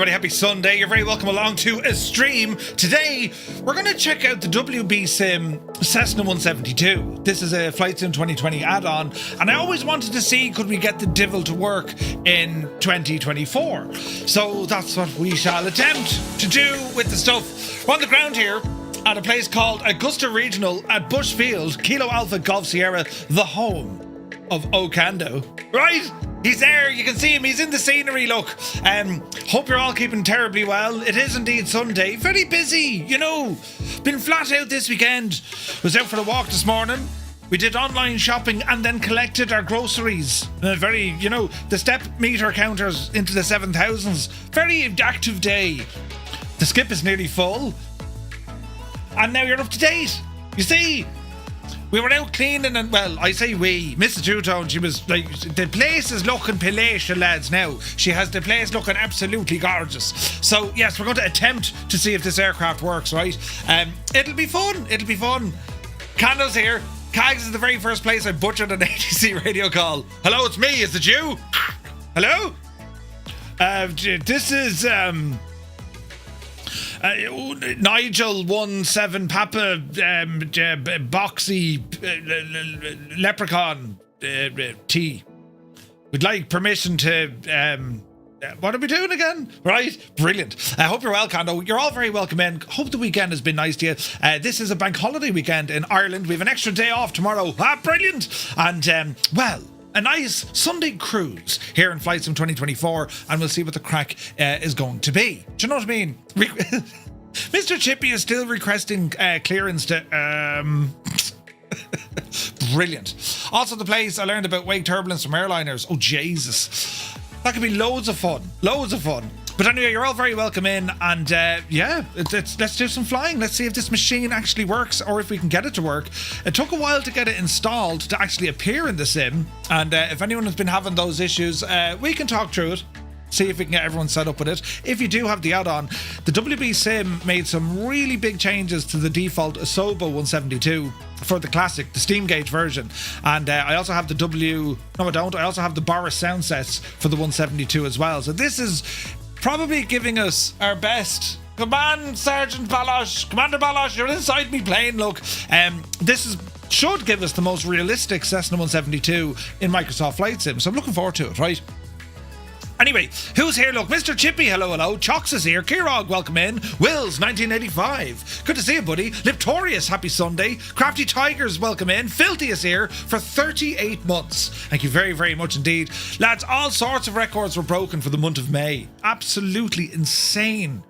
everybody, happy Sunday. You're very welcome along to a stream. Today, we're going to check out the WB-SIM C172. This is a Flight Sim 2020 add-on, and I always wanted to see, could we get the Divil to work in 2024? So that's what we shall attempt to do with the stuff. We're on the ground here at a place called Augusta Regional at Bushfield, Kilo Alpha Golf Sierra, the home of Ocando. Right? He's there, you can see him, he's in the scenery, look. Hope you're all keeping terribly well. It is indeed Sunday, very busy, you know. Been flat out this weekend. Was out for a walk this morning. We did online shopping and then collected our groceries. Very, you know, the step meter counters into the 7,000s. Very active day. The skip is nearly full. And now you're up to date. You see, we were out cleaning and, well, I say we, Mrs. Two-Tone, she was like, the place is looking palatial, lads, now. She has the place looking absolutely gorgeous. So, yes, we're going to attempt to see if this aircraft works, right? It'll be fun. Candle's here. Cags is the very first place I butchered an ATC radio call. Hello, it's me, is it you? Hello? This is, Nigel 17 Papa Boxy Leprechaun T. We'd like permission to what are we doing again? Right? Brilliant. I hope you're well, Condo. You're all very welcome in. Hope the weekend has been nice to you. This is a bank holiday weekend in Ireland. We have an extra day off tomorrow. Brilliant. And well, a nice Sunday cruise here in Flight Sim 2024, and we'll see what the crack is going to be. Do you know what I mean? Mr. Chippy is still requesting clearance to... Brilliant. Also, the place I learned about wake turbulence from airliners. Oh, Jesus. That could be loads of fun. But anyway, you're all very welcome in, and yeah, let's do some flying. Let's see if this machine actually works, or if we can get it to work. It took a while to get it installed to actually appear in the sim, and if anyone has been having those issues, we can talk through it. See if we can get everyone set up with it. If you do have the add-on, the WB-SIM made some really big changes to the default Asobo 172 for the classic, the steam gauge version. And I also have the I also have the Boris sound sets for the 172 as well. So this is probably giving us our best. Command Sergeant Balosh, Commander Balosh, you're inside me plane, look. This should give us the most realistic Cessna 172 in Microsoft Flight Sim. So I'm looking forward to it, right? Anyway, who's here? Look, Mr. Chippy, hello. Chox is here. Kirog, welcome in. Wills, 1985. Good to see you, buddy. Liptorius, happy Sunday. Crafty Tigers, welcome in. Filthy is here for 38 months. Thank you very, very much indeed. Lads, all sorts of records were broken for the month of May. Absolutely insane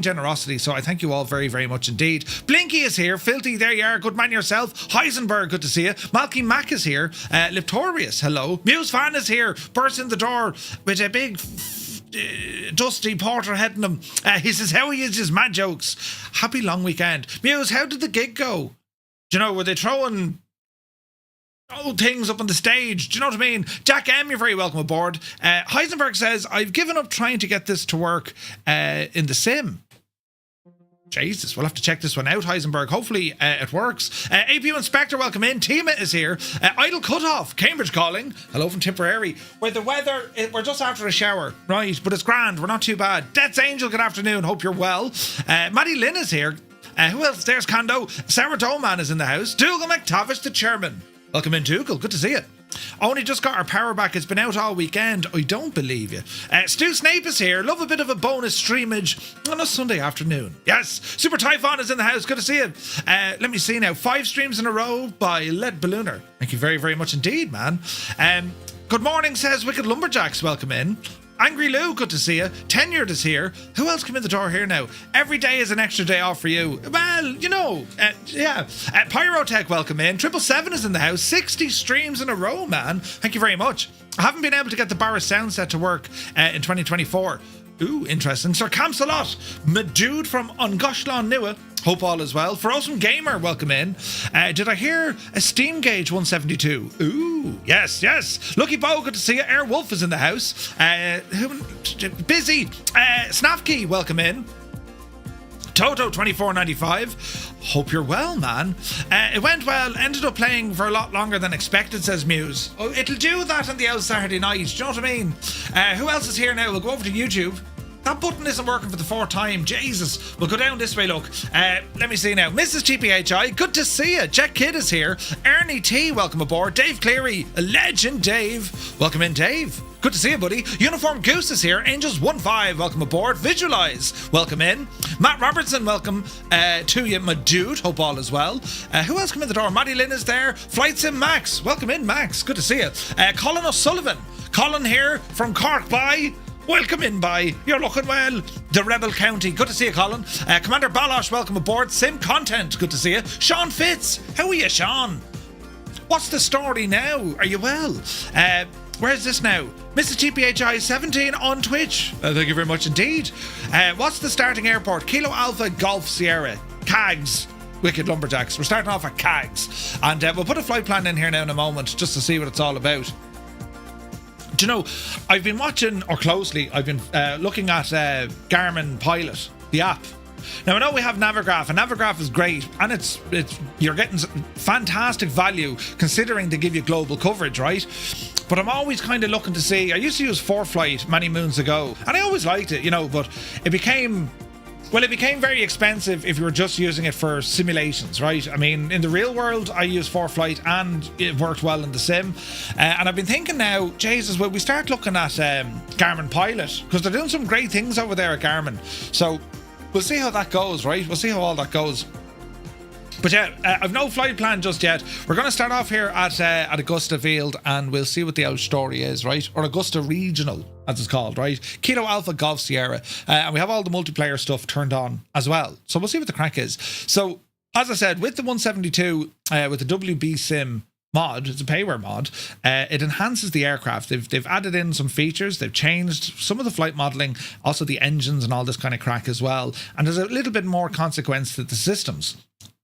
generosity, so I thank you all very, very much indeed. Blinky is here. Filthy, there you are. Good man yourself. Heisenberg, good to see you. Malky Mac is here. Liptorius, hello. Muse Fan is here. Bursts in the door with a big dusty porter heading him. He says how he is his mad jokes. Happy long weekend. Muse, how did the gig go? Do you know, were they throwing things up on the stage? Do you know what I mean? Jack M, you're very welcome aboard. Heisenberg says, I've given up trying to get this to work in the sim. Jesus, we'll have to check this one out, Heisenberg. Hopefully it works. APU Inspector, welcome in. Tima is here. Idle Cutoff, Cambridge calling. Hello from Tipperary. Where the weather, we're just after a shower, right? But it's grand, we're not too bad. Death's Angel, good afternoon. Hope you're well. Maddie Lynn is here. Who else? There's Kando. Sourdough Man is in the house. Dougal McTavish, the chairman. Welcome in, Dougal. Good to see you. Only just got our power back. It's been out all weekend. I don't believe you. Stu Snape is here. Love a bit of a bonus streamage on a Sunday afternoon. Yes. Super Typhon is in the house. Good to see you. Let me see now. 5 streams in a row by Lead Ballooner. Thank you very, very much indeed, man. Good morning, says Wicked Lumberjacks. Welcome in. Angry Lou, good to see you. Tenured is here. Who else came in the door here now? Every day is an extra day off for you. Well, you know, yeah. Pyrotech, welcome in. 777 is in the house. 60 streams in a row, man. Thank you very much. I haven't been able to get the Boris sound set to work in 2024. Ooh, interesting. Sir Camsalot, my dude from Ungoshlon Nua. Hope all is well. Frozen Gamer, welcome in. Did I hear a Steam Gauge 172? Ooh, yes. Lucky Bo, good to see you. Air Wolf is in the house. Busy. Snafkey, welcome in. Toto 2495. Hope you're well, man. It went well. Ended up playing for a lot longer than expected, says Muse. Oh, it'll do that on the old Saturday night. Do you know what I mean? Who else is here now? We'll go over to YouTube. That button isn't working for the 4th time. Jesus. We'll go down this way, look. Let me see now. Mrs. GPHI, good to see you. Jack Kidd is here. Ernie T, welcome aboard. Dave Cleary, a legend Dave. Welcome in, Dave. Good to see you, buddy. Uniform Goose is here. Angels15, welcome aboard. Visualize, welcome in. Matt Robertson, welcome to you, my dude. Hope all is well. Who else come in the door? Maddie Lynn is there. Flight Sim Max, welcome in, Max. Good to see you. Colin O'Sullivan. Colin here from Cork by. Welcome in, by. You're looking well. The Rebel County. Good to see you, Colin. Commander Balosh, welcome aboard. Sim Content. Good to see you. Sean Fitz. How are you, Sean? What's the story now? Are you well? Where's this now? Mrs. GPHI 17 on Twitch. Thank you very much indeed. What's the starting airport? Kilo Alpha Golf Sierra. CAGS. Wicked Lumberjacks. We're starting off at CAGS. And we'll put a flight plan in here now in a moment just to see what it's all about. Do you know, I've been watching, or closely, I've been looking at Garmin Pilot, the app. Now, I know we have Navigraph, and Navigraph is great, and it's you're getting fantastic value considering they give you global coverage, right? But I'm always kind of looking to see. I used to use ForeFlight many moons ago, and I always liked it, you know, but it became very expensive if you were just using it for simulations, right? I mean, in the real world, I use ForeFlight and it worked well in the sim. And I've been thinking now, Jesus, will we start looking at Garmin Pilot? Because they're doing some great things over there at Garmin. So we'll see how that goes, right? We'll see how all that goes. But yeah, I've no flight plan just yet. We're going to start off here at Augusta Field, and we'll see what the out story is, right? Or Augusta Regional, as it's called, right? Kilo Alpha Golf Sierra. And we have all the multiplayer stuff turned on as well. So we'll see what the crack is. So, as I said, with the 172, with the WB-SIM mod, it's a payware mod, it enhances the aircraft. They've added in some features. They've changed some of the flight modelling, also the engines and all this kind of crack as well. And there's a little bit more consequence to the systems.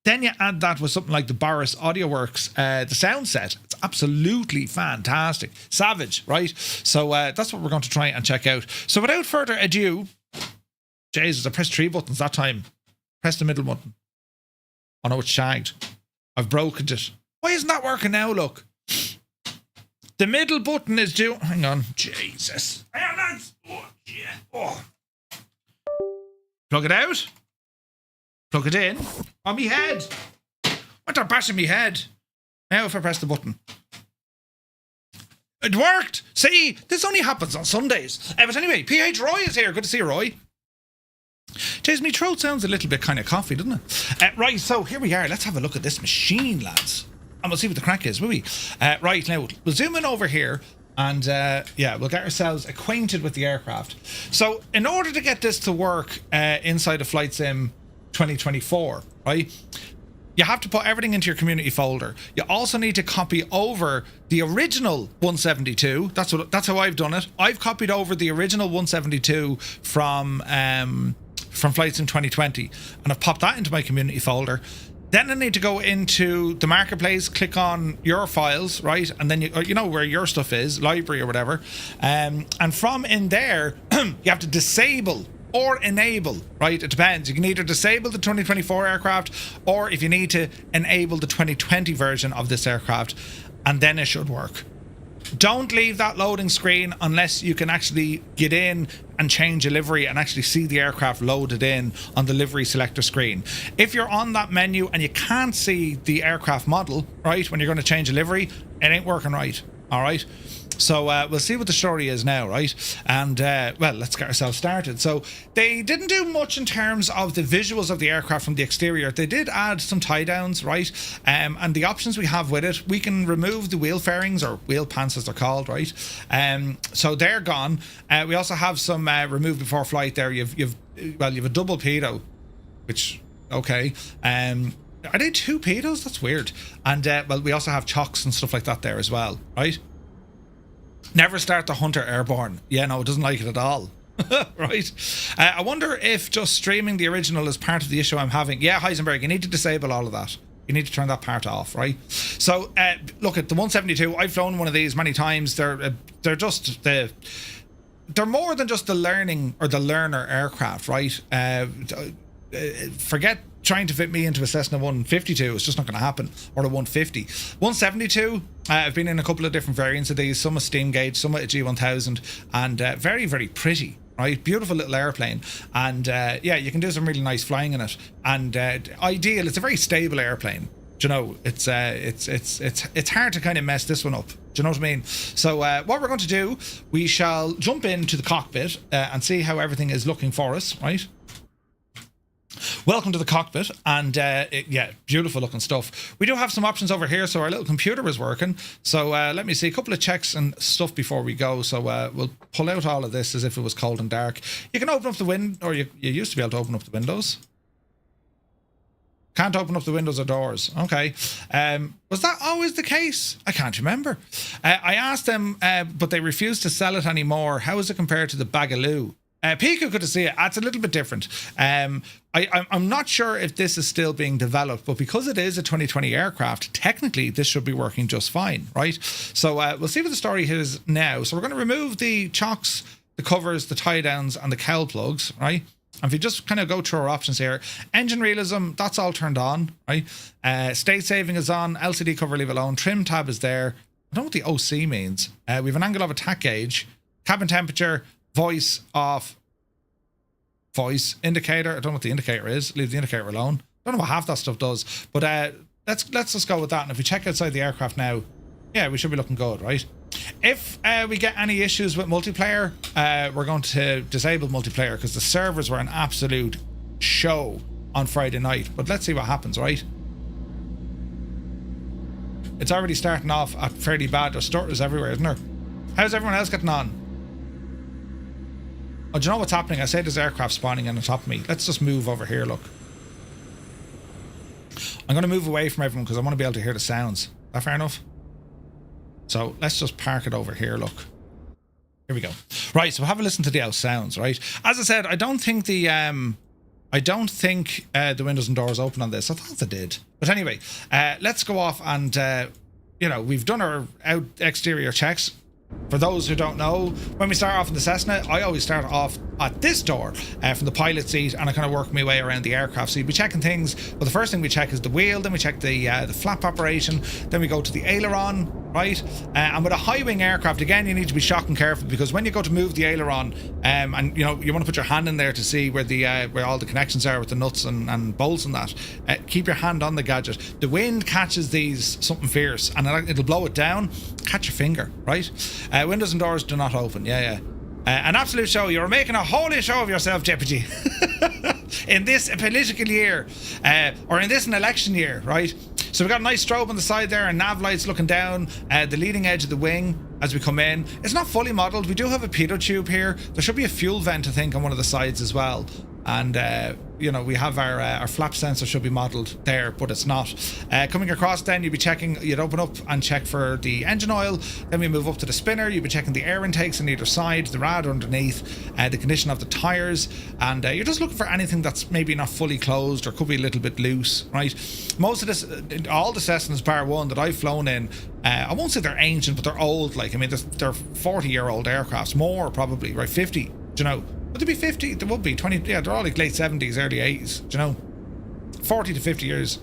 Then you add that with something like the Boris AudioWorks, the sound set. It's absolutely fantastic. Savage, right? So that's what we're going to try and check out. So without further ado, Jesus, I pressed 3 buttons that time. Press the middle button. Oh no, it's shagged. I've broken it. Why isn't that working now, look? The middle button is due... Hang on. Jesus. Hang on, lads. Oh, yeah. Oh. Plug it out. Plug it in. On me head. What are bashing me head? Now if I press the button. It worked. See, this only happens on Sundays. But anyway, PH Roy is here. Good to see you, Roy. Jeez, me throat sounds a little bit kind of coffee, doesn't it? Right, so here we are. Let's have a look at this machine, lads. And we'll see what the crack is, will we? Right, now, we'll zoom in over here. And yeah, we'll get ourselves acquainted with the aircraft. So in order to get this to work inside of Flight Sim 2024, right, you have to put everything into your community folder. You also need to copy over the original 172. That's how I've done it. I've copied over the original 172 from Flight Sim 2020, and I've popped that into my community folder. Then I need to go into the marketplace, click on your files, right? And then you know where your stuff is, library or whatever. And from in there, you have to disable or enable, right? It depends. You can either disable the 2024 aircraft, or if you need to enable the 2020 version of this aircraft, and then it should work. Don't leave that loading screen unless you can actually get in and change a livery and actually see the aircraft loaded in on the livery selector screen. If you're on that menu and you can't see the aircraft model, right, when you're going to change a livery, it ain't working right, all right? So we'll see what the story is now, right? And, well, let's get ourselves started. So they didn't do much in terms of the visuals of the aircraft from the exterior. They did add some tie-downs, right? And the options we have with it, we can remove the wheel fairings, or wheel pants as they're called, right? So they're gone. We also have some remove before flight there. You've a double pedo, which, okay. Are they 2 pedos? That's weird. And, well, we also have chocks and stuff like that there as well, right? Never start the Hunter airborne. Yeah, no, it doesn't like it at all. Right. I wonder if just streaming the original is part of the issue I'm having. Yeah, Heisenberg, you need to disable all of that. You need to turn that part off, right? So, look at the 172. I've flown one of these many times. They're just they're more than just the learning or the learner aircraft, right? Forget trying to fit me into a Cessna 152. It's just not going to happen. Or a 150. 172, I've been in a couple of different variants of these. Some a steam gauge, some a G1000, and very, very pretty. right? Beautiful little airplane, and yeah, you can do some really nice flying in it. And ideal, it's a very stable airplane. Do you know, it's hard to kind of mess this one up. Do you know what I mean? So what we're going to do, we shall jump into the cockpit and see how everything is looking for us, right? Welcome to the cockpit, and yeah, beautiful looking stuff. We do have some options over here, so our little computer is working. So let me see, a couple of checks and stuff before we go. So we'll pull out all of this as if it was cold and dark. You can open up the window, or you used to be able to open up the windows. Can't open up the windows or doors. Okay. Was that always the case? I can't remember. I asked them, but they refused to sell it anymore. How is it compared to the Bagaloo? Pico could see it. It's a little bit different. I'm not sure if this is still being developed, but because it is a 2020 aircraft, technically this should be working just fine, right? So we'll see what the story is now. So we're going to remove the chocks, the covers, the tie downs, and the cowl plugs, right? And if you just kind of go through our options here, engine realism, that's all turned on, right? State saving is on, LCD cover leave alone, trim tab is there. I don't know what the OC means. We have an angle of attack gauge, cabin temperature, voice off, voice indicator. I don't know what the indicator is. Leave the indicator alone. Don't know what half that stuff does. But let's just go with that. And if we check outside the aircraft now, yeah, we should be looking good, right? If we get any issues with multiplayer, we're going to disable multiplayer because the servers were an absolute show on Friday night. But let's see what happens, right? It's already starting off at fairly bad. There's stutters everywhere, isn't there? How's everyone else getting on? Oh, do you know what's happening? I say there's aircraft spawning in on top of me. Let's just move over here, look. I'm going to move away from everyone because I want to be able to hear the sounds. Is that fair enough? So let's just park it over here, look. Here we go. Right, so have a listen to the sounds, right? As I said, I don't think the windows and doors open on this. I thought they did. But anyway, let's go off and, you know, we've done our exterior checks. For those who don't know, when we start off in the Cessna, I always start off at this door from the pilot seat, and I kind of work my way around the aircraft. So you'd be checking things, but the first thing we check is the wheel, then we check the flap operation, then we go to the aileron, right? And with a high wing aircraft, again, you need to be shocking careful, because when you go to move the aileron, and you know, you want to put your hand in there to see where the where all the connections are with the nuts and bolts and that. Keep your hand on the gadget. The wind catches these something fierce, and it'll blow it down. Catch your finger, right? Windows and doors do not open. Yeah. An absolute show. You're making a holy show of yourself, Deputy. In this political year, or in this an election year, right? So we've got a nice strobe on the side there, and nav lights looking down the leading edge of the wing as we come in. It's not fully modelled. We do have a pitot tube here. There should be a fuel vent, I think, on one of the sides as well. And you know, we have our flap sensor should be modelled there, but it's not. Coming across, then you'd be checking. You'd open up and check for the engine oil. Then we move up to the spinner. You'd be checking the air intakes on either side, the rad underneath, the condition of the tyres, and you're just looking for anything that's maybe not fully closed or could be a little bit loose, right? Most of this, all the Cessnas bar one that I've flown in, I won't say they're ancient, but they're old. Like, I mean, they're 40-year-old aircrafts, more probably, right? 50, do you know? Would there be 50? There would be 20. Yeah, they're all like late 70s, early 80s. Do you know? 40 to 50 years.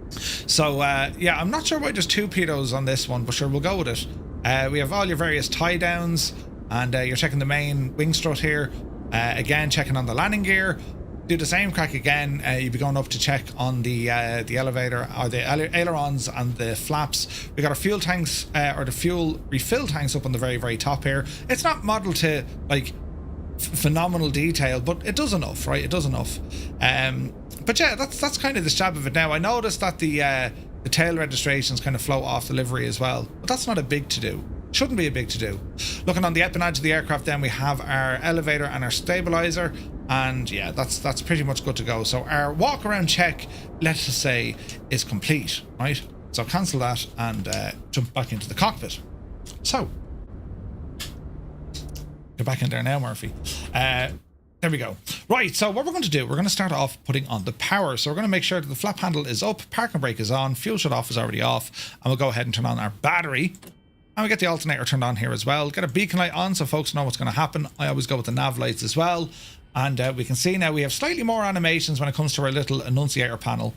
So, yeah, I'm not sure why there's two pitos on this one, but sure, we'll go with it. We have all your various tie downs, and you're checking the main wing strut here. Again, checking on the landing gear. Do the same crack again. You'd be going up to check on the elevator, or the ailerons and the flaps. We got our fuel tanks, or the fuel refill tanks up on the very, very top here. It's not modelled to, like, phenomenal detail, but it does enough, right? It does enough. But yeah, that's kind of the stab of it now. I noticed that the tail registrations kind of float off the livery as well, but that's not a big to do. Shouldn't be a big to do. Looking on the empennage of the aircraft, then we have our elevator and our stabilizer, and yeah, that's pretty much good to go. So our walk around check, let's just say, is complete, right? So cancel that and jump back into the cockpit. So get back in there now, Murphy. There we go. Right, so what we're going to do, we're going to start off putting on the power. So we're going to make sure that the flap handle is up, parking brake is on, fuel shut off is already off, and we'll go ahead and turn on our battery. And we get the alternator turned on here as well. Get a beacon light on so folks know what's going to happen. I always go with the nav lights as well. And we can see now we have slightly more animations when it comes to our little annunciator panel.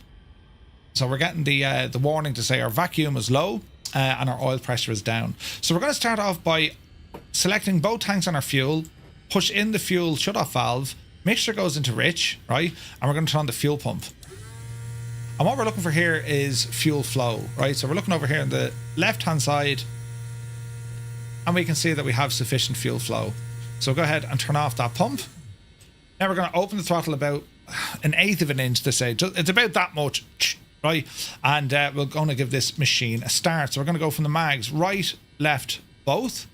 So we're getting the warning to say our vacuum is low and our oil pressure is down. So we're going to start off by selecting both tanks on our fuel, push in the fuel shut-off valve, mixture goes into rich, right? And we're going to turn on the fuel pump. And what we're looking for here is fuel flow, right? So we're looking over here on the left-hand side, and we can see that we have sufficient fuel flow. So go ahead and turn off that pump. Now we're going to open the throttle about 1/8 of an inch to say, it's about that much, right? And we're going to give this machine a start. So we're going to go from the mags, right, left, both.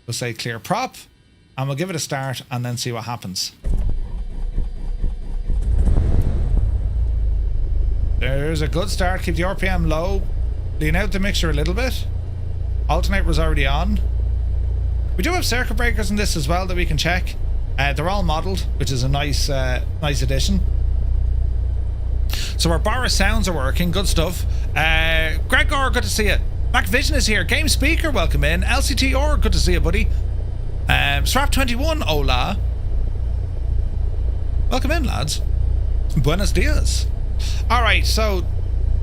We'll say clear prop, and we'll give it a start and then see what happens. There's a good start. Keep the RPM low. Lean out the mixture a little bit. Alternator was already on. We do have circuit breakers in this as well that we can check. They're all modelled, which is a nice addition. So our Boris sounds are working. Good stuff. Gregor, good to see you. Mac Vision is here. Game Speaker, welcome in. LCTR, good to see you, buddy. Strap21, hola. Welcome in, lads. Buenos dias. Alright, so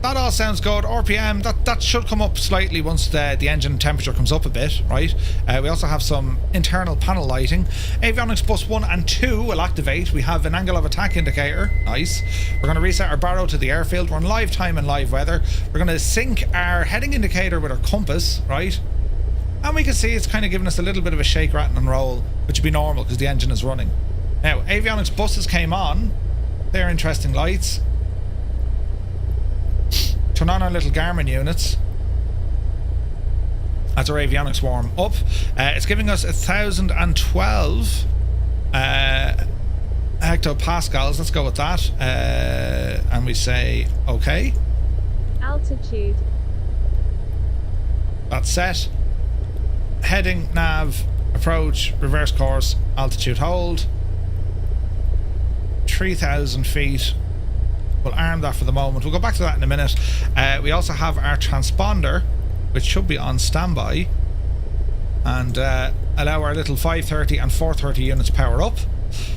that all sounds good. RPM, that should come up slightly once the engine temperature comes up a bit, right? We also have some internal panel lighting. Avionics bus 1 and 2 will activate. We have an angle of attack indicator. Nice. We're going to reset our barrow to the airfield. We're on live time and live weather. We're going to sync our heading indicator with our compass, right? And we can see it's kind of giving us a little bit of a shake, rattle and roll, which would be normal because the engine is running. Now, avionics buses came on. They're interesting lights. Turn on our little Garmin units as our avionics warm up. It's giving us 1,012 hectopascals. Let's go with that. And we say okay. Altitude. That's set. Heading, nav, approach, reverse course, altitude hold. 3,000 feet. We'll arm that for the moment. We'll go back to that in a minute. We also have our transponder, which should be on standby, and allow our little 530 and 430 units power up.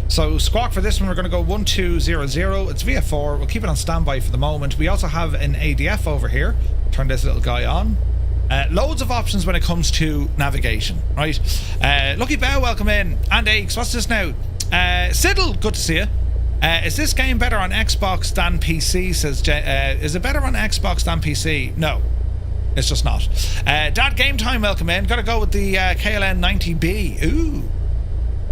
So squawk for this one, we're going to go 1200. It's VF4. We'll keep it on standby for the moment. We also have an ADF over here. Turn this little guy on. Loads of options when it comes to navigation, right? Lucky Bow, welcome in. And Aches, what's this now? Siddle, good to see you. Is this game better on Xbox than PC? Says is it better on Xbox than PC? No, it's just not. Dad Game Time, welcome in. Gotta go with the KLN 90B. Ooh,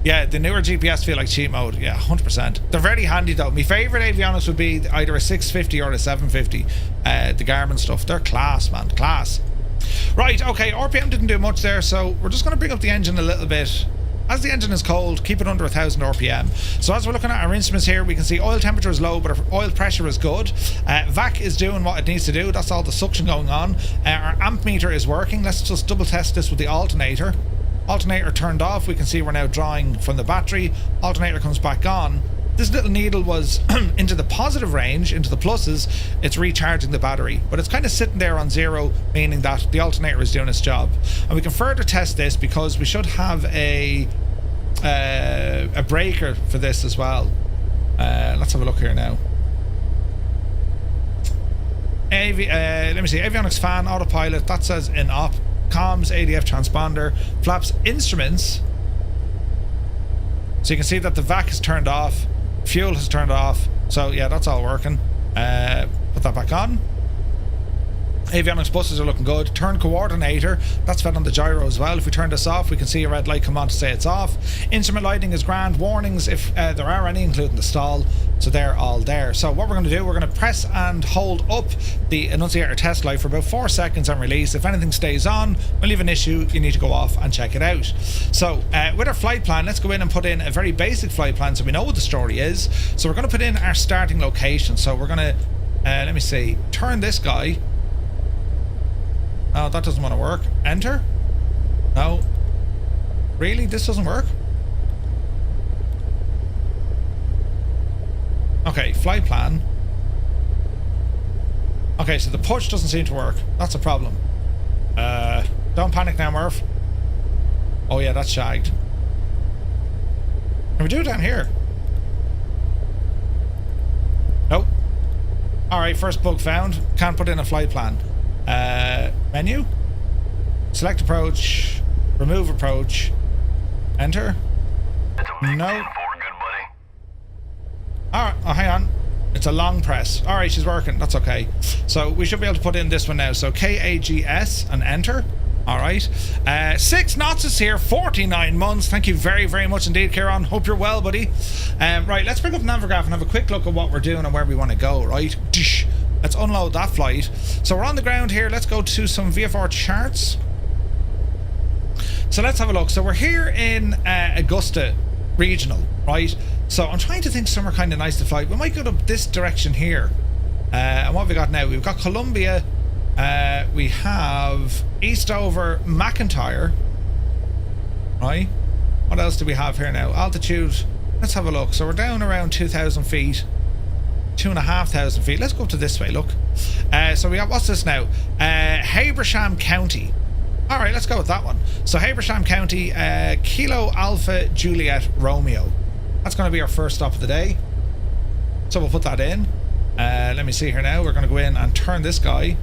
yeah, the newer GPS feel like cheat mode. Yeah, 100%. They're very handy though. My favourite avionics would be either a 650 or a 750. The Garmin stuff. They're class, man, class. Right, okay. RPM didn't do much there, so we're just gonna bring up the engine a little bit. As the engine is cold, keep it under 1,000 RPM. So as we're looking at our instruments here, we can see oil temperature is low, but our oil pressure is good. VAC is doing what it needs to do. That's all the suction going on. Our amp meter is working. Let's just double test this with the alternator. Alternator turned off. We can see we're now drawing from the battery. Alternator comes back on. This little needle was into the positive range, into the pluses. It's recharging the battery, but it's kind of sitting there on zero, meaning that the alternator is doing its job. And we can further test this because we should have a breaker for this as well. Let's have a look here now. Let me see. Avionics fan, autopilot. That says in op. Comms, ADF transponder, flaps, instruments. So you can see that the VAC is turned off. Fuel has turned off, so yeah, that's all working. Put that back on. Avionics buses are looking good. Turn coordinator, that's fed on the gyro as well. If we turn this off, we can see a red light come on to say it's off. Instrument lighting is grand. Warnings if there are any, including the stall, so they're all there. So what we're going to do, we're going to press and hold up the annunciator test light for about 4 seconds and release. If anything stays on, we'll leave an issue, you need to go off and check it out. So with our flight plan, let's go in and put in a very basic flight plan so we know what the story is. So we're going to put in our starting location. So we're going to let me see, turn this guy. Oh, that doesn't want to work. Enter? No. Really? This doesn't work? Okay, flight plan. Okay, so the push doesn't seem to work. That's a problem. Don't panic now, Murph. Oh yeah, that's shagged. Can we do it down here? Nope. Alright, first bug found. Can't put in a flight plan. Menu, select approach, remove approach, enter. No. Alright, oh, hang on. It's a long press. Alright, she's working. That's okay. So we should be able to put in this one now. So KAGS and enter. Alright. 6 knots is here. 49 months. Thank you very, very much indeed, Kieran. Hope you're well, buddy. Right, let's bring up Navigraph and have a quick look at what we're doing and where we want to go, right? Let's unload that flight. So we're on the ground here. Let's go to some VFR charts. So let's have a look. So we're here in Augusta Regional, right? So I'm trying to think somewhere kind of nice to fly. We might go to this direction here. And what have we got now? We've got Columbia. We have Eastover, McIntyre. Right? What else do we have here now? Altitude. Let's have a look. So we're down around 2,000 feet. 2,500 feet. Let's go up to this way, look. So we got, what's this now? Habersham County. Alright, let's go with that one. So Habersham County, Kilo Alpha Juliet Romeo. That's going to be our first stop of the day. So we'll put that in. Let me see here now. We're going to go in and turn this guy.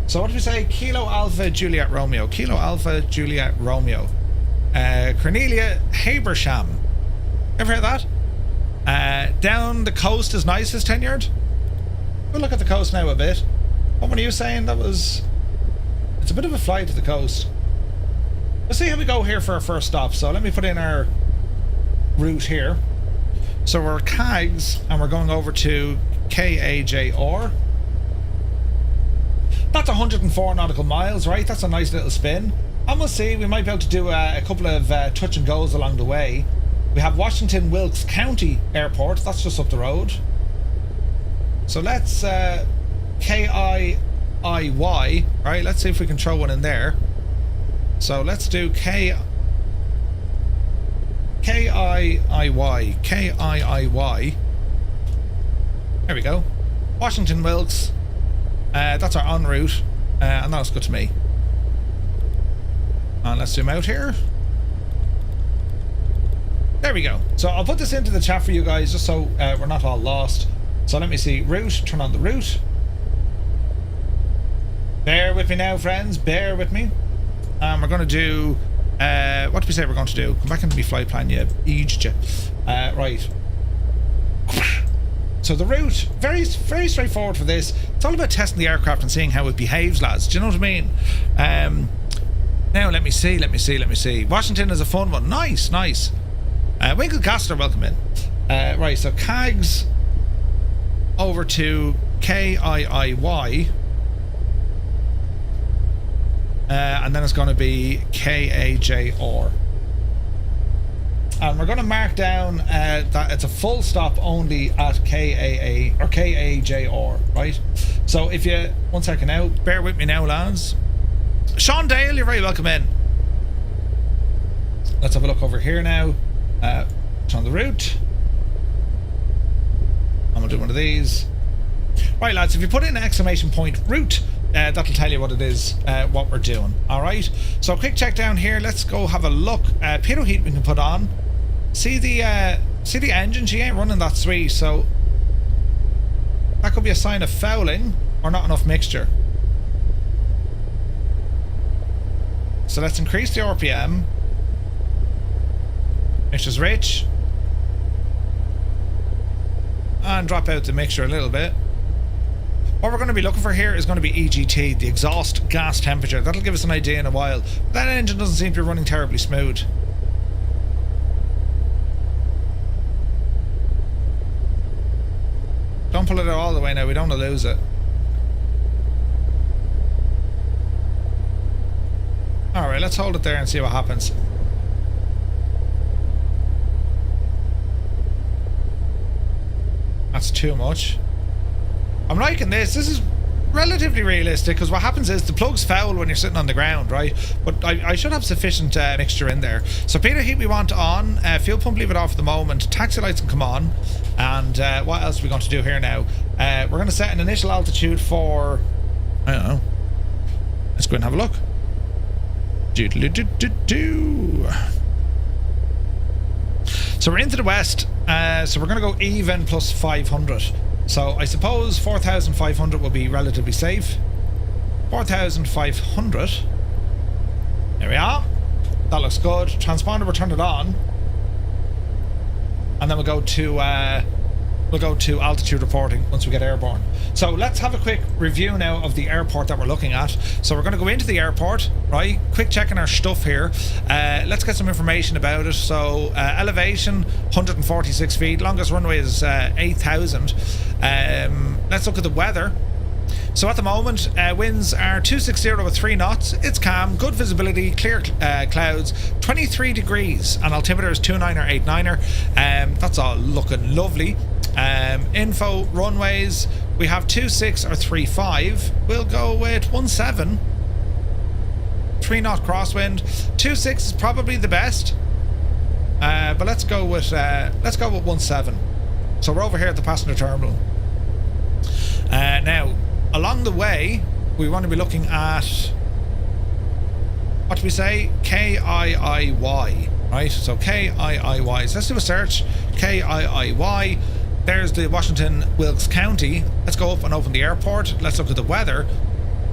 So what did we say? Kilo Alpha Juliet Romeo. Kilo Alpha Juliet Romeo. Cornelia Habersham. Ever heard that? Down the coast is nice as tenured. We'll look at the coast now a bit. What were you saying? That was... It's a bit of a flight to the coast. Let's see how we go here for our first stop. So let me put in our route here. So we're CAGS and we're going over to KAJR. That's 104 nautical miles, right? That's a nice little spin. And we'll see, we might be able to do a couple of touch and goes along the way. We have Washington Wilkes County Airport. That's just up the road. So let's KIIY. Right, let's see if we can throw one in there. So let's do KIIY. There we go. Washington Wilkes. That's our en route. And that looks good to me. And let's zoom out here. There we go. So I'll put this into the chat for you guys just so we're not all lost. So let me see. Route. Turn on the route. Bear with me now, friends. Bear with me. We're going to do... what did we say we're going to do? Come back into my flight plan, you idiot. Right. So the route, very straightforward for this. It's all about testing the aircraft and seeing how it behaves, lads. Do you know what I mean? Now, let me see. Washington is a fun one. Nice. Winkle Castler, welcome in. Right, so CAGS over to KIIY. And then it's going to be KAJR. And we're going to mark down that it's a full stop only at KAA or KAJR, right? So if you, one second now, bear with me now, lads. Sean Dale, you're very welcome in. Let's have a look over here now. On the route. I'm going to do one of these. Right, lads, if you put in an exclamation point route, that'll tell you what it is, what we're doing. Alright, so a quick check down here. Let's go have a look. Pitot heat we can put on. See the engine? She ain't running that sweet, so that could be a sign of fouling or not enough mixture. So let's increase the RPM. Mixture's rich. And drop out the mixture a little bit. What we're going to be looking for here is going to be EGT, the exhaust gas temperature. That'll give us an idea in a while. That engine doesn't seem to be running terribly smooth. Don't pull it out all the way now, we don't want to lose it. Alright, let's hold it there and see what happens. That's too much. I'm liking this. This is relatively realistic because what happens is the plug's foul when you're sitting on the ground, right? But I should have sufficient mixture in there. So pitot heat we want on. Fuel pump, leave it off at the moment. Taxi lights can come on. And what else are we going to do here now? We're going to set an initial altitude for... I don't know. Let's go and have a look. So we're into the west. So we're going to go even plus 500. So I suppose 4,500 will be relatively safe. 4,500. There we are. That looks good. Transponder, we'll turn it on. And then we'll go to altitude reporting once we get airborne. So let's have a quick review now of the airport that we're looking at. So we're going to go into the airport, right? Quick checking our stuff here. Let's get some information about it. So elevation 146 feet, longest runway is 8,000. Let's look at the weather. So at the moment, winds are 260 with 3 knots. It's calm, good visibility, clear clouds, 23 degrees, and altimeter is 29er, 89er. That's all looking lovely. Info runways, we have 26 or 35. We'll go with 17. 3 knot crosswind. 26 is probably the best, but let's go with 17. So we're over here at the passenger terminal. Now, along the way, we want to be looking at, what do we say? KIIY, right? So KIIY. So let's do a search. KIIY. There's the Washington Wilkes County. Let's go up and open the airport. Let's look at the weather.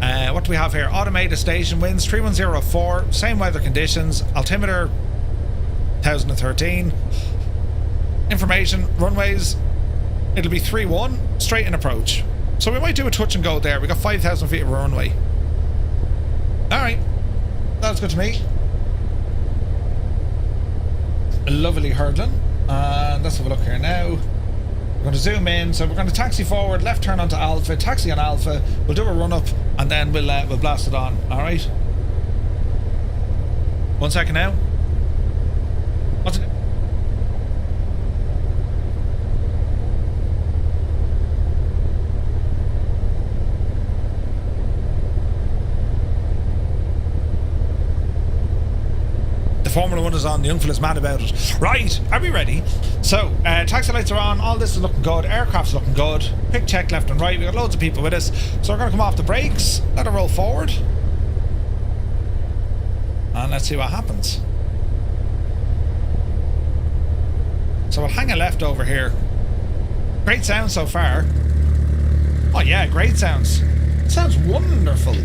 What do we have here? Automated station winds 3104. Same weather conditions. Altimeter 1013. Information runways. It'll be 31 straight in approach. So we might do a touch and go there. We got 5,000 feet of runway. Alright. That's good to me. Lovely hurdling. And let's have a look here now. We're going to zoom in. So we're going to taxi forward, left turn onto Alpha, taxi on Alpha. We'll do a run up and then we'll blast it on. Alright. 1 second now. What's it? Formula 1 is on. The young fella's mad about it. Right, are we ready? So, taxi lights are on. All this is looking good. Aircraft's looking good. Quick check left and right. We've got loads of people with us. So we're going to come off the brakes. Let it roll forward. And let's see what happens. So we'll hang a left over here. Great sound so far. Oh yeah, great sounds. It sounds wonderful.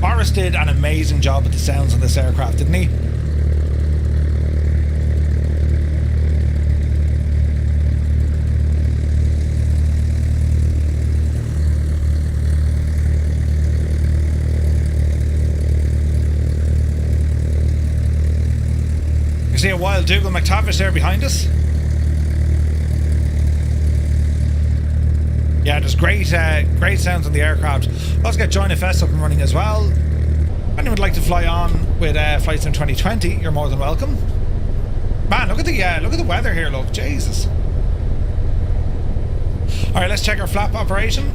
Boris did an amazing job with the sounds on this aircraft, didn't he? You see a wild Dougal McTavish there behind us? Yeah, there's great sounds on the aircraft. Let's get Join FS up and running as well. If anyone would like to fly on with Flight Sim 2020, you're more than welcome. Man, look at the weather here. Look, Jesus. All right, let's check our flap operation.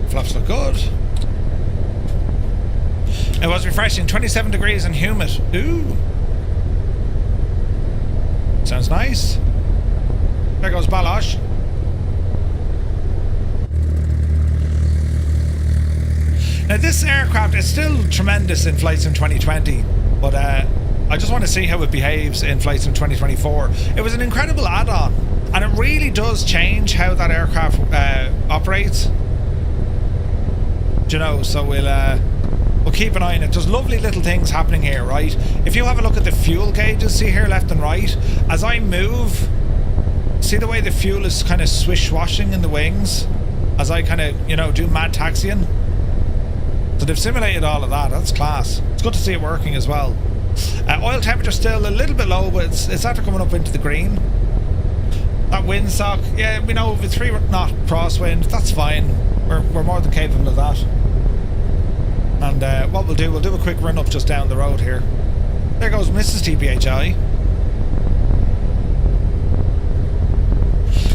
Flaps look good. It was refreshing. 27 degrees and humid. Ooh. Sounds nice. There goes Balosh. Now this aircraft is still tremendous in Flight Sim 2020, but I just want to see how it behaves in Flight Sim 2024. It was an incredible add-on, and it really does change how that aircraft operates. Do you know? So we'll keep an eye on it. There's lovely little things happening here, right? If you have a look at the fuel gauges, see here left and right, as I move, see the way the fuel is kind of swish-washing in the wings as I kind of, you know, do mad taxiing? So they've simulated all of that. That's class. It's good to see it working as well. Oil temperature still a little bit low, but it's after coming up into the green. That windsock, yeah, we know with 3 knot crosswind, that's fine. We're more than capable of that. And what we'll do a quick run up just down the road here. There goes Mrs. TPHI.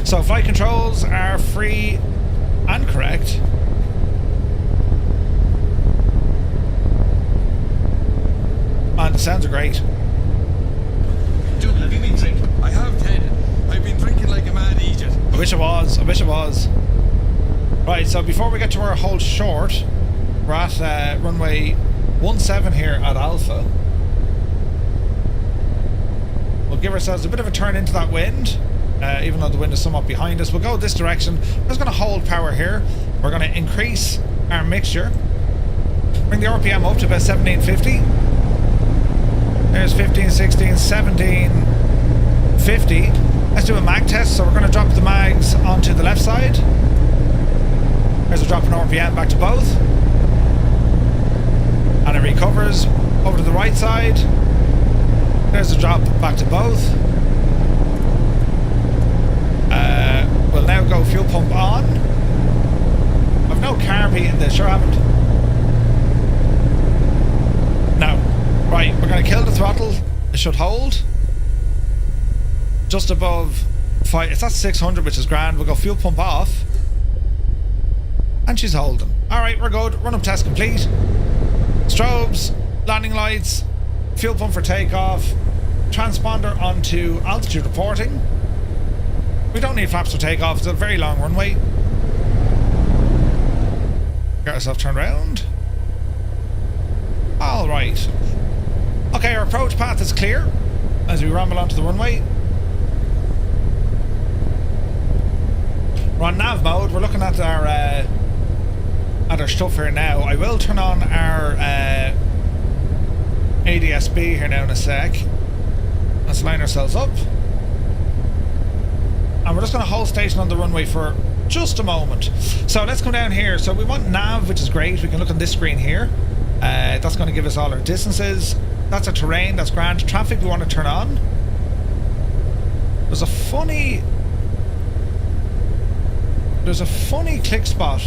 So flight controls are free and correct. Man, the sounds are great. Dude, have you been drinking? I have, Ted. I've been drinking like a mad idiot. I wish it was. Right, so before we get to our hold short, we're at runway 17 here at Alpha. We'll give ourselves a bit of a turn into that wind, even though the wind is somewhat behind us. We'll go this direction. We're just going to hold power here. We're going to increase our mixture. Bring the RPM up to about 1750. There's 15, 16, 17, 50. Let's do a mag test. So we're going to drop the mags onto the left side. There's a drop in RPM back to both. And it recovers over to the right side. There's a drop back to both. We'll now go fuel pump on. I've no carb heat in this, sure haven't. No. Right, we're going to kill the throttle. It should hold. Just above 5. It's at 600, which is grand. We'll go fuel pump off. And she's holding. Alright, we're good. Run up test complete. Strobes, landing lights, fuel pump for takeoff, transponder onto altitude reporting. We don't need flaps for takeoff. It's a very long runway. Get ourselves turned around. Alright. Okay, our approach path is clear as we ramble onto the runway. We're on nav mode. We're looking at our stuff here now. I will turn on our ADSB here now in a sec. Let's line ourselves up. And we're just going to hold station on the runway for just a moment. So let's come down here. So we want nav, which is great. We can look on this screen here. That's going to give us all our distances. That's our terrain. That's grand. Traffic we want to turn on. There's a funny click spot.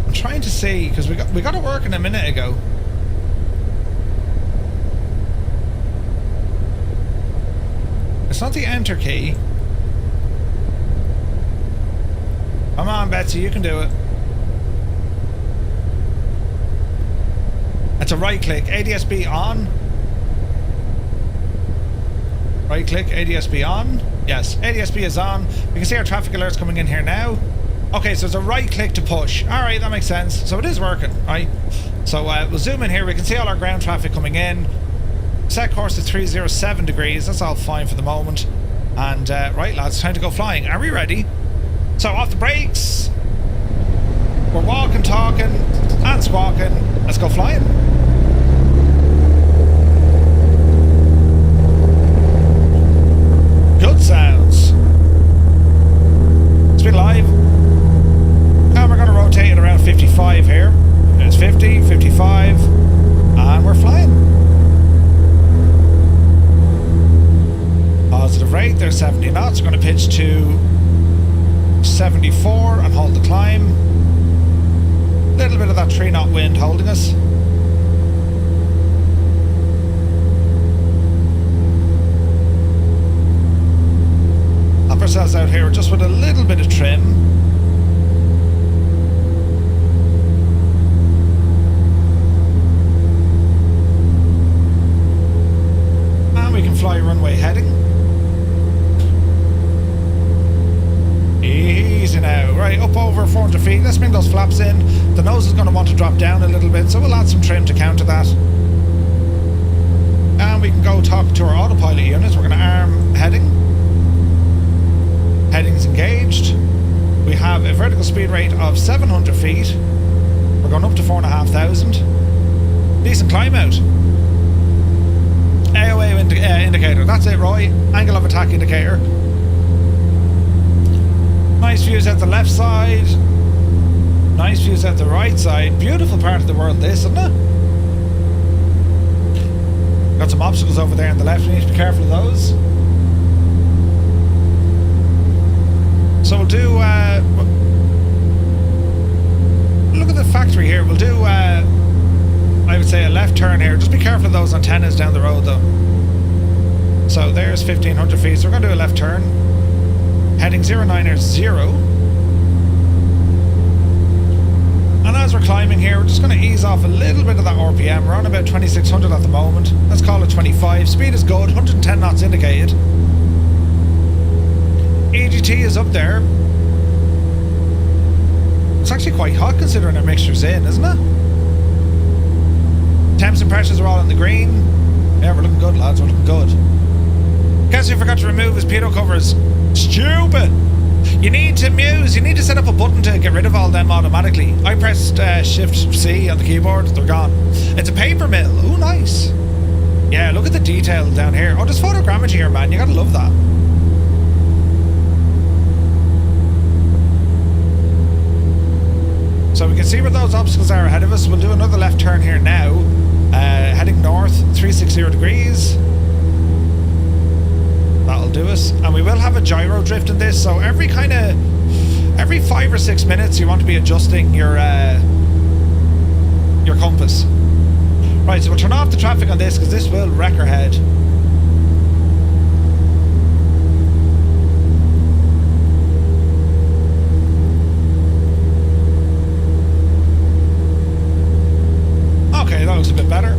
I'm trying to see because we got it working a minute ago. It's not the enter key. Come on, Betsy, you can do it. It's a right click. ADSB on. Right click, ADSB on. Yes, ADSB is on. We can see our traffic alerts coming in here now. Okay, so it's a right click to push. Alright, that makes sense. So it is working, right? So we'll zoom in here. We can see all our ground traffic coming in. Set course to 307 degrees. That's all fine for the moment. And right, lads, time to go flying. Are we ready? So off the brakes. We're walking, talking, and squawking. Let's go flying. Good sounds. Speed live. And we're going to rotate it around 55 here. There's 50, 55, and we're flying. Positive rate, there's 70 knots. We're going to pitch to 74 and hold the climb. A little bit of that 3 knot wind holding us. Up ourselves out here just with a little bit of trim. And we can fly runway heading. Easy now. Right, up over 400 feet. Let's bring those flaps in. The nose is going to want to drop down a little bit, so we'll add some trim to counter that. And we can go talk to our autopilot units. We're going to arm heading. Heading's engaged. We have a vertical speed rate of 700 feet. We're going up to 4,500. Decent climb out. AOA indicator. That's it, Roy. Angle of attack indicator. Nice views at the left side. Nice views at the right side. Beautiful part of the world, this, isn't it? Got some obstacles over there on the left. We need to be careful of those. So we'll do... look at the factory here. We'll do, I would say, a left turn here. Just be careful of those antennas down the road, though. So there's 1,500 feet. So we're going to do a left turn. Heading 090. And as we're climbing here, we're just going to ease off a little bit of that RPM. We're on about 2,600 at the moment. Let's call it 25. Speed is good, 110 knots indicated. EGT is up there. It's actually quite hot considering our mixture's in, isn't it? Temps and pressures are all in the green. Yeah, we're looking good, lads. We're looking good. Guess who forgot to remove his pedo covers? Stupid. You need to You need to set up a button to get rid of all them automatically. I pressed Shift C on the keyboard. They're gone. It's a paper mill. Ooh, nice. Yeah, look at the detail down here. Oh, there's photogrammetry here, man. You gotta love that. So we can see where those obstacles are ahead of us. We'll do another left turn here now. Heading north, 360 degrees. That'll do us. And we will have a gyro drift in this, so every 5 or 6 minutes you want to be adjusting your compass. Right, so we'll turn off the traffic on this because this will wreck our head. Okay, that looks a bit better.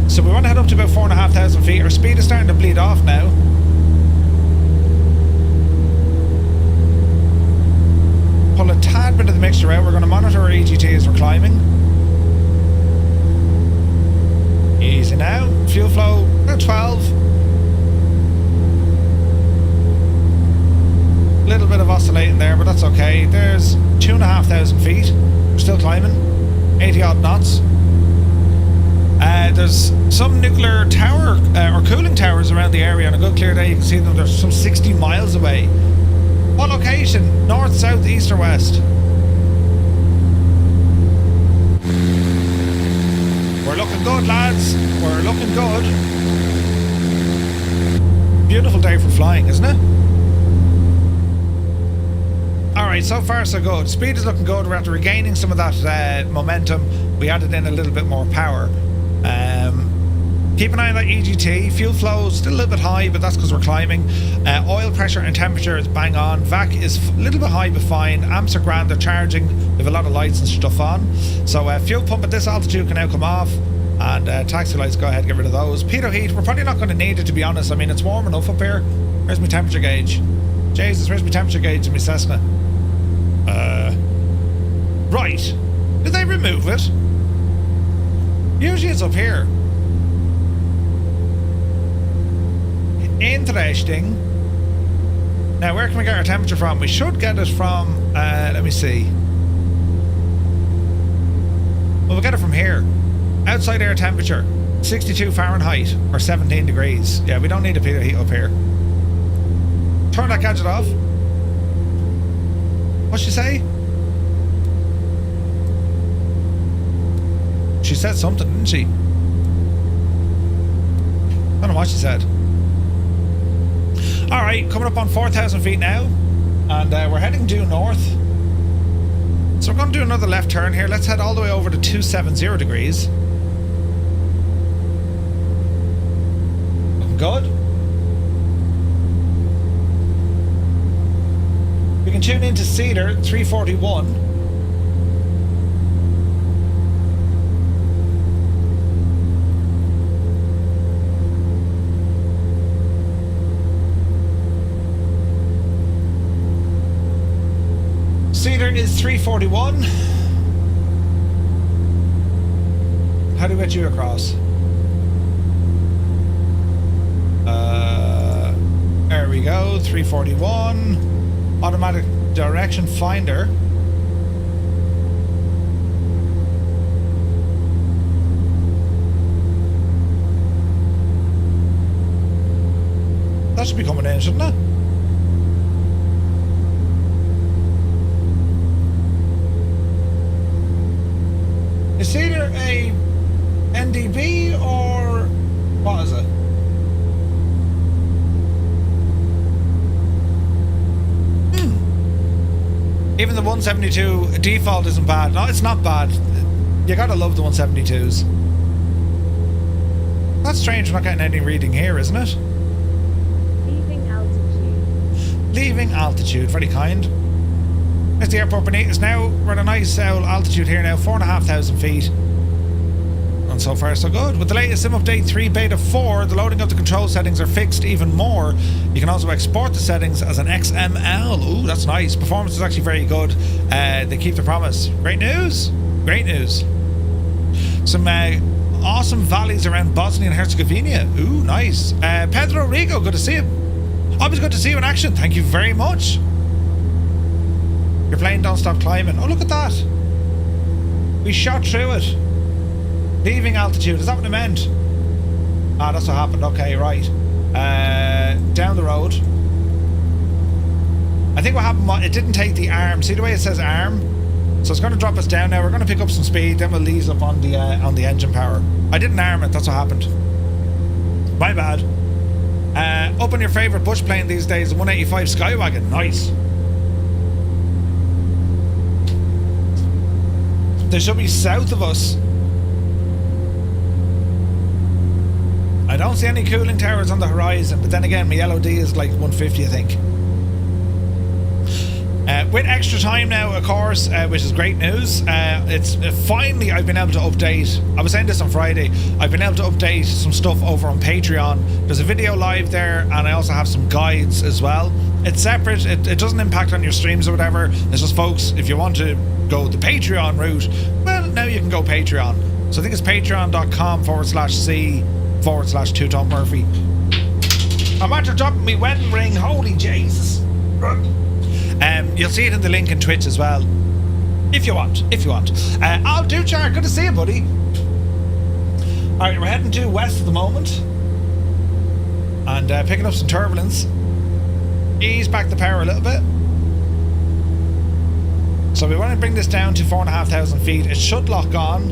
So we want to head up to about 4,500 feet. Our speed is starting to bleed off now. Pull a tad bit of the mixture out. We're going to monitor our EGT as we're climbing. Easy now. Fuel flow, about 12. Little bit of oscillating there, but that's okay. There's 2,500 feet. We're still climbing. 80 odd knots. There's some nuclear tower or cooling towers around the area. On a good clear day you can see them. They're some 60 miles away. What location? North, south, east or west? We're looking good, lads. We're looking good. Beautiful day for flying, isn't it? Alright, so far so good. Speed is looking good. We're after regaining some of that momentum. We added in a little bit more power. Keep an eye on that EGT. Fuel flow is still a little bit high, but that's because we're climbing. Oil pressure and temperature is bang on. VAC is a little bit high, but fine. Amps are grand. They're charging. We have a lot of lights and stuff on. So fuel pump at this altitude can now come off. And taxi lights, go ahead and get rid of those. Pitot heat, we're probably not going to need it, to be honest. I mean, it's warm enough up here. Where's my temperature gauge? Jesus, where's my temperature gauge in my Cessna? Right. Did they remove it? Usually it's up here. Interesting. Now, where can we get our temperature from? We should get it from, let me see. Well, we'll get it from here. Outside air temperature, 62 Fahrenheit, or 17 degrees. Yeah, we don't need a pitot heat up here. Turn that gadget off. What'd she say? She said something, didn't she? I don't know what she said. Alright, coming up on 4,000 feet now. And we're heading due north. So we're going to do another left turn here. Let's head all the way over to 270 degrees. Looking good. We can tune into Cedar 341. Cedar is 341. How do we get you across? There we go, 341. Automatic direction finder. That should be coming in, shouldn't it? Is either a NDB or what is it? Even the 172 default isn't bad. No, it's not bad. You gotta love the 172s. That's strange we're not getting any reading here, isn't it? Leaving altitude. Leaving altitude, very kind. There's the airport beneath us now. We're at a nice altitude here now, 4,500 feet. And so far so good. With the latest SIM update 3 beta 4, the loading of the control settings are fixed even more. You can also export the settings as an XML. Ooh, that's nice. Performance is actually very good. They keep the promise. Great news. Great news. Some awesome valleys around Bosnia and Herzegovina. Ooh, nice. Pedro Rigo, good to see you. Always good to see you in action. Thank you very much. Your plane don't stop climbing. Oh, look at that. We shot through it. Leaving altitude. Is that what it meant? Ah, that's what happened. Okay, right. Down the road. I think what happened was it didn't take the arm. See the way it says arm? So it's going to drop us down now. We're going to pick up some speed. Then we'll ease up on the engine power. I didn't arm it. That's what happened. My bad. Up on your favourite bush plane these days, the 185 Skywagon. Nice. They should be south of us. I don't see any cooling towers on the horizon, but then again, my LOD is like 150, I think. With extra time now, of course, which is great news. It's finally I've been able to update. I was saying this on Friday. I've been able to update some stuff over on Patreon. There's a video live there, and I also have some guides as well. It's separate. It doesn't impact on your streams or whatever. It's just, folks, if you want to go the Patreon route, well, now you can go Patreon. So I think it's patreon.com/C/2Tom Murphy. I'm after dropping my wedding ring. Holy Jesus. You'll see it in the link in Twitch as well, if you want. I'll do, Char. Good to see you, buddy. All right, we're heading due west at the moment, and picking up some turbulence. Ease back the power a little bit. So we want to bring this down to 4,500 feet. It should lock on.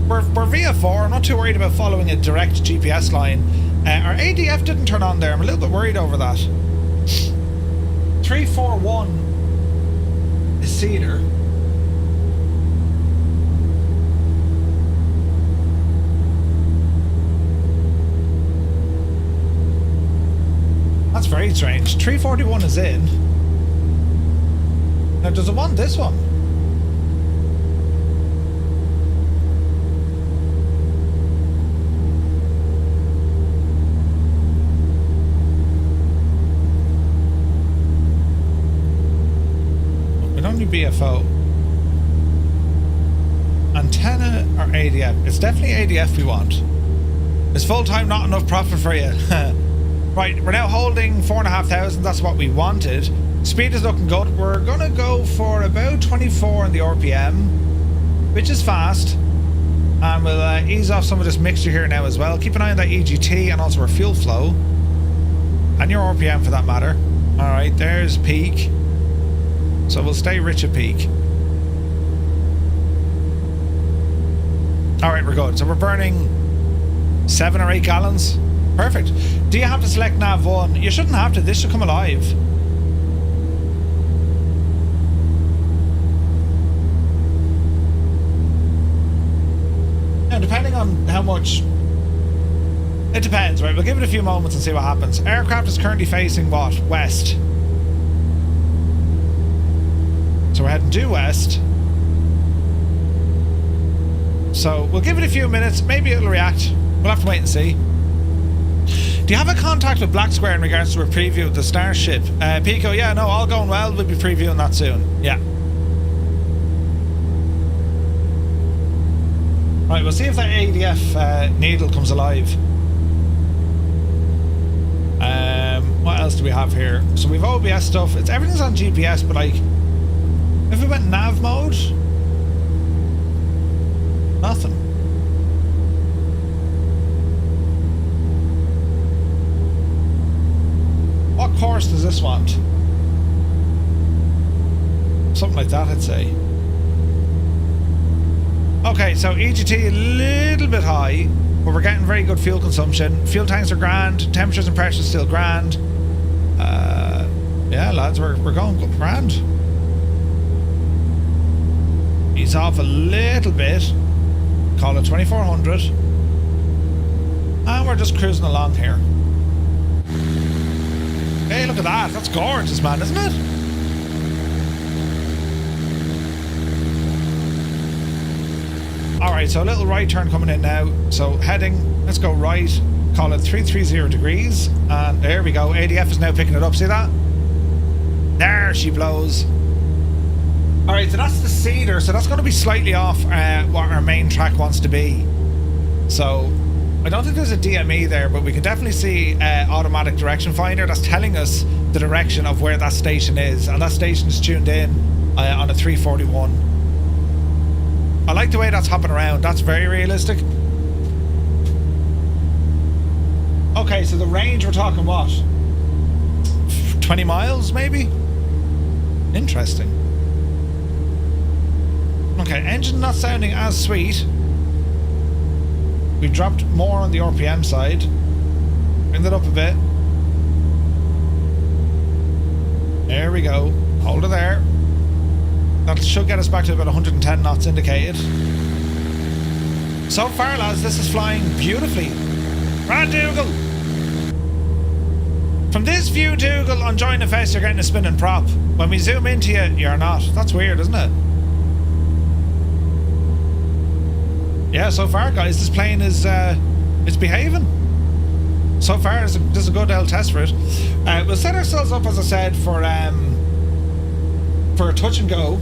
We're VF4. I'm not too worried about following a direct GPS line. Our ADF didn't turn on there. I'm a little bit worried over that. 341 is Cedar. That's very strange. 341 is in. Now, does it want this one? BFO. Antenna or ADF? It's definitely ADF we want. Is full-time not enough profit for you? Right, we're now holding 4,500. That's what we wanted. Speed is looking good. We're gonna go for about 24 in the RPM, which is fast. And we'll ease off some of this mixture here now as well. Keep an eye on that EGT and also our fuel flow. And your RPM for that matter. Alright, there's peak. So we'll stay rich at peak. Alright, we're good. So we're burning 7 or 8 gallons. Perfect. Do you have to select nav 1? You shouldn't have to. This should come alive. Now, depending on how much... It depends, right? We'll give it a few moments and see what happens. Aircraft is currently facing what? West. So we're heading due west. So we'll give it a few minutes. Maybe it'll react. We'll have to wait and see. Do you have a contact with Black Square in regards to a preview of the Starship? Pico, yeah, no, all going well. We'll be previewing that soon. Yeah. Right, we'll see if that ADF needle comes alive. What else do we have here? So we've OBS stuff. Everything's on GPS, but like... If we went nav mode, nothing. What course does this want? Something like that, I'd say. Okay, so EGT a little bit high, but we're getting very good fuel consumption. Fuel tanks are grand, temperatures and pressures still grand. Yeah, lads, we're going grand. Ease off a little bit. Call it 2400. And we're just cruising along here. Hey, look at that. That's gorgeous, man, isn't it? Alright, so a little right turn coming in now. So heading, let's go right. Call it 330 degrees. And there we go. ADF is now picking it up. See that? There she blows. All right, so that's the Cedar. So that's going to be slightly off what our main track wants to be. So I don't think there's a DME there, but we can definitely see automatic direction finder. That's telling us the direction of where that station is, and that station is tuned in on a 341. I like the way that's hopping around. That's very realistic. Okay, so the range, we're talking what? 20 miles, maybe? Interesting. Okay, engine not sounding as sweet. We dropped more on the RPM side. Bring that up a bit. There we go. Hold it there. That should get us back to about 110 knots indicated. So far, lads, this is flying beautifully. Right, Dougal. From this view, Dougal, on Join the Fest, you're getting a spinning prop. When we zoom into you, you're not. That's weird, isn't it? Yeah, so far, guys, this plane is it's behaving. So far, this is a good old test for it. We'll set ourselves up, as I said, for a touch and go.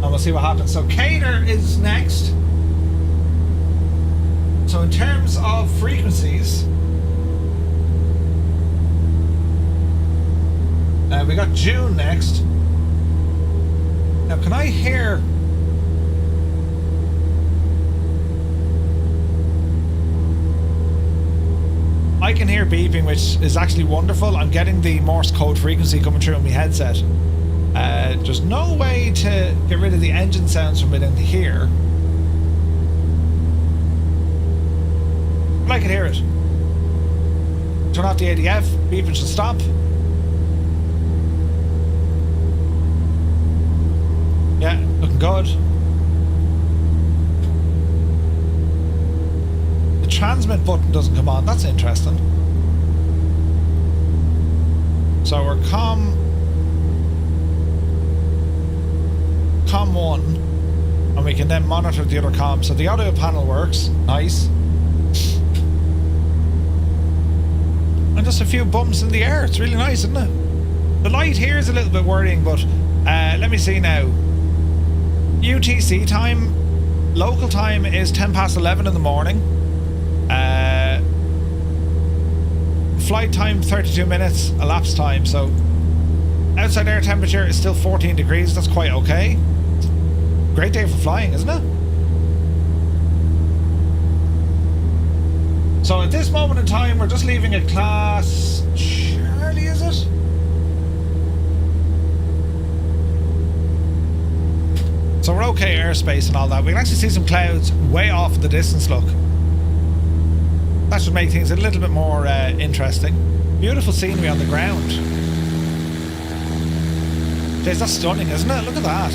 And we'll see what happens. So Cater is next. So in terms of frequencies, we got June next. Now, can I hear... I can hear beeping, which is actually wonderful. I'm getting the Morse code frequency coming through on my headset. There's no way to get rid of the engine sounds from within here. But I can hear it. Turn off the ADF, beeping should stop. Yeah, looking good. The transmit button doesn't come on, that's interesting. So we're COM 1, and we can then monitor the other COM. So the audio panel works, nice. And just a few bumps in the air, it's really nice, isn't it? The light here is a little bit worrying, but let me see now. UTC time, local time is 10 past 11 in the morning. Flight time 32 minutes, elapsed time. So outside air temperature is still 14 degrees. That's quite okay. Great day for flying, isn't it? So at this moment in time, we're just leaving a class Charlie, is it? So we're okay airspace and all that. We can actually see some clouds way off in the distance, look. That should make things a little bit more interesting. Beautiful scenery on the ground. Jeez, that's stunning, isn't it? Look at that.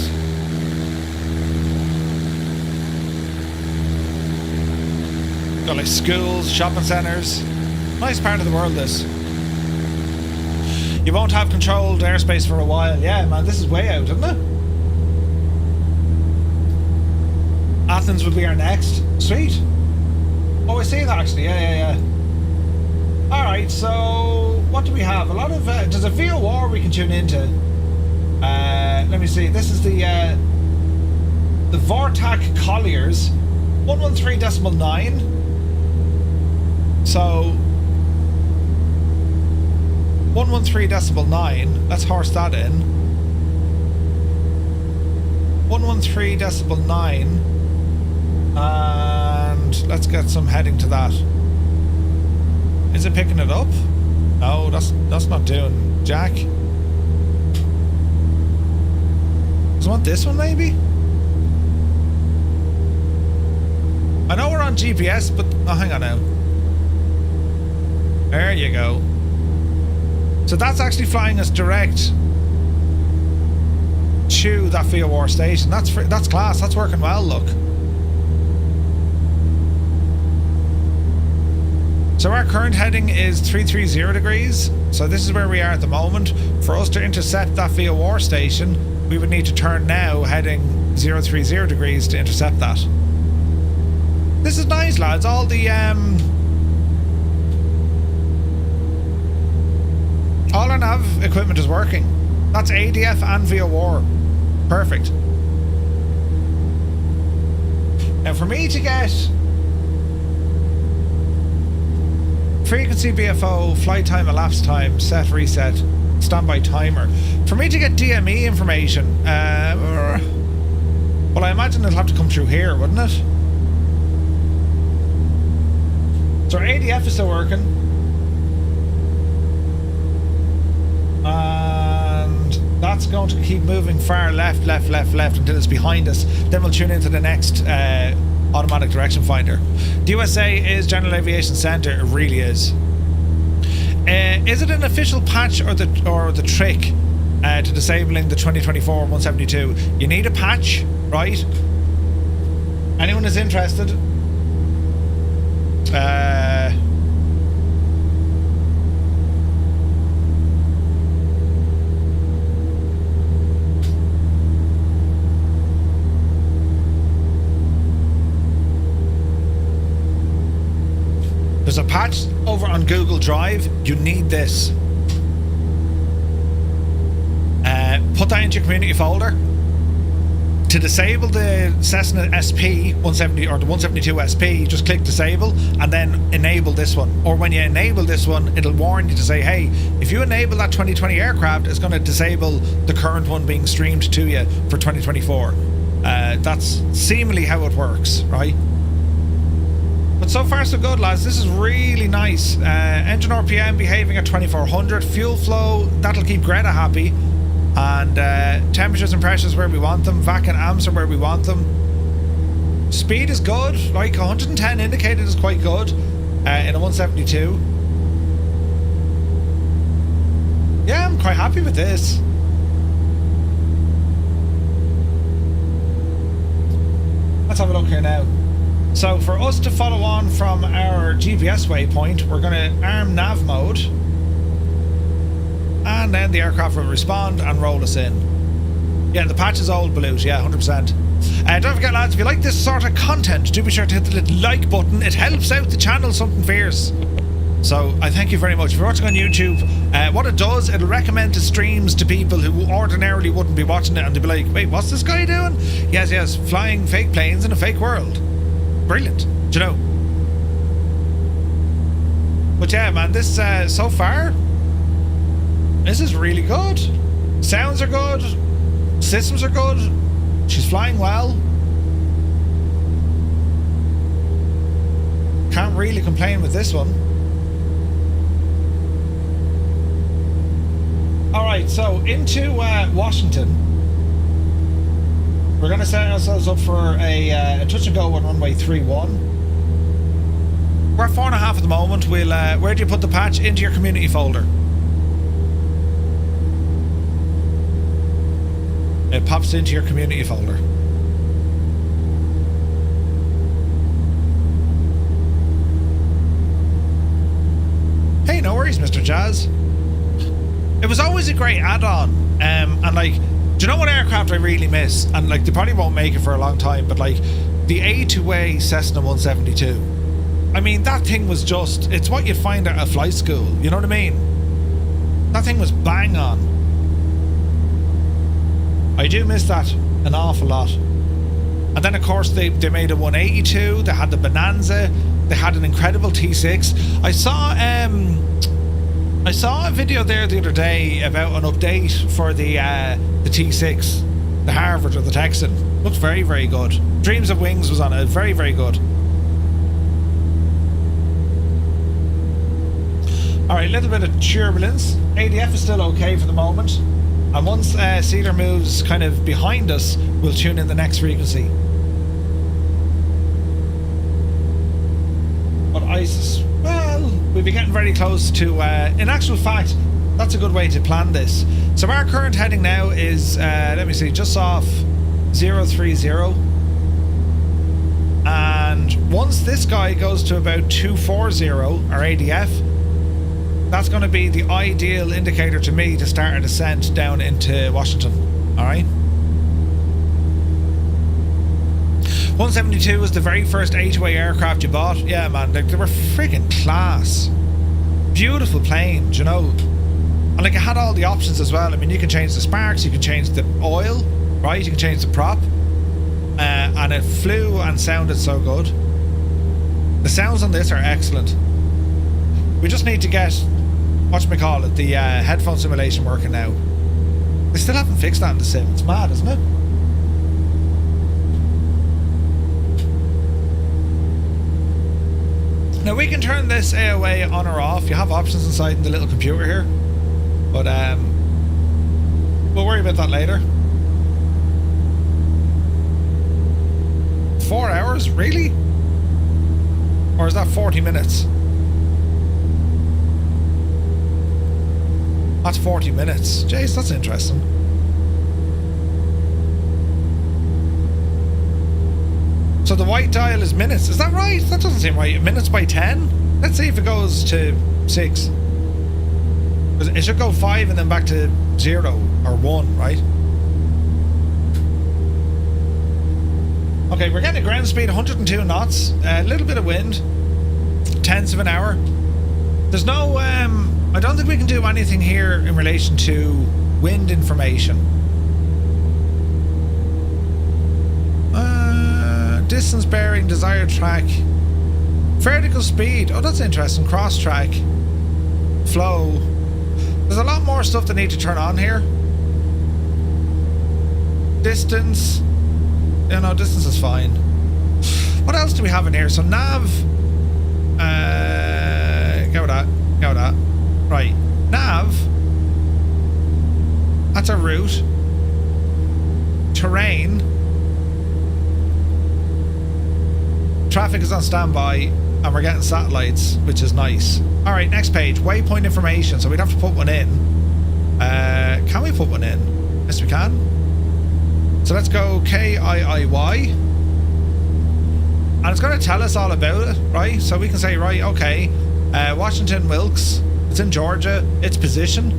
Got like schools, shopping centres. Nice part of the world, this. You won't have controlled airspace for a while. Yeah, man, this is way out, isn't it? Athens would be our next. Sweet. Oh, I see that actually. Yeah. Alright, so what do we have? A lot of... there's a VOR we can tune into. Let me see. This is the Vortac Colliers. 113.9. So 113.9. Let's horse that in. 113.9. And let's get some heading to that. Is it picking it up? No, that's not doing jack. Does it want this one maybe? I know we're on GPS, but oh, hang on now. There you go. So that's actually flying us direct to that VOR station. That's class. That's working well. Look. So our current heading is 330 degrees. So this is where we are at the moment. For us to intercept that VOR station, we would need to turn now heading 030 degrees to intercept that. This is nice, lads. All our nav equipment is working. That's ADF and VOR. Perfect. Now for me to get frequency BFO, flight time, elapsed time, set, reset, standby timer. For me to get DME information, well, I imagine it'll have to come through here, wouldn't it? So our ADF is still working. And that's going to keep moving far left, left, left, left until it's behind us. Then we'll tune into the next automatic direction finder. The USA is General Aviation Center. It really is. Is it an official patch or the trick to disabling the 2024 172? You need a patch, right? Anyone is interested? There's a patch over on Google Drive. You need this. Put that into your community folder. To disable the Cessna SP 170 or the 172 SP, just click disable and then enable this one. Or when you enable this one, it'll warn you to say, hey, if you enable that 2020 aircraft, it's going to disable the current one being streamed to you for 2024. That's seemingly how it works, right? But so far so good, lads. This is really nice. Engine RPM behaving at 2400. Fuel flow, that'll keep Greta happy. And temperatures and pressures where we want them. Vac and amps are where we want them. Speed is good. Like 110 indicated is quite good in a 172. Yeah, I'm quite happy with this. Let's have a look here now. So for us to follow on from our GPS waypoint, we're going to arm nav mode. And then the aircraft will respond and roll us in. Yeah, the patch is old, Balut. Yeah, 100%. Don't forget, lads, if you like this sort of content, do be sure to hit the little like button. It helps out the channel something fierce. So I thank you very much. If you're watching on YouTube, what it does, it'll recommend the streams to people who ordinarily wouldn't be watching it, and they'll be like, wait, what's this guy doing? Yes, flying fake planes in a fake world. Brilliant. Do you know? But yeah, man, this so far, this is really good. Sounds are good. Systems are good. She's flying well. Can't really complain with this one. Alright, so into Washington. We're going to set ourselves up for a touch and go on runway 31. We're at 4.5 at the moment. We'll where do you put the patch? Into your community folder. It pops into your community folder. Hey, no worries, Mr. Jazz. It was always a great add-on, and like, do you know what aircraft I really miss? And like, they probably won't make it for a long time, but like, the A2A Cessna 172. I mean, that thing was just, it's what you'd find at a flight school, you know what I mean? That thing was bang on. I do miss that an awful lot. And then of course they made a 182, they had the Bonanza, they had an incredible T6. I saw a video there the other day about an update for the T6, the Harvard or the Texan. Looks very, very good. Dreams of Wings was on it, very, very good. Alright, a little bit of turbulence. ADF is still okay for the moment. And once Cedar moves kind of behind us, we'll tune in the next frequency. But well, we'll be getting very close to, in actual fact, that's a good way to plan this. So our current heading now is, let me see, just off 030. And once this guy goes to about 240, our ADF, that's going to be the ideal indicator to me to start a descent down into Washington. Alright? 172 was the very first A2A aircraft you bought. Yeah, man, they were freaking class. Beautiful plane, you know. And like, it had all the options as well. I mean, you can change the sparks, you can change the oil, right? You can change the prop. And it flew and sounded so good. The sounds on this are excellent. We just need to get, whatchamacallit, the headphone simulation working now. They still haven't fixed that in the sim. It's mad, isn't it? Now we can turn this AOA on or off. You have options inside in the little computer here. But we'll worry about that later. 4 hours? Really? Or is that 40 minutes? That's 40 minutes. Jeez, that's interesting. So the white dial is minutes. Is that right? That doesn't seem right. Minutes by 10? Let's see if it goes to 6. Because it should go 5 and then back to 0 or 1, right? Okay, we're getting a ground speed 102 knots. A little bit of wind. Tenths of an hour. There's no... I don't think we can do anything here in relation to wind information. Distance bearing, desired track. Vertical speed. Oh, that's interesting. Cross track. Flow. There's a lot more stuff that need to turn on here. Distance. Yeah, no, distance is fine. What else do we have in here? So nav. Go with that. Go with that. Right. Nav. That's a route. Terrain. Traffic is on standby, and we're getting satellites, which is nice. Alright, next page. Waypoint information. So we'd have to put one in. Can we put one in? Yes, we can. So let's go KIIY. And it's going to tell us all about it, right? So we can say, right, okay, Washington Wilkes. It's in Georgia. Its position.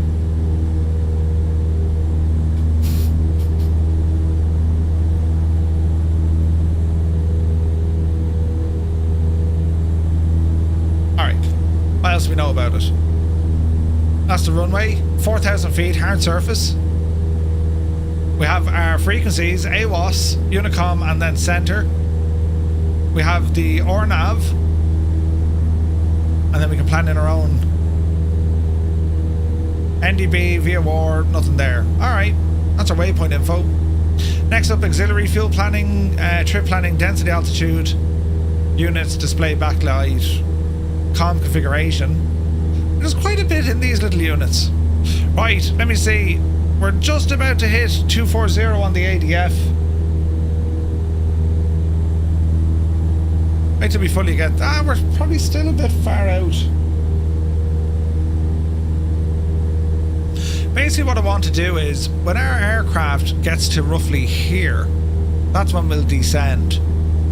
What else do we know about it? That's the runway, 4,000 feet, hard surface. We have our frequencies, AWOS, Unicom, and then center. We have the ORNAV, and then we can plan in our own. NDB, via war, nothing there. Alright, that's our waypoint info. Next up, auxiliary fuel planning, trip planning, density, altitude, units, display, backlight, comm configuration. There's quite a bit in these little units. Right, let me see. We're just about to hit 240 on the ADF. Wait till we fully get... we're probably still a bit far out. Basically what I want to do is, when our aircraft gets to roughly here, that's when we'll descend.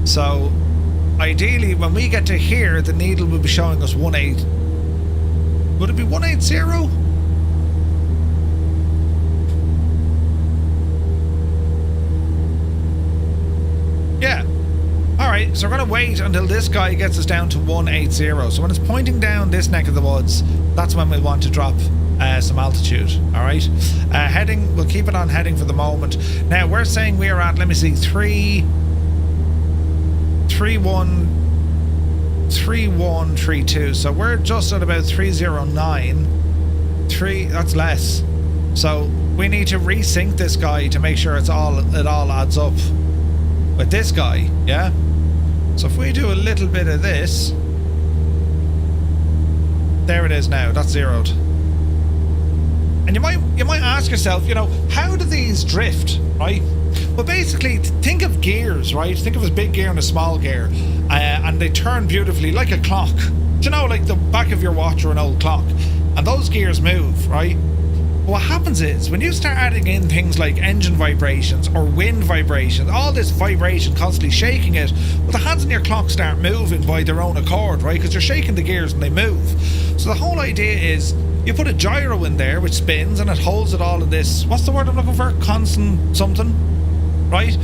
So... ideally, when we get to here, the needle will be showing us 18. Would it be 180? Yeah. Alright, so we're going to wait until this guy gets us down to 180. So when it's pointing down this neck of the woods, that's when we'll want to drop some altitude. Alright. Heading, we'll keep it on heading for the moment. Now, we're saying we are at, let me see, 3132, so we're just at about 309. That's less. So we need to resync this guy to make sure it all adds up with this guy, yeah? So if we do a little bit of this, there it is now, that's zeroed. And you might ask yourself, you know, how do these drift, right? Well, basically, think of gears, right? Think of a big gear and a small gear, and they turn beautifully like a clock. Do you know, like the back of your watch or an old clock? And those gears move, right? But what happens is, when you start adding in things like engine vibrations or wind vibrations, all this vibration constantly shaking it, well, the hands on your clock start moving by their own accord, right? Because you're shaking the gears and they move. So the whole idea is, you put a gyro in there, which spins, and it holds it all in this, what's the word I'm looking for? Constant something? Right?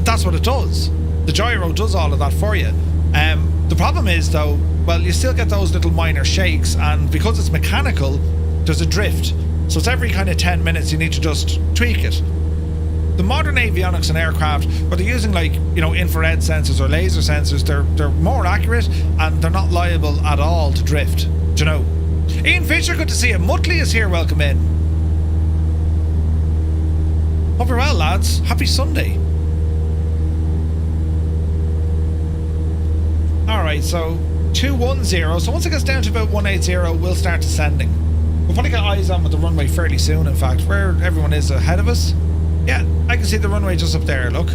That's what it does. The gyro does all of that for you. The problem is, though, well, you still get those little minor shakes, and because it's mechanical, there's a drift. So it's every kind of 10 minutes you need to just tweak it. The modern avionics in aircraft, where they're using like, you know, infrared sensors or laser sensors, they're more accurate and they're not liable at all to drift. Do you know? Ian Fisher, good to see you. Muttley is here, welcome in. Hope you're well, lads. Happy Sunday. Alright, so 210. So once it gets down to about 180, we'll start descending. We'll probably get eyes on with the runway fairly soon, in fact, where everyone is ahead of us. Yeah, I can see the runway just up there, look.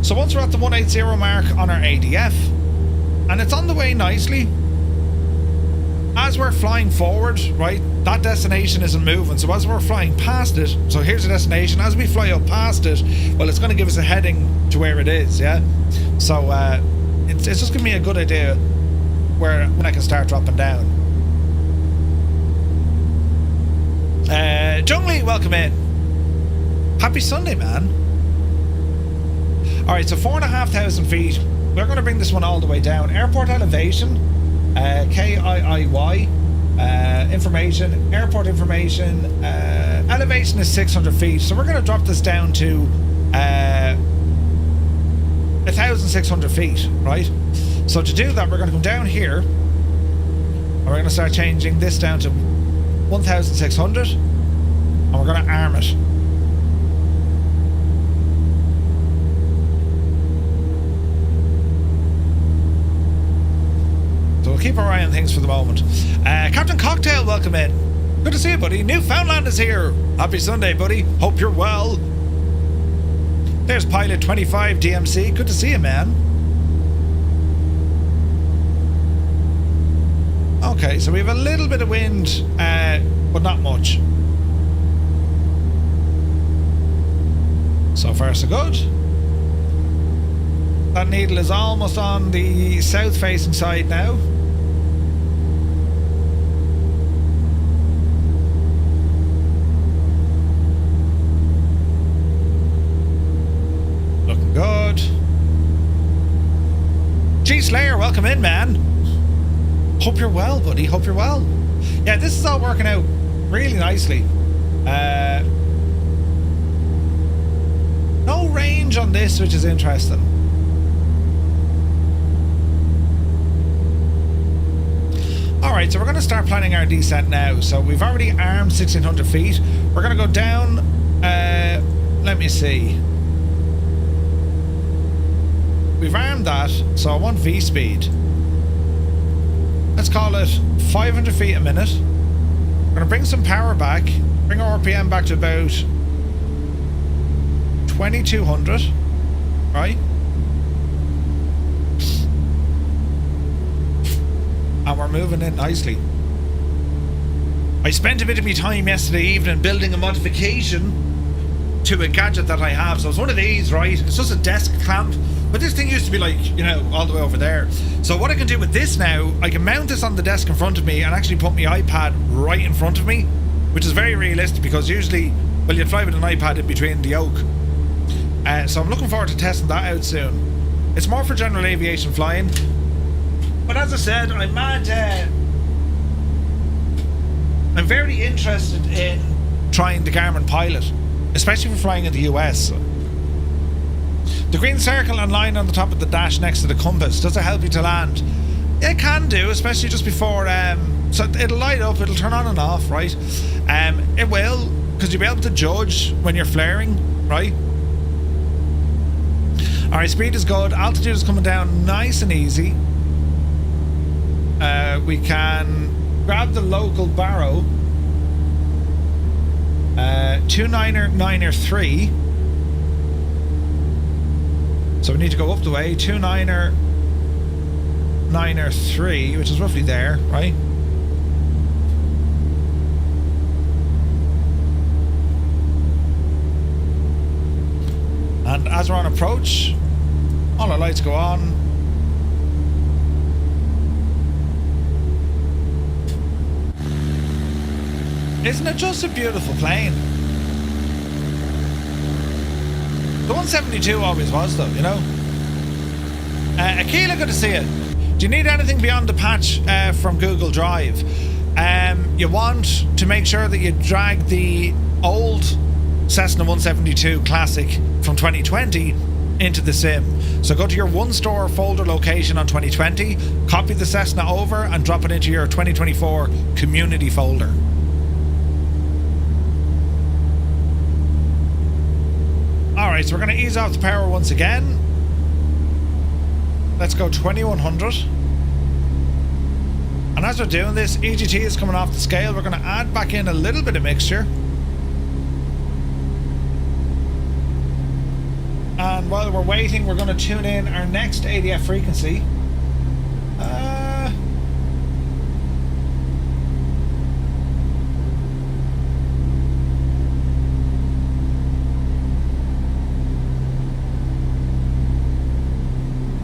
So once we're at the 180 mark on our ADF, and it's on the way nicely, as we're flying forward, right, that destination isn't moving. So as we're flying past it, so here's the destination, as we fly up past it, well, it's going to give us a heading to where it is, yeah? So it's just giving me a good idea when I can start dropping down. Jungly, welcome in. Happy Sunday, man. Alright, so 4,500 feet. We're going to bring this one all the way down. Airport elevation, KIIY, information, airport information, elevation is 600 feet. So we're going to drop this down to 1,600 feet, right? So to do that, we're going to come down here, and we're going to start changing this down to 1,600, and we're going to arm it. So we'll keep our eye on things for the moment. Captain Cocktail, welcome in. Good to see you, buddy. Newfoundland is here. Happy Sunday, buddy. Hope you're well. There's Pilot 25 DMC. Good to see you, man. Okay, so we have a little bit of wind, but not much. So far, so good. That needle is almost on the south-facing side now. Looking good. G Slayer, welcome in, man. Hope you're well, buddy. Hope you're well. Yeah, this is all working out really nicely. No range on this, which is interesting. Alright, so we're going to start planning our descent now. So we've already armed 1,600 feet. We're going to go down, let me see. We've armed that, so I want V-speed. Let's call it 500 feet a minute. We're going to bring some power back, bring our RPM back to about 2,200, right? And we're moving in nicely. I spent a bit of my time yesterday evening building a modification to a gadget that I have. So it's one of these, right? It's just a desk clamp, but this thing used to be like, you know, all the way over there. So what I can do with this now, I can mount this on the desk in front of me and actually put my iPad right in front of me, which is very realistic because usually, well, you'd fly with an iPad in between the yoke. So I'm looking forward to testing that out soon. It's more for general aviation flying. But as I said, I'm very interested in trying the Garmin Pilot, especially for flying in the US. The green circle and line on the top of the dash next to the compass, does it help you to land? It can do, especially just before, so it'll light up, it'll turn on and off, right? It will, because you'll be able to judge when you're flaring, right? Alright, speed is good, altitude is coming down nice and easy. We can grab the local barrow, 299er3. So we need to go up the way, 299er3, which is roughly there, right? And as we're on approach, all our lights go on. Isn't it just a beautiful plane? The 172 always was, though, you know. Akila, good to see you. Do you need anything beyond the patch from Google Drive? You want to make sure that you drag the old Cessna 172 Classic from 2020 into the sim. So go to your one store folder location on 2020, copy the Cessna over and drop it into your 2024 community folder. Alright, so we're going to ease off the power once again. Let's go 2100. And as we're doing this, EGT is coming off the scale. We're going to add back in a little bit of mixture. And while we're waiting, we're going to tune in our next ADF frequency.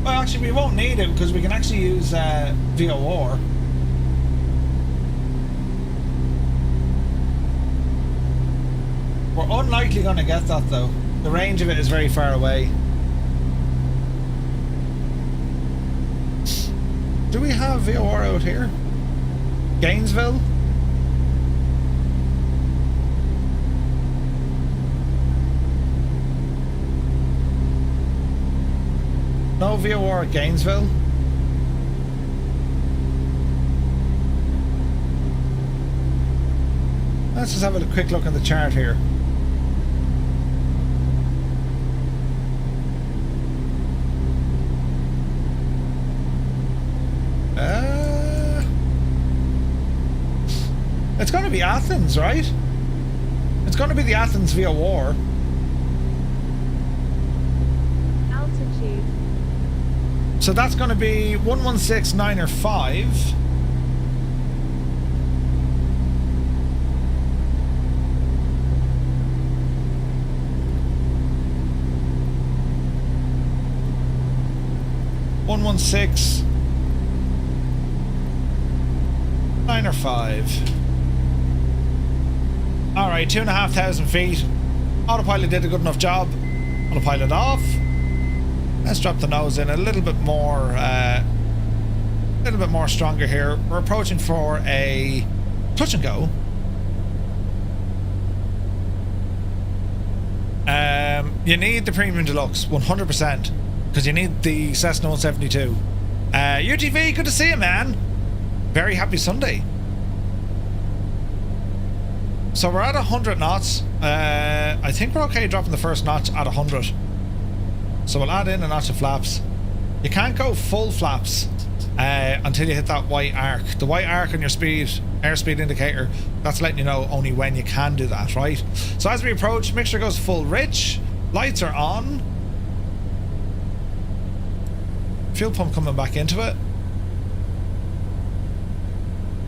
Well, actually, we won't need it because we can actually use VOR. We're unlikely going to get that though. The range of it is very far away. Do we have VOR out here? Gainesville? No VOR at Gainesville? Let's just have a quick look at the chart here. It's going to be Athens, right? It's going to be the Athens VOR. Altitude. So that's going to be 116905. One 905. Alright, 2,500 feet. Autopilot did a good enough job. Autopilot off. Let's drop the nose in a little bit more stronger here. We're approaching for a touch and go. You need the Premium Deluxe 100% because you need the Cessna 172. UTV, good to see you, man. Very happy Sunday. So we're at 100 knots. I think we're okay dropping the first notch at 100. So we'll add in a notch of flaps. You can't go full flaps until you hit that white arc. The white arc on your airspeed indicator, that's letting you know only when you can do that, right? So as we approach, mixture goes full rich. Lights are on. Fuel pump coming back into it.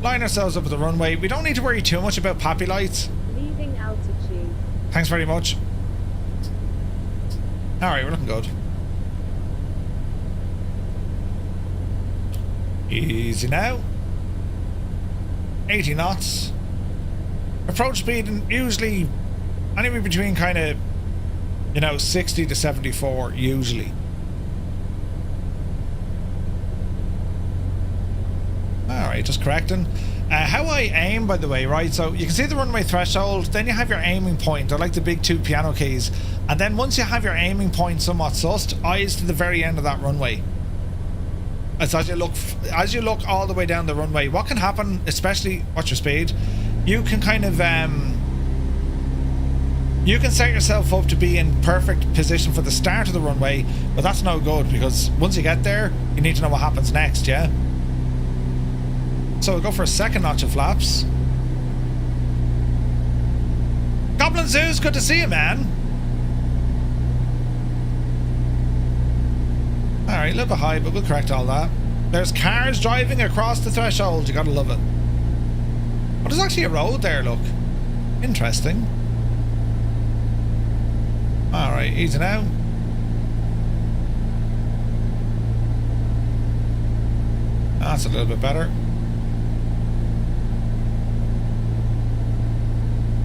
Line ourselves up at the runway. We don't need to worry too much about pappy lights. Leaving altitude. Thanks very much. Alright, we're looking good. Easy now. 80 knots. Approach speed usually anywhere between kind of, 60 to 74 usually. Alright, just correcting. How I aim, by the way, right? So you can see the runway threshold, then you have your aiming point. They're like the big two piano keys. And then once you have your aiming point somewhat sussed, eyes to the very end of that runway. As you look all the way down the runway, what can happen, especially watch your speed, you can kind of you can set yourself up to be in perfect position for the start of the runway, but that's no good because once you get there, you need to know what happens next, yeah? So we'll go for a second notch of flaps. Goblin Zeus, good to see you, man. Alright, a little bit high, but we'll correct all that. There's cars driving across the threshold. You gotta love it. Oh, there's actually a road there, look. Interesting. Alright, easy now. That's a little bit better.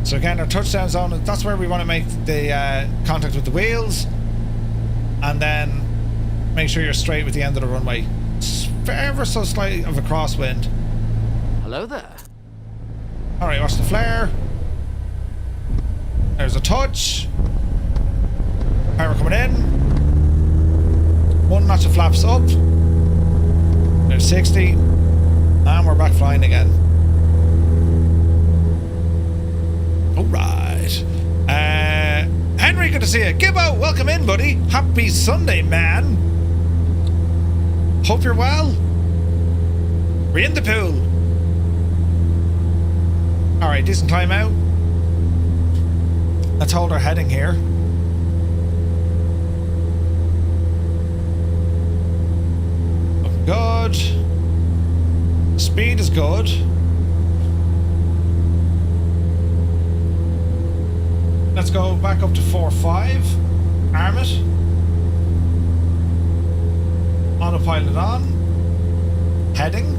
So again, our touchdown zone, that's where we want to make the contact with the wheels. And then make sure you're straight with the end of the runway. ever so slightly of a crosswind. Hello there. Alright, watch the flare. There's a touch. Power coming in. One notch of flaps up. There's 60. And we're back flying again. Alright. Henry, good to see you. Gibbo, welcome in, buddy. Happy Sunday, man. Hope you're well. We're in the pool. Alright, decent climb out. Let's hold our heading here. Looking good. Speed is good. Let's go back up to 4.5. Arm it. Autopilot on. Heading.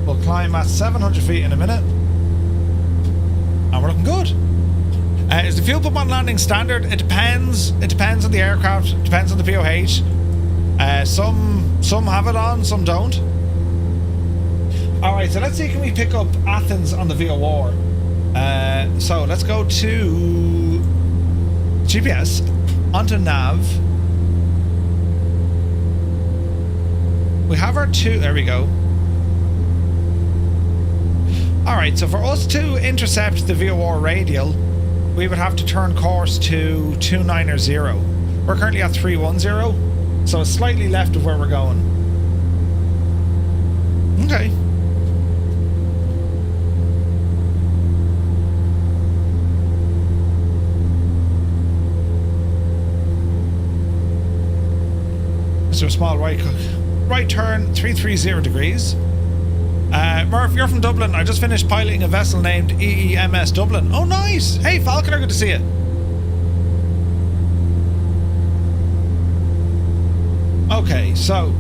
We'll climb at 700 feet in a minute. And we're looking good. Is the fuel pump on landing standard? It depends. It depends on the aircraft. It depends on the POH. Some have it on, some don't. Alright, so let's see, can we pick up Athens on the VOR? So let's go to GPS, onto nav. We have our two, there we go. Alright, so for us to intercept the VOR radial, we would have to turn course to 290. We're currently at 310, so it's slightly left of where we're going. Okay. So a small right turn, 330 degrees. Murph, you're from Dublin. I just finished piloting a vessel named EEMS Dublin. Oh, nice. Hey, Falconer, good to see you. Okay, so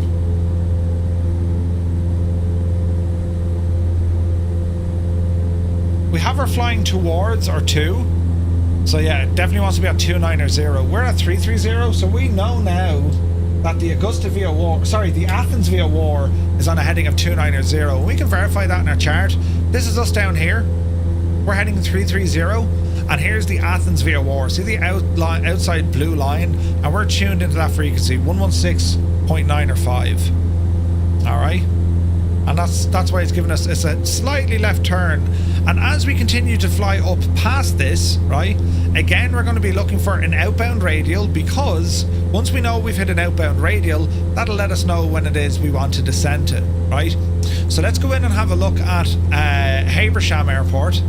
we have her flying towards our 2. So yeah, it definitely wants to be at 290. We're at 330, so we know now that the the Athens VOR is on a heading of 290. We can verify that in our chart. This is us down here. We're heading 330, and here's the Athens VOR. See the outside blue line? And we're tuned into that frequency, 116.9 or 5. Alright? And that's why it's giving us, it's a slightly left turn. And as we continue to fly up past this, right, again, we're going to be looking for an outbound radial, because once we know we've hit an outbound radial, that'll let us know when it is we want to descend to, right? So let's go in and have a look at Habersham Airport.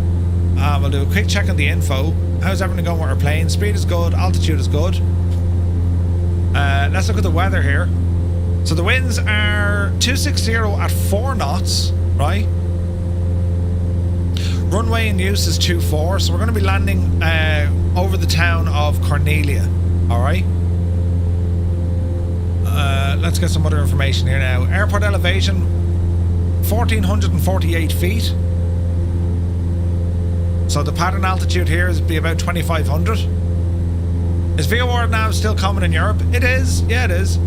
We'll do a quick check on the info. How's everything going with our plane? Speed is good, altitude is good. Let's look at the weather here. So the winds are 260 at 4 knots, right? Runway in use is 24, so we're going to be landing over the town of Cornelia, alright? Let's get some other information here now. Airport elevation, 1,448 feet. So the pattern altitude here is be about 2,500. Is VOR now still common in Europe? It is, yeah it is.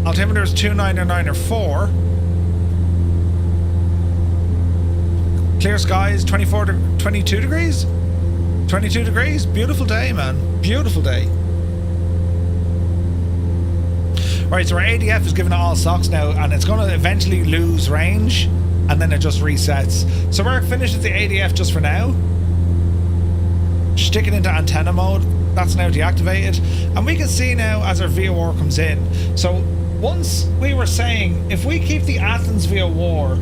Altimeter is 299 Clear skies, 22 degrees? 22 degrees? Beautiful day, man. Beautiful day. Right, so our ADF is giving it all socks now, and it's going to eventually lose range, and then it just resets. So we're finished with the ADF just for now. Stick it into antenna mode. That's now deactivated, and we can see now as our VOR comes in. So once we were saying, if we keep the Athens VOR,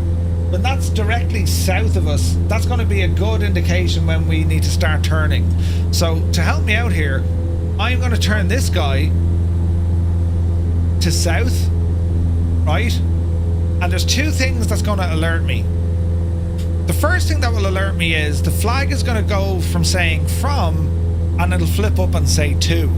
when that's directly south of us, that's going to be a good indication when we need to start turning. So to help me out here, I'm going to turn this guy to south, right? And there's two things that's going to alert me. The first thing that will alert me is the flag is going to go from saying from, and it'll flip up and say to.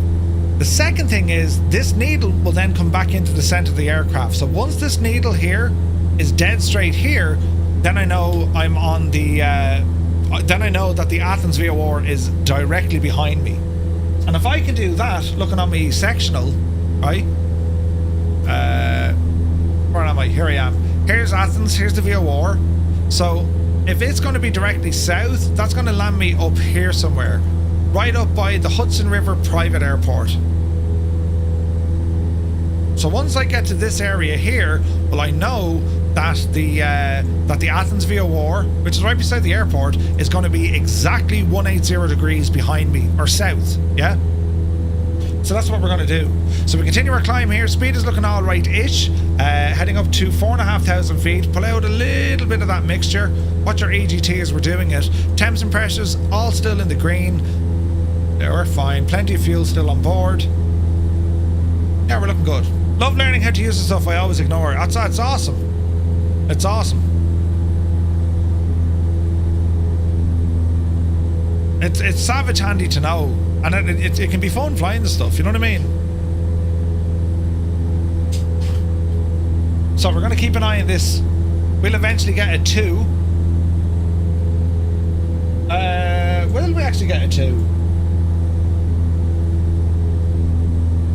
The second thing is this needle will then come back into the center of the aircraft. So once this needle here is dead straight here, then I know I'm on the then I know that the Athens VOR is directly behind me. And if I can do that, looking on me sectional, right? Where am I? Here I am. Here's Athens, here's the VOR. So if it's going to be directly south, that's going to land me up here somewhere. Right up by the Hudson River Private Airport. So once I get to this area here, well, I know that the Athens VOR, which is right beside the airport, is going to be exactly 180 degrees behind me, or south, yeah? So that's what we're going to do. So we continue our climb here. Speed is looking all right-ish. Heading up to 4,500 feet. Pull out a little bit of that mixture. Watch our EGT as we're doing it. Temps and pressures all still in the green. Yeah, we're fine. Plenty of fuel still on board. Yeah, we're looking good. Love learning how to use the stuff I always ignore. It's awesome. It's awesome. It's savage handy to know. And it can be fun flying the stuff, you know what I mean? So we're going to keep an eye on this. We'll eventually get a 2. Will we actually get a 2?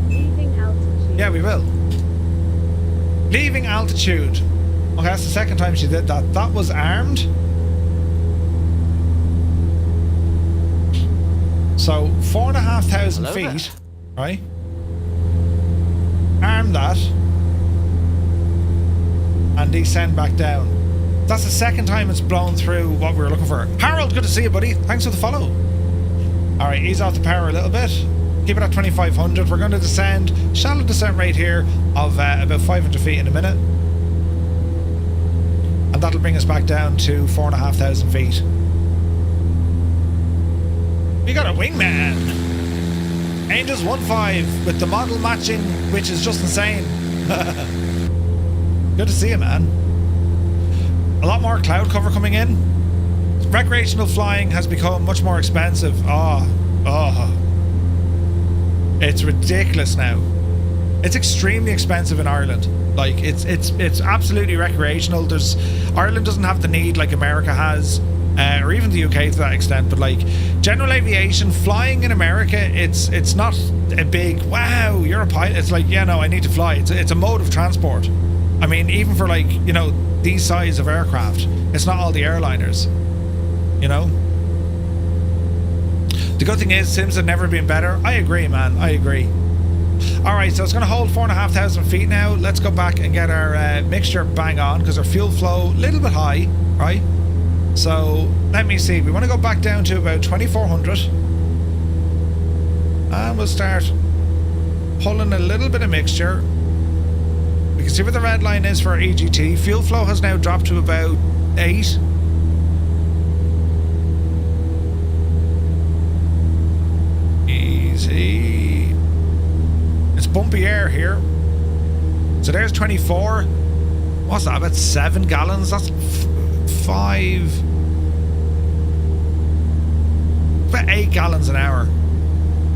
Leaving altitude. Yeah, we will. Leaving altitude. Okay, that's the second time she did that. That was armed. So 4,500 feet, right? Arm that. And descend back down. That's the second time it's blown through what we were looking for. Harold, good to see you, buddy. Thanks for the follow. Alright, ease off the power a little bit. Keep it at 2,500. We're going to descend. Shallow descent rate here of about 500 feet in a minute. And that'll bring us back down to 4,500 feet. We got a wingman. Angels 1.5 with the model matching, which is just insane. Good to see you, man. A lot more cloud cover coming in. Recreational flying has become much more expensive. It's ridiculous now. It's extremely expensive in Ireland. Like it's absolutely recreational. Ireland doesn't have the need like America has. Or even the UK to that extent, but like general aviation, flying in America, it's not a big wow, you're a pilot. It's like, yeah, no, I need to fly. It's a mode of transport. I mean, even for like, you know, these size of aircraft, it's not all the airliners, you know. The good thing is Sims have never been better. I agree, man, I agree. Alright, so it's going to hold 4,500 feet now. Let's go back and get our mixture bang on, because our fuel flow a little bit high, right? So let me see, we want to go back down to about 2,400 and we'll start pulling a little bit of mixture. We can see where the red line is for our EGT. Fuel flow has now dropped to about 8. Easy. It's bumpy air here. So there's 24. What's that, about 7 gallons? That's 5, about 8 gallons an hour.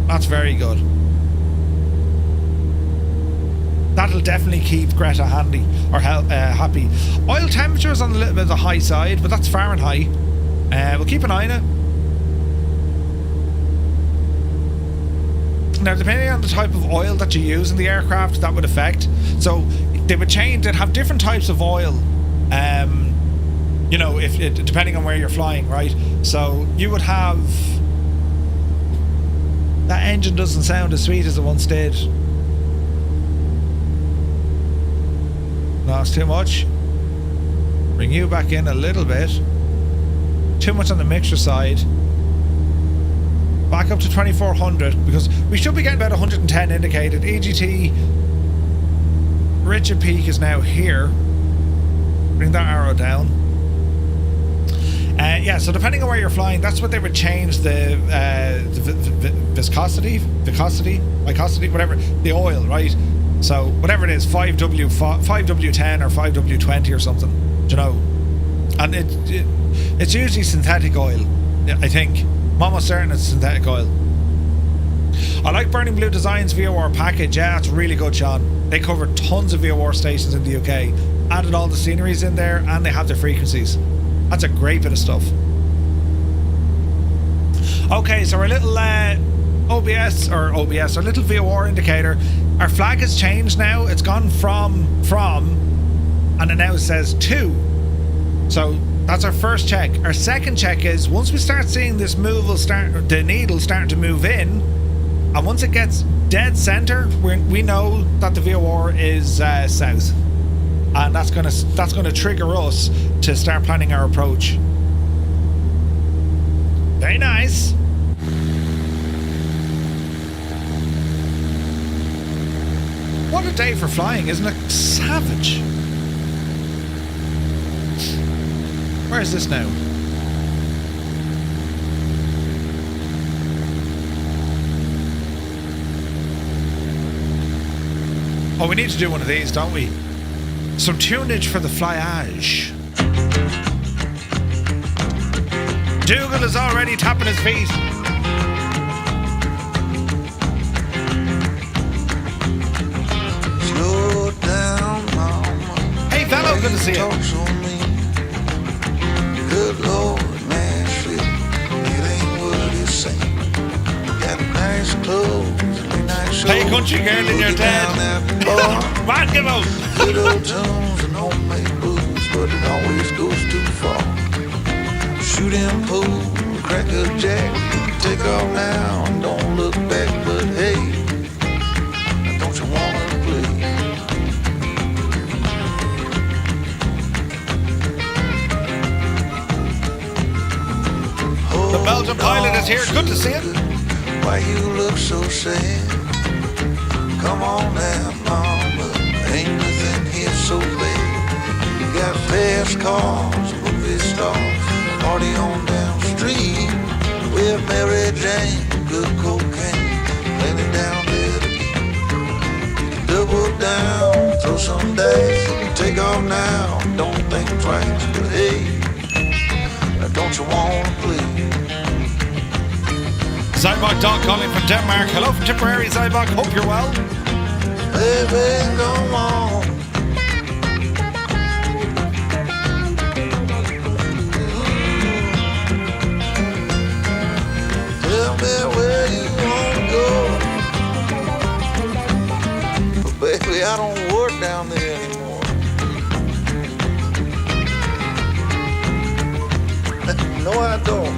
That's very good. That'll definitely keep Greta handy or happy. Oil temperature is on a little bit of the high side, but that's Fahrenheit. We'll keep an eye on it. Now, depending on the type of oil that you use in the aircraft, that would affect. So they would change. They'd have different types of oil. You know, depending on where you're flying, right? So you would have... That engine doesn't sound as sweet as it once did. No, it's too much. Bring you back in a little bit. Too much on the mixture side. Back up to 2,400, because we should be getting about 110 indicated. EGT Richard Peak is now here. Bring that arrow down. Yeah, so depending on where you're flying, that's what they would change the viscosity, whatever, the oil, right? So whatever it is, 5W10 or 5W20 or something, you know. And it's usually synthetic oil, I think. I'm almost certain it's synthetic oil. I like Burning Blue Designs VOR package. Yeah, that's really good, Sean. They cover tons of VOR stations in the UK. Added all the sceneries in there, and they have their frequencies. That's a great bit of stuff. Okay, so our little OBS or little VOR indicator. Our flag has changed now. It's gone from, and it now says to. So that's our first check. Our second check is once we start seeing this the needle starting to move in, and once it gets dead center, we know that the VOR is south, and that's gonna trigger us to start planning our approach. Very nice. What a day for flying, isn't it? Savage. Where is this now? Oh, we need to do one of these, don't we? Some tunage for the flyage. Dougal is already tapping his feet. Slow down, mama. Hey, Velo, good to see you. Good Lord, Nashville, it ain't what it seems. Got nice clothes and nice shows. Hey, country girl, and you're dead. Man, give out. Good old tunes and homemade booze, but it always goes too far. Shoot him pool, crack a jack, take off now and don't look back. But hey, don't you wanna play? The Belgian pilot is here. Good to see him. Why you look so sad? Come on now, mama. Ain't nothing here so bad. You got fast cars, movie stars, party on down the street. With Mary Jane, good cocaine, plenty down there to eat. You can double down, throw some dice, you can take off now. Don't think twice, but hey, don't you wanna play? Zybok Dog calling from Denmark. Hello from Tipperary, Zybok. Hope you're well. Baby, come on. Tell me where you wanna go. But baby, I don't work down there anymore. No, I don't.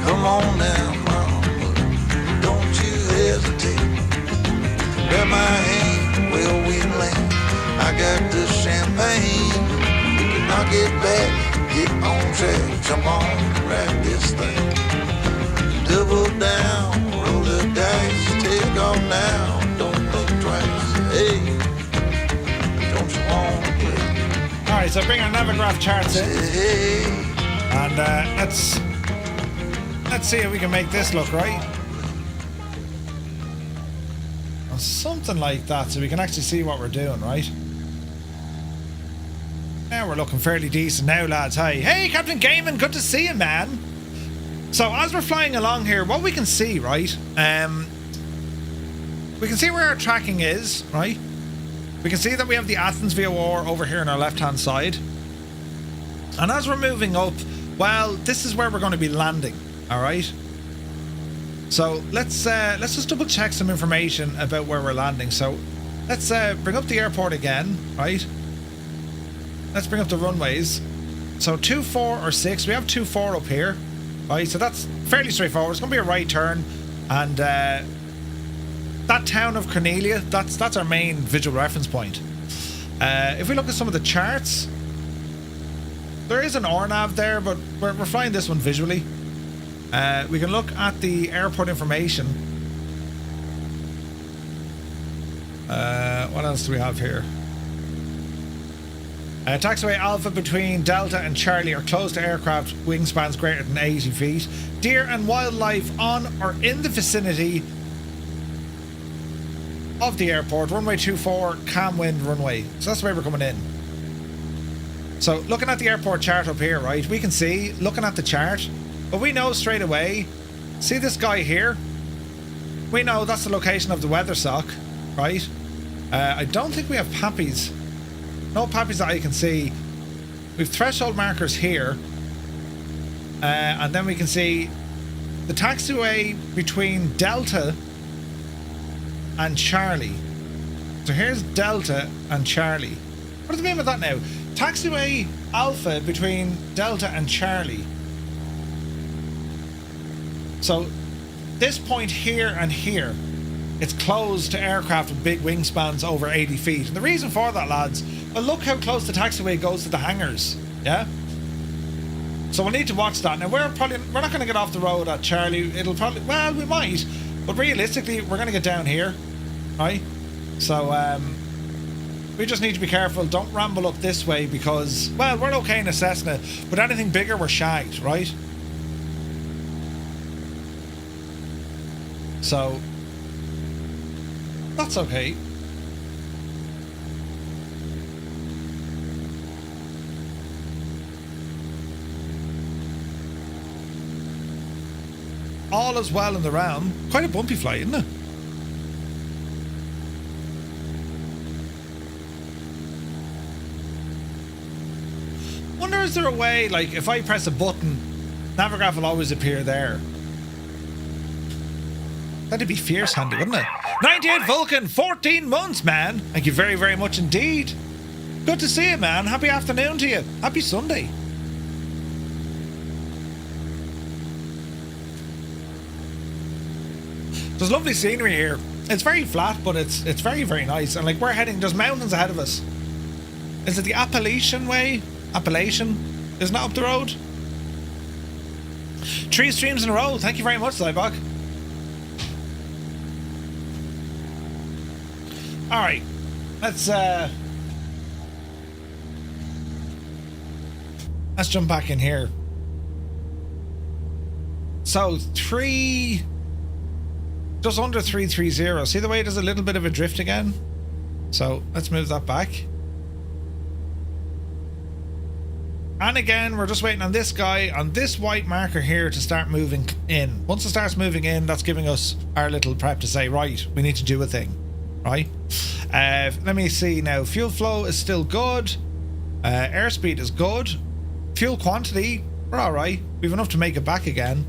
Come on now, mama, don't you hesitate. Grab my hand, well we land. I got the champagne. We can knock it back, get on track, jump on, ride this thing. Double down, roll the dice, take off now, don't think twice. Hey, don't you wanna play? All right, so bring our Navigraph charts in, Hey, and let's see if we can make this look right. Or something like that, so we can actually see what we're doing, right? Now we're looking fairly decent now, lads. Hey, Captain Gaiman, good to see you, man. So as we're flying along here, what we can see, right? We can see where our tracking is, right? We can see that we have the Athens VOR over here on our left-hand side. And as we're moving up, well, this is where we're going to be landing. All right. So let's just double check some information about where we're landing. So let's bring up the airport again, right? Let's bring up the runways. So 2, 4, or 6. We have 2, 4 up here, right? So that's fairly straightforward. It's going to be a right turn, and that town of Cornelia, that's our main visual reference point. If we look at some of the charts, there is an RNAV there, but we're flying this one visually. We can look at the airport information. What else do we have here? Taxiway Alpha between Delta and Charlie are closed to aircraft wingspans greater than 80 feet. Deer and wildlife on or in the vicinity of the airport. Runway 24, calm wind runway. So that's the way we're coming in. So looking at the airport chart up here, right, we can see, looking at the chart, but we know straight away, see this guy here? We know that's the location of the weather sock, right? I don't think we have pappies. No pappies that I can see. We've threshold markers here. And then we can see the taxiway between Delta and Charlie. So here's Delta and Charlie. What does it mean by that now? Taxiway Alpha between Delta and Charlie. So this point here and here, it's closed to aircraft with big wingspans over 80 feet. And the reason for that, lads, well, look how close the taxiway goes to the hangars. Yeah? So we'll need to watch that. Now, we're not going to get off the road at Charlie. It'll probably, well, we might. But realistically, we're going to get down here. Right? So, we just need to be careful. Don't ramble up this way because, well, we're okay in a Cessna. But anything bigger, we're shagged, right? So, that's okay. All is well in the realm. Quite a bumpy flight, isn't it? Wonder, is there a way, like, if I press a button, Navigraph will always appear there? That'd be fierce handy, wouldn't it? 98 Vulcan, 14 months, man. Thank you very, very much indeed. Good to see you, man. Happy afternoon to you. Happy Sunday. There's lovely scenery here. It's very flat, but it's very, very nice. And like, we're heading, there's mountains ahead of us. Is it the Appalachian way? Appalachian? Isn't that up the road? 3 streams in a row. Thank you very much, Zybok. Alright. Let's jump back in here. So, just under 330. See the way there's a little bit of a drift again? So let's move that back. And again, we're just waiting on this guy, on this white marker here, to start moving in. Once it starts moving in, that's giving us our little prep to say, right, we need to do a thing. Right? Let me see now. Fuel flow is still good. Airspeed is good. Fuel quantity, we're alright. We've enough to make it back again.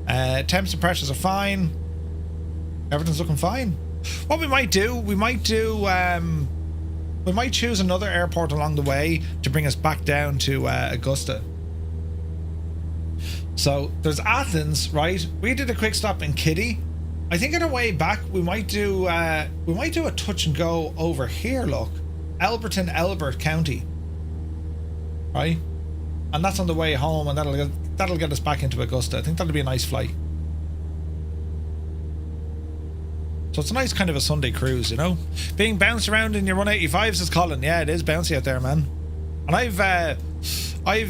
Temps and pressures are fine. Everything's looking fine. What we might do, we might choose another airport along the way to bring us back down to Augusta. So there's Athens, right? We did a quick stop in Kitty. I think on our way back we might do a touch and go over here. Look, Elbert County, right? And that's on the way home, and that'll get us back into Augusta. I think that'll be a nice flight. So it's a nice kind of a Sunday cruise, you know? Being bounced around in your 185s, says Colin. Yeah, it is bouncy out there, man. And I've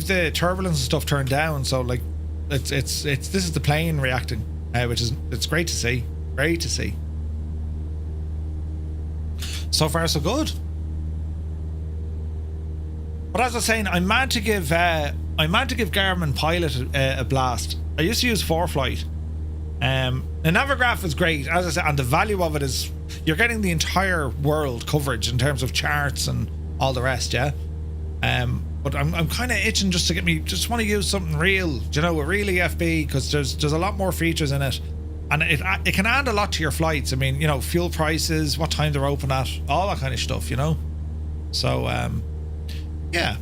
the turbulence and stuff turned down, so like this is the plane reacting, which is, it's great to see. Great to see. So far so good. But as I was saying, I'm mad to give Garmin Pilot a blast. I used to use 4Flight. The Navigraph is great, as I said, and the value of it is you're getting the entire world coverage in terms of charts and all the rest, yeah. But I'm kind of itching just want to use something real, you know, a really FB, because there's a lot more features in it, and it can add a lot to your flights. I mean, you know, fuel prices, what time they're open at, all that kind of stuff, you know. So yeah,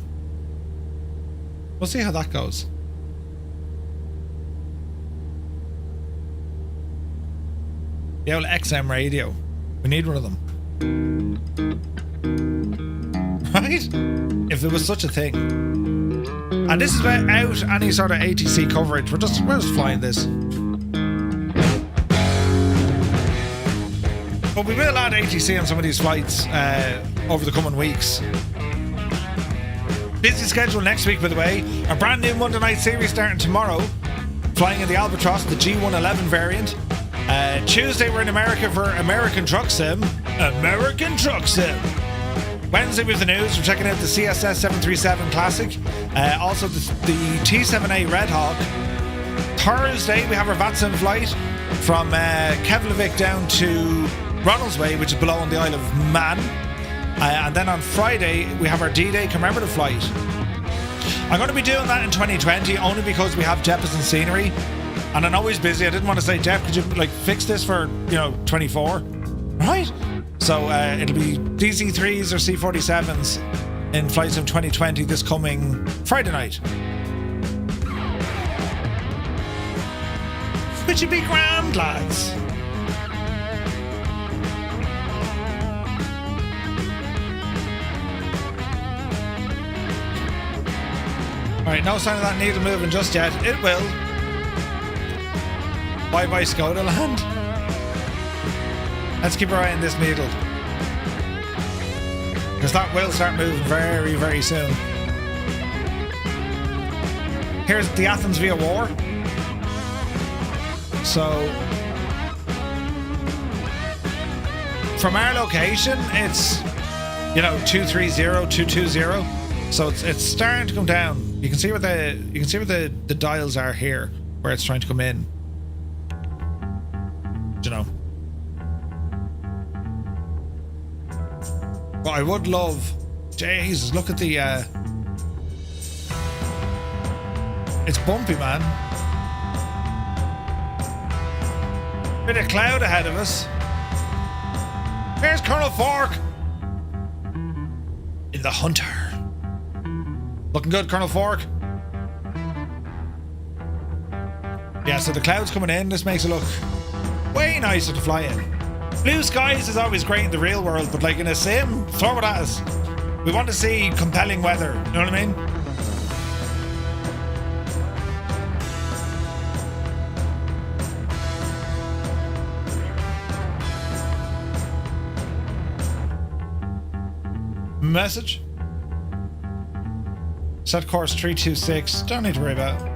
we'll see how that goes. The old XM radio. We need one of them. Right? If there was such a thing. And this is without any sort of ATC coverage. We're just flying this. But we will add ATC on some of these flights over the coming weeks. Busy schedule next week, by the way. A brand new Monday night series starting tomorrow. Flying in the Albatross, the G111 variant. Tuesday we're in America for American Truck Sim. American Truck Sim. Wednesday with the news, we're checking out the CSS 737 Classic, also the T7A Red Hawk. Thursday, we have our VATSIM flight from Keflavik down to Ronaldsway, which is below on the Isle of Man. And then on Friday, we have our D-Day commemorative flight. I'm going to be doing that in 2020 only because we have Jeppesen scenery. And I know he's busy. I didn't want to say, Jeff, could you fix this for, 24? Right? So it'll be DC-3s or C-47s in flights of 2020 this coming Friday night. Which would be grand, lads. Alright, no sign of that needle moving just yet. It will. Bye-bye, Skoda land. Let's keep our eye on this needle. Because that will start moving very, very soon. Here's the Athens via War. So, from our location, it's, 230, 220. So it's starting to come down. You can see where the dials are here, where it's trying to come in. But I would love, Jesus, look at the it's bumpy, man. Bit of cloud ahead of us. Here's Colonel Fork in the Hunter. Looking good, Colonel Fork. Yeah, so the cloud's coming in. This makes it look way nicer to fly in. Blue skies is always great in the real world, but in a sim, throw it at us. We want to see compelling weather. You know what I mean? Message. Set course 326. Don't need to worry about it.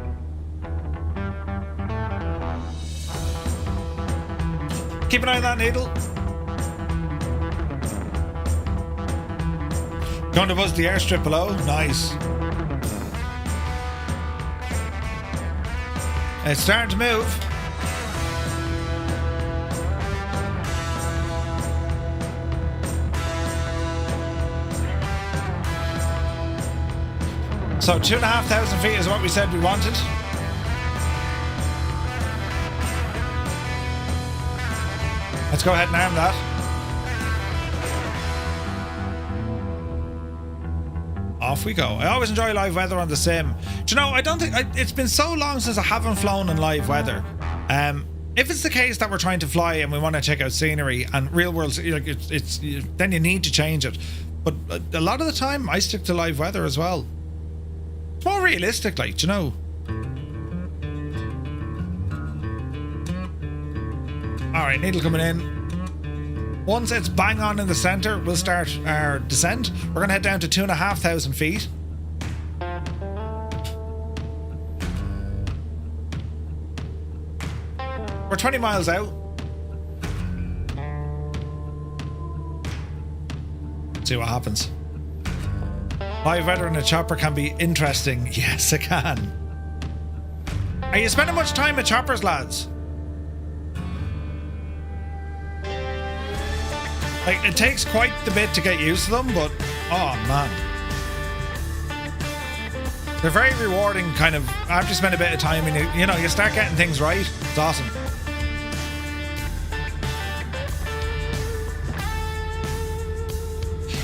Keep an eye on that needle. Going to buzz the airstrip below. Nice. It's starting to move. So 2,500 feet is what we said we wanted. Let's go ahead and arm that. Off we go. I always enjoy live weather on the sim. Do you know, I don't think it's been so long since I haven't flown in live weather. If it's the case that we're trying to fly and we want to check out scenery and real world, it's then you need to change it. But a lot of the time, I stick to live weather as well. It's more realistic, do you know? Alright, needle coming in. Once it's bang on in the center, we'll start our descent. We're going to head down to 2,500 feet. We're 20 miles out. See what happens. Live weather in a chopper can be interesting. Yes, it can. Are you spending much time at choppers, lads? It takes quite the bit to get used to them, but oh man, they're very rewarding. Kind of after you spend a bit of time and you start getting things right. It's awesome.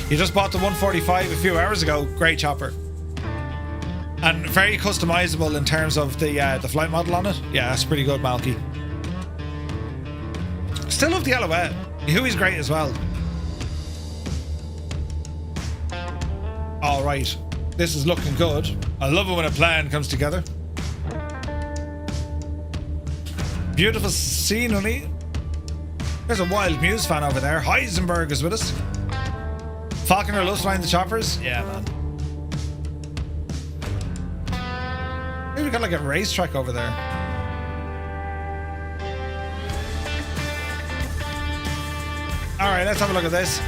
You just bought the 145 a few hours ago. Great chopper, and very customizable in terms of the flight model on it. Yeah, that's pretty good, Malky. Still love the Alouette. Huey's great as well. All right, this is looking good. I love it when a plan comes together. Beautiful scenery. There's a Wild Muse fan over there. Heisenberg is with us. Falconer loves flying the choppers. Yeah, man. Maybe we got a racetrack over there. All right, let's have a look at this.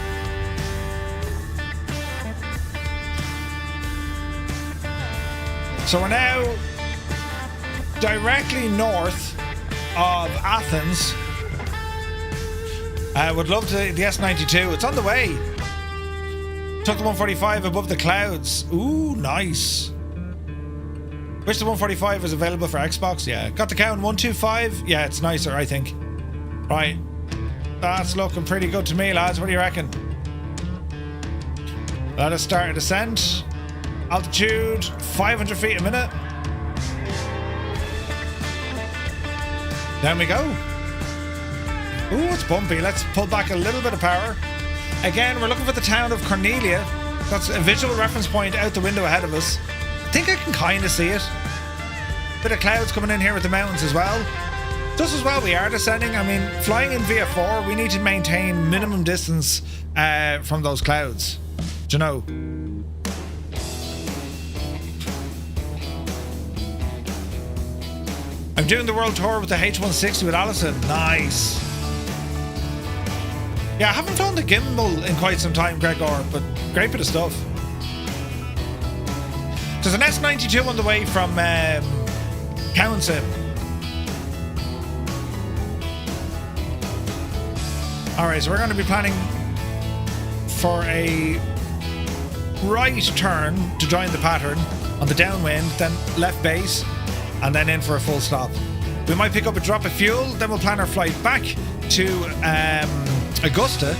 So we're now directly north of Athens. I would love to the S92. It's on the way. Took the 145 above the clouds. Ooh, nice. Wish the 145 was available for Xbox. Yeah. Got the count 125. Yeah, it's nicer, I think. Right. That's looking pretty good to me, lads. What do you reckon? Let us start a descent. Altitude 500 feet a minute. Down we go. Ooh, it's bumpy. Let's pull back a little bit of power. Again, we're looking for the town of Cornelia. That's a visual reference point out the window ahead of us. I think I can kind of see it. Bit of clouds coming in here with the mountains as well. Just as well we are descending. I mean, flying in VF4, we need to maintain minimum distance from those clouds. Do you know? I'm doing the world tour with the H160 with Alison. Nice. Yeah, I haven't found the gimbal in quite some time, Gregor, but great bit of stuff. There's an S92 on the way from Counsim. Alright, so we're going to be planning for a right turn to join the pattern on the downwind, then left base, and then in for a full stop. We might pick up a drop of fuel, then we'll plan our flight back to Augusta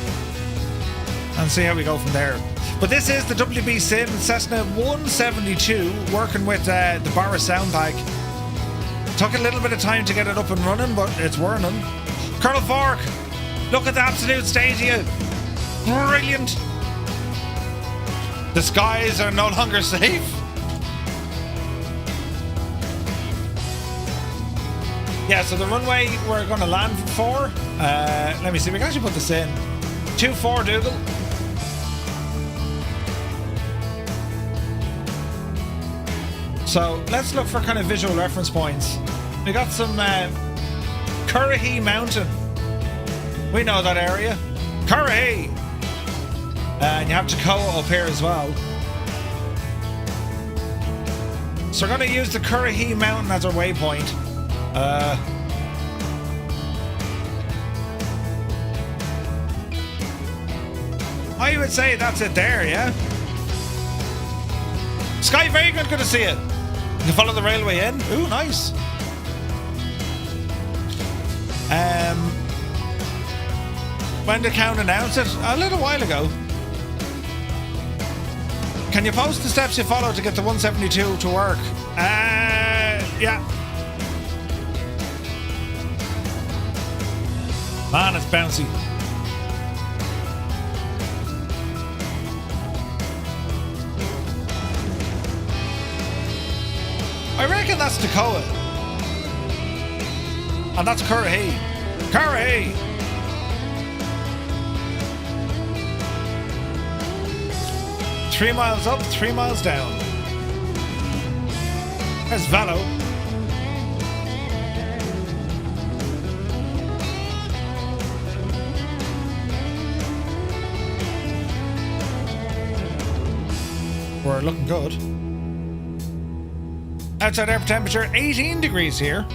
and see how we go from there. But this is the WB-SIM Cessna 172 working with the Boris sound bag. Took a little bit of time to get it up and running, but it's whirling. Colonel Fork, look at the absolute state of you. Brilliant. The skies are no longer safe. Yeah, so the runway we're going to land for, let me see, we can actually put this in. 24 Dougal. So let's look for kind of visual reference points. We got some Currahee Mountain. We know that area. Currahee! And you have Toccoa up here as well. So we're going to use the Currahee Mountain as our waypoint. I would say that's it there, yeah? Sky, very good to see it. You can follow the railway in. Ooh, nice. When did Count announce it? A little while ago. Can you post the steps you follow to get the 172 to work? Yeah. Man, it's bouncy. I reckon that's Toccoa. And that's Currahee. Currahee! Three miles up, 3 miles down. There's Valo. We're looking good. Outside air temperature 18 degrees here.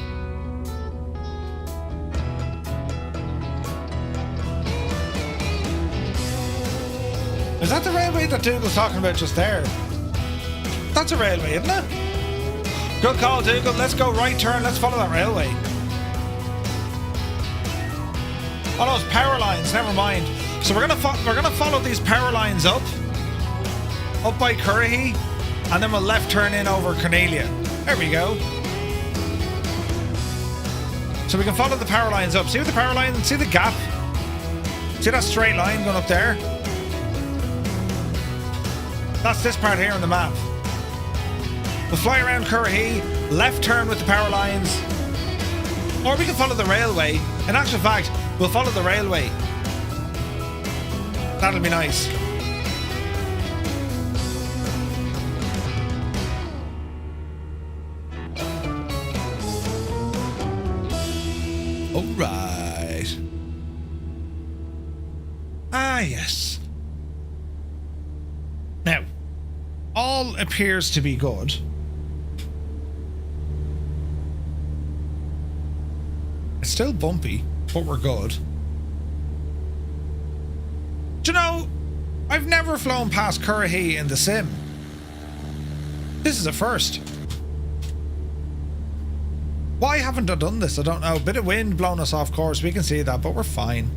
Is that the railway that Dougal's talking about just there? That's a railway, isn't it? Good call, Dougal. Let's go right turn. Let's follow that railway. Oh, those power lines. Never mind. So we're gonna follow these power lines up by Currahee, and then we'll left turn in over Cornelia. There we go. So we can follow the power lines up. See the power line? See the gap? See that straight line going up there? That's this part here on the map. We'll fly around Currahee, left turn with the power lines, or we can follow the railway. In actual fact, we'll follow the railway. That'll be nice. All right. Ah, yes. Now, all appears to be good. It's still bumpy, but we're good. Do you know, I've never flown past Currahee in the sim. This is a first. Why haven't I done this? I don't know. Bit of wind blowing us off course. We can see that, but we're fine.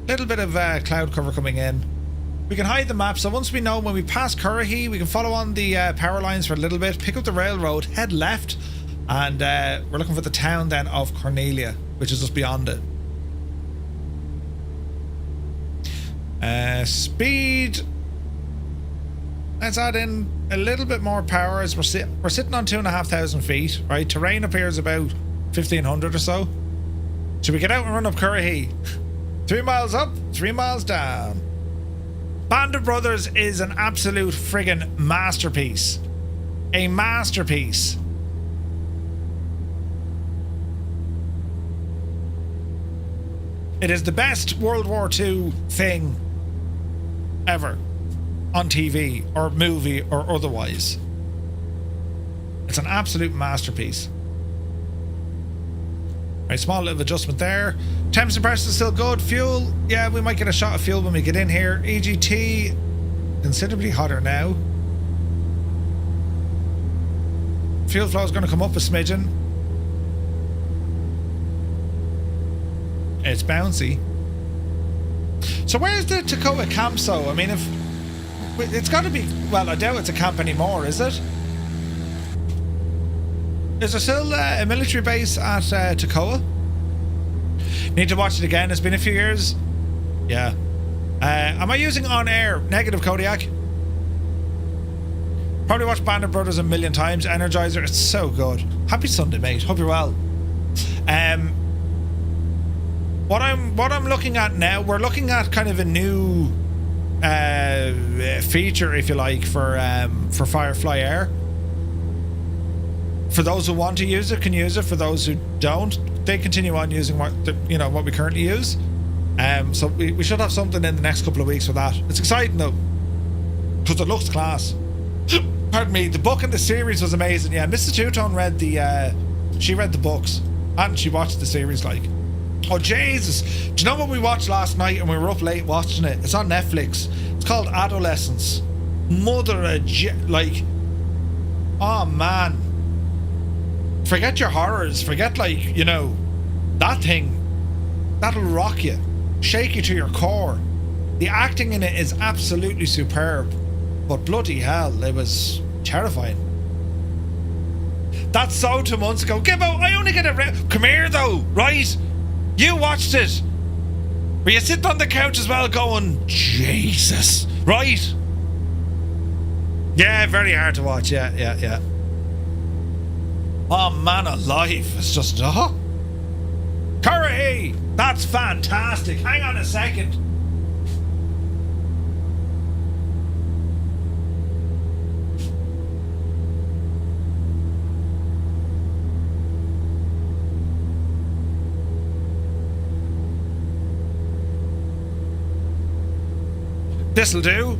Little bit of cloud cover coming in. We can hide the map, so once we know when we pass Currahee, we can follow on the power lines for a little bit, pick up the railroad, head left, and we're looking for the town then of Cornelia, which is just beyond it. Speed. Let's add in a little bit more power as we're sitting on 2,500 feet, right? Terrain up here is about 1,500 or so. Should we get out and run up Currahee? 3 miles up, 3 miles down. Band of Brothers is an absolute friggin' masterpiece. A masterpiece. It is the best World War II thing ever on TV or movie or otherwise. It's an absolute masterpiece. Right, small little adjustment there. Temps and pressure is still good. Fuel, yeah, we might get a shot of fuel when we get in here. EGT, considerably hotter now. Fuel flow is going to come up a smidgen. It's bouncy. So where's the Toccoa camp? So I mean, if it's got to be, well, I doubt it's a camp anymore, is it? Is there still a military base at Toccoa? Need to watch it again. It's been a few years. Yeah. Am I using on air? Negative, Kodiak. Probably watched Band of Brothers a million times. Energizer, it's so good. Happy Sunday, mate. Hope you're well. What I'm looking at now, we're looking at kind of a new feature, if you like, for Firefly Air. For those who want to use it, can use it. For those who don't, they continue on using what we currently use. So we should have something in the next couple of weeks for that. It's exciting though, because it looks class. Pardon me. The book and the series was amazing. Yeah, Mrs. Two-Tone read she read the books and she watched the series. Like, oh Jesus! Do you know what we watched last night and we were up late watching it? It's on Netflix. It's called Adolescence. Like, oh man. Forget your horrors. Forget, that thing. That'll rock you. Shake you to your core. The acting in it is absolutely superb. But bloody hell, it was terrifying. That's so 2 months ago. Gibbo, I only get a... Come here, though, right? You watched it. Were you sitting on the couch as well going, Jesus, right? Yeah, very hard to watch. Yeah. Oh, man alive. It's just... Currahee! That's fantastic. Hang on a second. This'll do.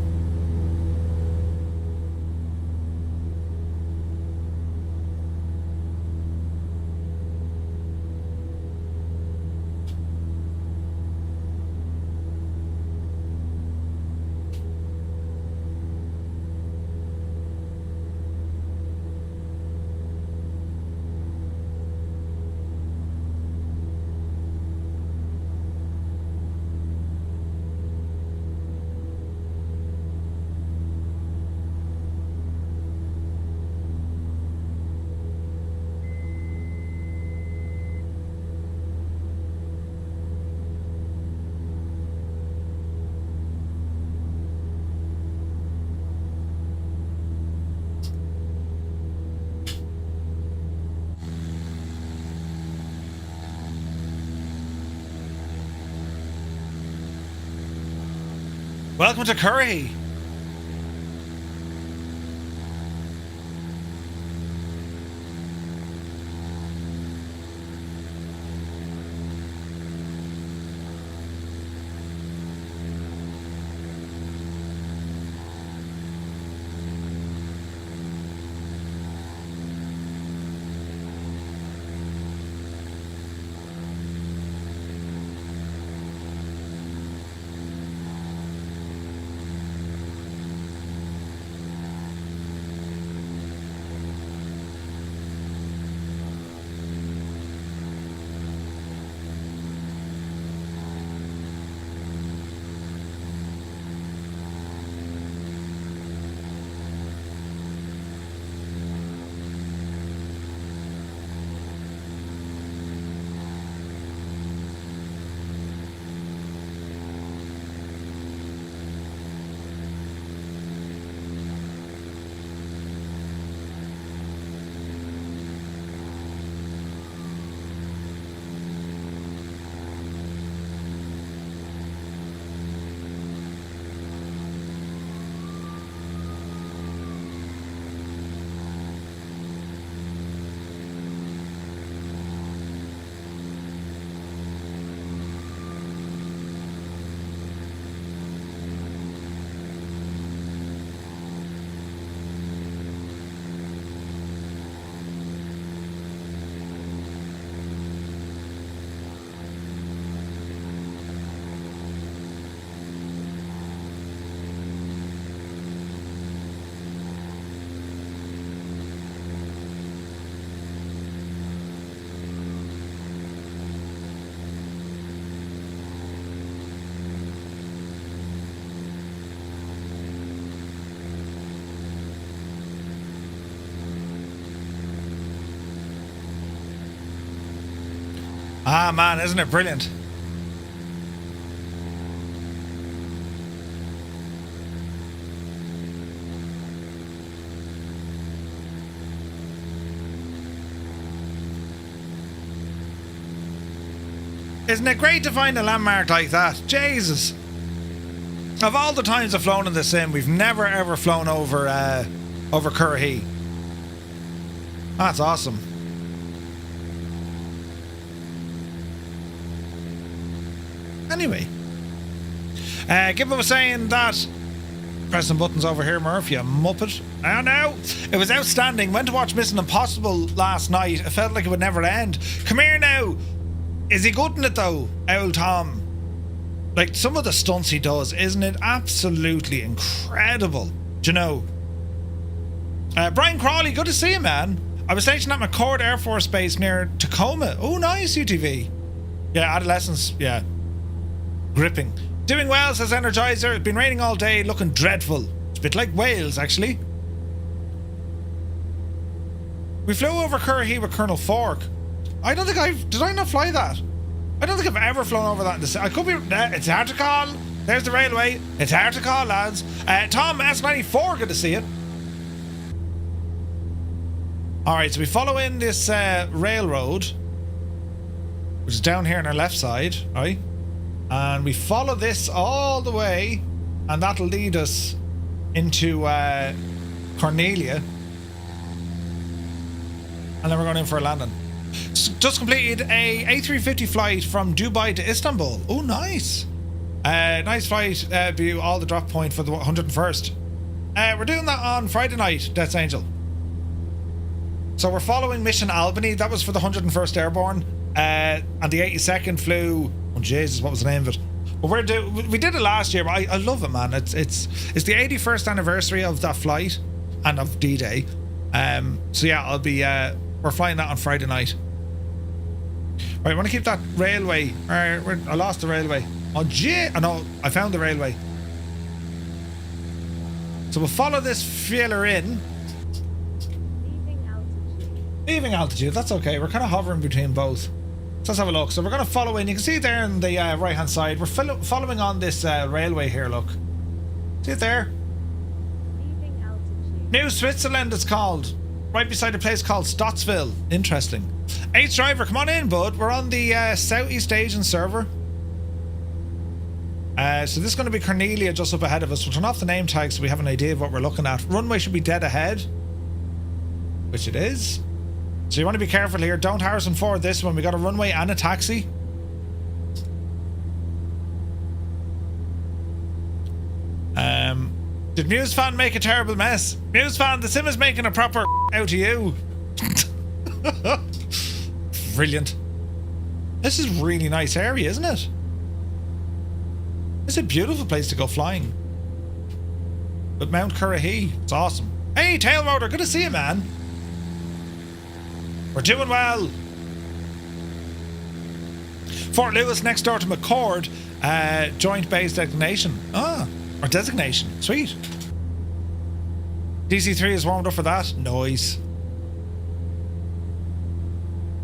Welcome to Currahee. Ah, man, isn't it brilliant? Isn't it great to find a landmark like that? Jesus. Of all the times I've flown in the sim, we've never ever flown over Currahee. That's awesome. Anyway, Gibbo was saying that pressing buttons over here, Murph, you muppet. I know. It was outstanding. Went to watch Mission Impossible last night. It felt like it would never end. Come here now. Is he good in it though, old Tom? Like some of the stunts he does, isn't it absolutely incredible? Do you know? Brian Crawley, good to see you, man. I was stationed at McCord Air Force Base near Tacoma. Oh, nice, UTV. Yeah, adolescence, yeah. Gripping. Doing well, says Energizer. It's been raining all day, looking dreadful. It's a bit like Wales, actually. We flew over Currahee with Colonel Fork. I don't think did I not fly that? I don't think I've ever flown over that. I could be, it's hard to call. There's the railway. It's hard to call, lads. Tom S94, good to see you. Alright, so we follow in this railroad, which is down here on our left side, right? And we follow this all the way, and that'll lead us into Cornelia. And then we're going in for a landing. Just completed a A350 flight from Dubai to Istanbul. Oh, nice. Nice flight view, all the drop point for the 101st. We're doing that on Friday night, Death's Angel. So we're following Mission Albany. That was for the 101st Airborne. And the 82nd flew... Oh, Jesus, what was the name of it? But we did it last year, but I love it, man. It's the 81st anniversary of that flight and of D-Day. So yeah, I'll be... we're flying that on Friday night. Right, I want to keep that railway. I lost the railway. Oh, gee. Oh, no, I found the railway. So we'll follow this feeler in. Leaving altitude, that's okay. We're kind of hovering between both. So let's have a look. So we're going to follow in. You can see there on the right hand side. We're following on this railway here, look. See it there? Leaving altitude. New Switzerland it's called. Right beside a place called Stottsville. Interesting. H driver, come on in, bud. We're on the Southeast Asian server. So this is going to be Cornelia just up ahead of us. We'll turn off the name tag so we have an idea of what we're looking at. Runway should be dead ahead. Which it is. So you want to be careful here. Don't Harrison Ford this one. We got a runway and a taxi. Did Muse fan make a terrible mess? Muse fan, the sim is making a proper out of you. Brilliant. This is a really nice area, isn't it? It's a beautiful place to go flying. But Mount Currahee, it's awesome. Hey, Tail Rotor, good to see you, man. We're doing well. Fort Lewis next door to McCord, joint base designation. Or designation. Sweet. DC3 is warmed up for that. Noise.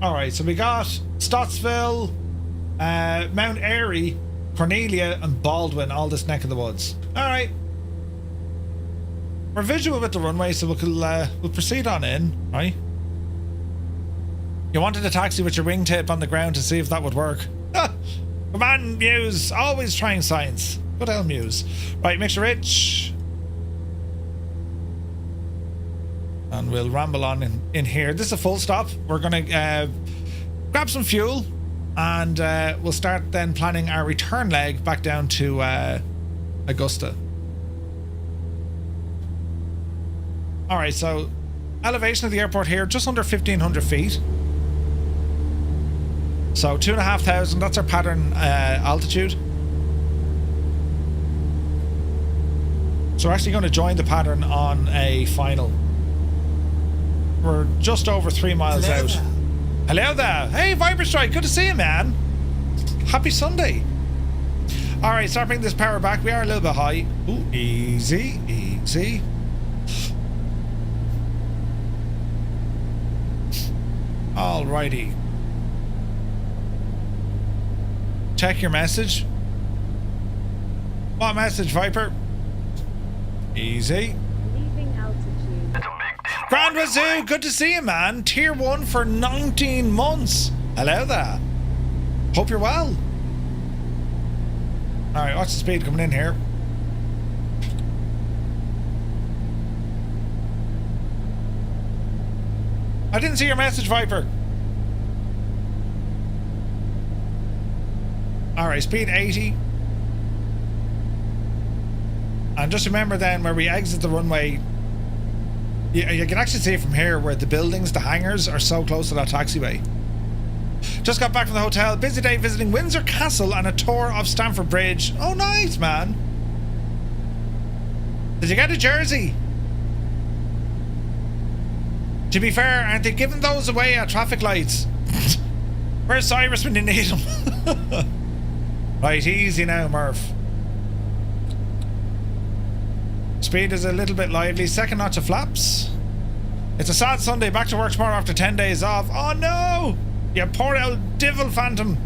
Alright, so we got Stottsville, Mount Airy, Cornelia, and Baldwin, all this neck of the woods. Alright. We're visual with the runway, so we'll proceed on in, right? You wanted a taxi with your wingtip on the ground to see if that would work. Come on, Muse. Always trying science. Good old Muse. Right, Mixture Rich. And we'll ramble on in here. This is a full stop. We're going to grab some fuel. And we'll start then planning our return leg back down to Augusta. Alright, so elevation of the airport here, just under 1,500 feet. So 2,500, that's our pattern altitude. So we're actually going to join the pattern on a final. We're just over 3 miles out. Hello there. Hey, Viberstrike, good to see you, man. Happy Sunday. Alright, start bringing this power back. We are a little bit high. Ooh, easy, easy. Alrighty. Check your message. What message, Viper? Easy. Leaving altitude. Grand Wazoo, good to see you, man. Tier 1 for 19 months. Hello there. Hope you're well. Alright, what's the speed coming in here? I didn't see your message, Viper. Alright, speed 80. And just remember then, where we exit the runway, you can actually see it from here where the buildings, the hangars, are so close to that taxiway. Just got back from the hotel. Busy day visiting Windsor Castle and a tour of Stamford Bridge. Oh, nice, man. Did you get a jersey? To be fair, aren't they giving those away at traffic lights? Where's Cyrus when you need him? Right, easy now, Murph. Speed is a little bit lively. Second notch of flaps. It's a sad Sunday. Back to work tomorrow after 10 days off. Oh no! You poor old devil phantom.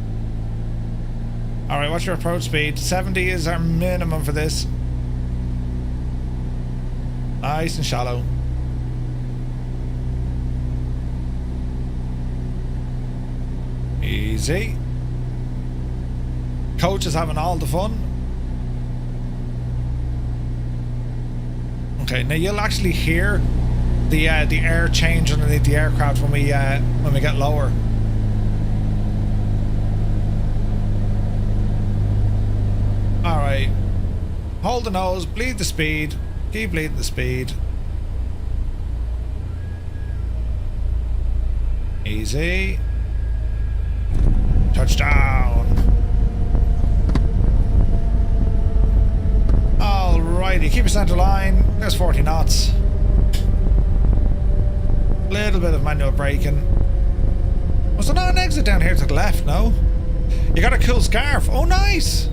Alright, what's your approach speed? 70 is our minimum for this. Nice and shallow. Easy. Coach is having all the fun. Okay, now you'll actually hear the air change underneath the aircraft when we get lower. All right, hold the nose, bleed the speed, keep bleeding the speed. Easy. Touchdown. Alrighty, keep your centre line. There's 40 knots. Little bit of manual braking. Was there not an exit down here to the left? No. You got a cool scarf. Oh, nice.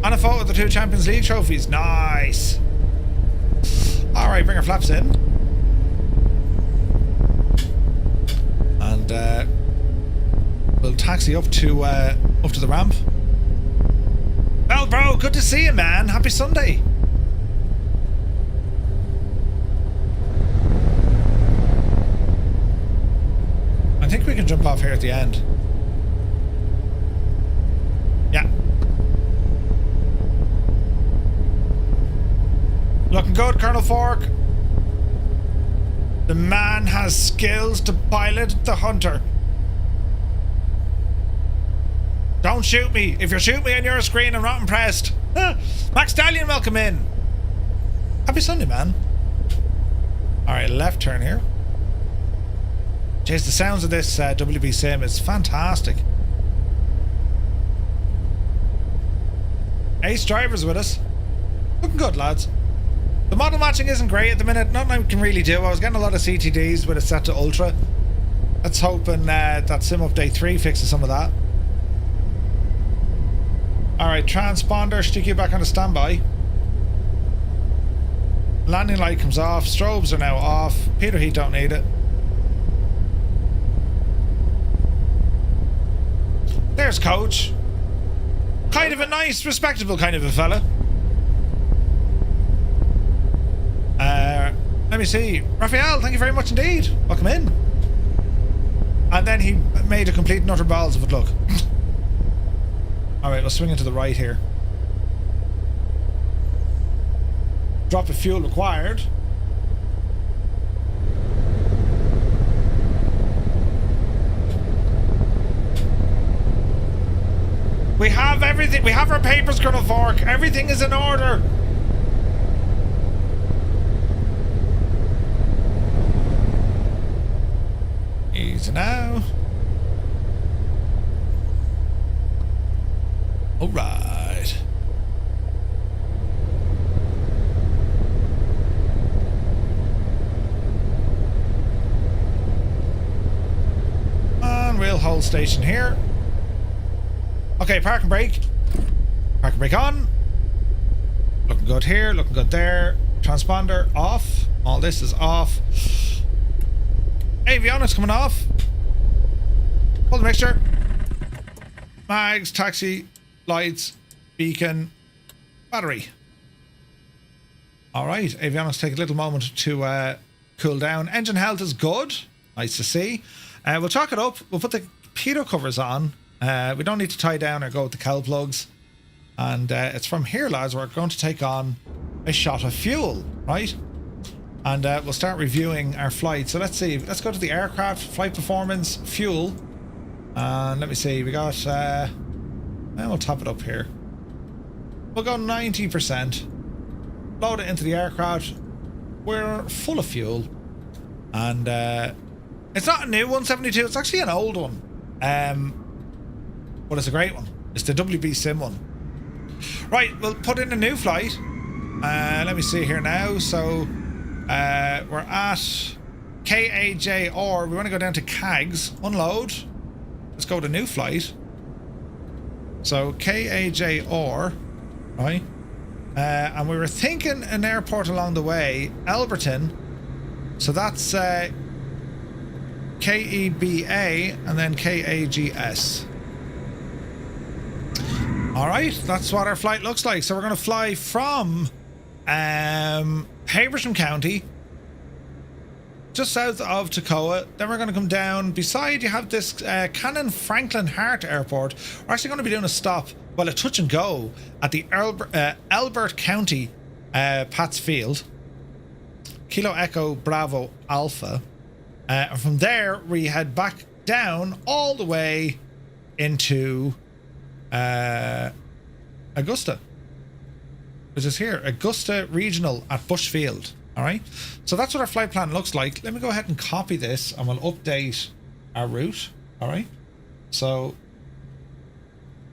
And a photo of the 2 Champions League trophies. Nice. Alright, bring our flaps in. And we'll taxi up to the ramp. Well, bro, good to see you, man. Happy Sunday. I think we can jump off here at the end. Yeah. Looking good, Colonel Fork. The man has skills to pilot the Hunter. Don't shoot me. If you shoot me on your screen, I'm not impressed. Max Stallion, welcome in. Happy Sunday, man. Alright, left turn here. Jeez, the sounds of this WB-SIM is fantastic. Ace Driver's with us. Looking good, lads. The model matching isn't great at the minute. Nothing I can really do. I was getting a lot of CTDs with it set to Ultra. Let's hoping that Sim Update 3 fixes some of that. Alright, transponder, stick you back on the standby. Landing light comes off, strobes are now off. Peter heat, don't need it. There's Coach. Kind of a nice, respectable kind of a fella. Let me see. Raphael, thank you very much indeed. Welcome in. And then he made a complete and utter balls of it, look. Alright, let's swing into the right here. Drop of fuel required. We have everything. We have our papers, Colonel Fork. Everything is in order. Easy now. All right. And we'll hold station here. Okay, park and brake. Park and brake on. Looking good here, looking good there. Transponder off. All this is off. Avionics coming off. Hold the mixture. Mags, taxi. lights, beacon, battery. All right, avionics take a little moment to cool down. Engine health is good. Nice to see. We'll chalk it up. We'll put the pitot covers on. We don't need to tie down or go with the cowl plugs. And it's from here, lads, we're going to take on a shot of fuel, right? And we'll start reviewing our flight. So let's see. Let's go to the aircraft, flight performance, fuel. And let me see. We got... and we'll top it up here. We'll go 90%. Load it into the aircraft. We're full of fuel. And it's not a new 172. It's actually an old one. But it's a great one. It's the WB-SIM one. Right, we'll put in a new flight. Let me see here now. So we're at KAJR. We want to go down to CAGS. Unload. Let's go to new flight. So KAJR, right? And we were thinking an airport along the way, Alberton. So that's KEBA and then KAGS. All right, that's what our flight looks like. So we're going to fly from Habersham County, just south of Toccoa. Then we're going to come down. Beside, you have this Canon Franklin Hart Airport. We're actually going to be doing a stop, well, a touch and go at the Albert County Pats Field. Kilo Echo Bravo Alpha. And from there, we head back down all the way into Augusta, which is here, Augusta Regional at Bushfield. All right, so that's what our flight plan looks like. Let me go ahead and copy this and we'll update our route. All right, so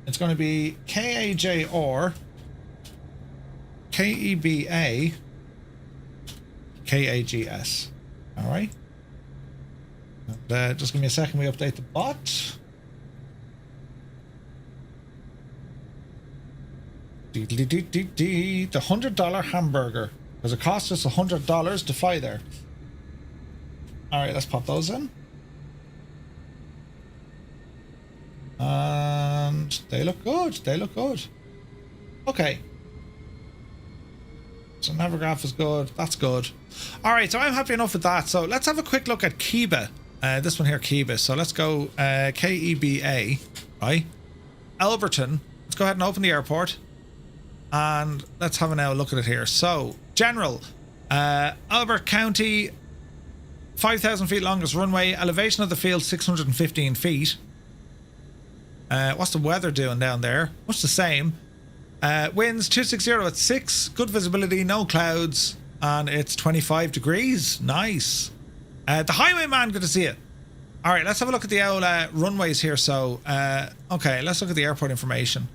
it's going to be KAJR, KEBA, KAGS. All right, and, just give me a second, we update the bot. The $100 hamburger, because it costs us $100 to fly there. All right, let's pop those in, and they look good. They look good. Okay, so Navigraph is good. That's good. All right, so I'm happy enough with that. So let's have a quick look at Keba. This one here, Keba. So let's go KEBA, right? Alberton. Let's go ahead and open the airport. And let's have a look at it here. So, general, Albert County, 5,000 feet longest runway, elevation of the field 615 feet. What's the weather doing down there? Much the same. Winds 260 at 6, good visibility, no clouds, and it's 25 degrees. Nice. The highwayman, good to see it. All right, let's have a look at the old runways here. So, okay, let's look at the airport information.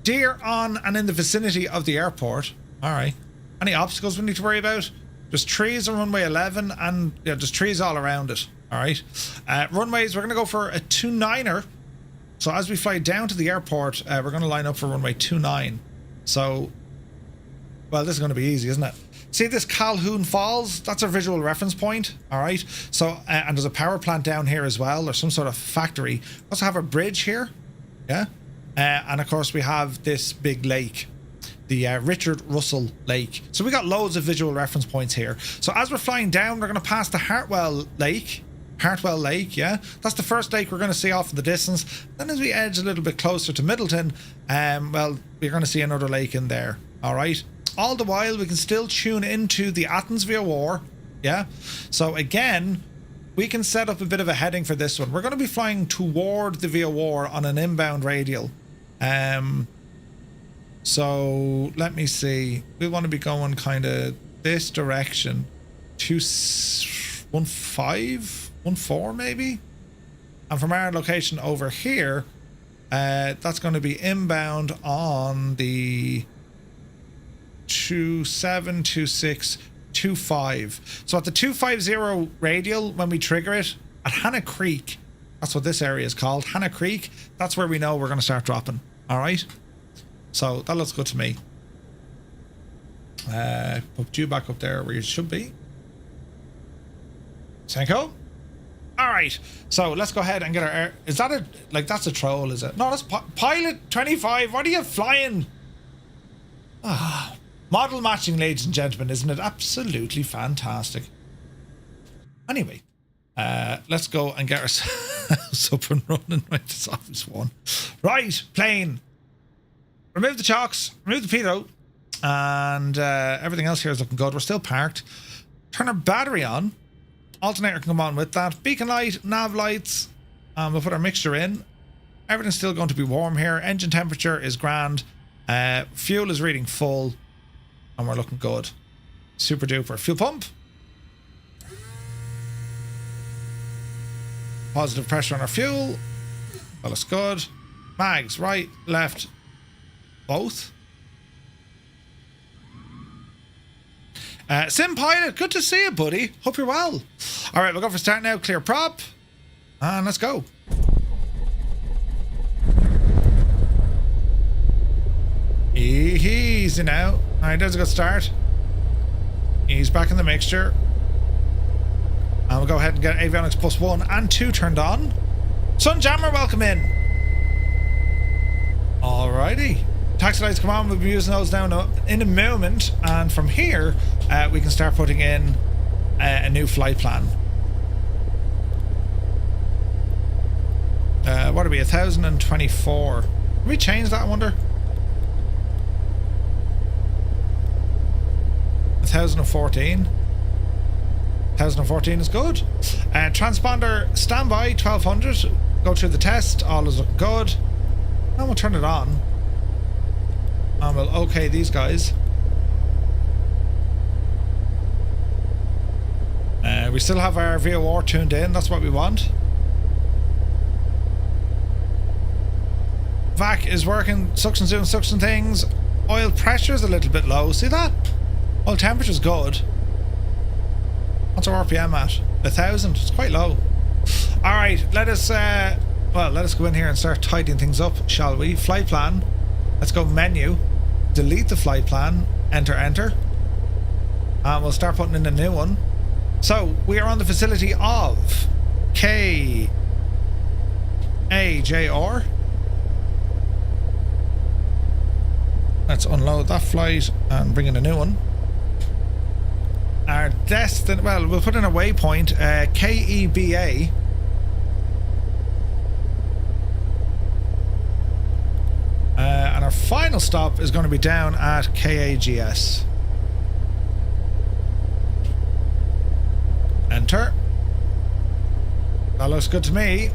Deer on and in the vicinity of the airport. All right. Any obstacles we need to worry about? There's trees on runway 11 and yeah, there's trees all around it. All right. Runways, we're going to go for a 29er. So as we fly down to the airport, we're going to line up for runway 29. So, well, this is going to be easy, isn't it? See this Calhoun Falls? That's our visual reference point. All right. So, and there's a power plant down here as well, or some sort of factory. We also have a bridge here. Yeah. And of course we have this big lake, the Richard Russell Lake. So we got loads of visual reference points here. So as we're flying down, we're going to pass the Hartwell Lake, yeah, that's the first lake we're going to see off in the distance. Then as we edge a little bit closer to Middleton, well, we're going to see another lake in there. All right, all the while we can still tune into the Athens VOR, yeah. So again, we can set up a bit of a heading for this one. We're going to be flying toward the VOR on an inbound radial. So let me see. We want to be going kind of this direction. 215, maybe. And from our location over here, that's going to be inbound on the 272625. So at the 250 radial, when we trigger it at Hannah Creek, that's what this area is called, Hannah Creek. That's where we know we're going to start dropping. All right. So that looks good to me. Put you back up there where you should be. Senko. All right, so let's go ahead and get our air. Is that a, like, that's a troll, is it? No, that's pilot 25. What are you flying? Ah, model matching, ladies and gentlemen. Isn't it absolutely fantastic? Anyway, let's go and get ourselves up and running. Right, this office one. Right, plane. Remove the chocks, remove the pitot, and everything else here is looking good. We're still parked. Turn our battery on. Alternator can come on with that. Beacon light, nav lights. We'll put our mixture in. Everything's still going to be warm here. Engine temperature is grand. Fuel is reading full. And we're looking good. Super duper. Fuel pump. Positive pressure on our fuel. That looks good. Mags, right, left, both. Sim Pilot, good to see you, buddy. Hope you're well. All right, we'll go for start now. Clear prop. And let's go. Easy now. All right, there's a good start. He's back in the mixture. And we'll go ahead and get avionics plus 1 and 2 turned on. Sunjammer, welcome in. Alrighty. Taxi lights come on. We'll be using those down in a moment. And from here, we can start putting in a new flight plan. What are we? 1024. Can we change that, I wonder? 1014. 1014 is good. Transponder standby 1200. Go through the test. All is looking good. And we'll turn it on. And we'll okay these guys. We still have our VOR tuned in. That's what we want. Vac is working. Suction's doing suction things. Oil pressure is a little bit low. See that? Oil temperature's good. What's our RPM at? 1,000. It's quite low. All right, let us go in here and start tidying things up, shall we? Flight plan. Let's go menu. Delete the flight plan. Enter, enter. And we'll start putting in a new one. So we are on the facility of KAJR. Let's unload that flight and bring in a new one. Our destination, well, we'll put in a waypoint, KEBA. And our final stop is going to be down at KAGS. Enter. That looks good to me.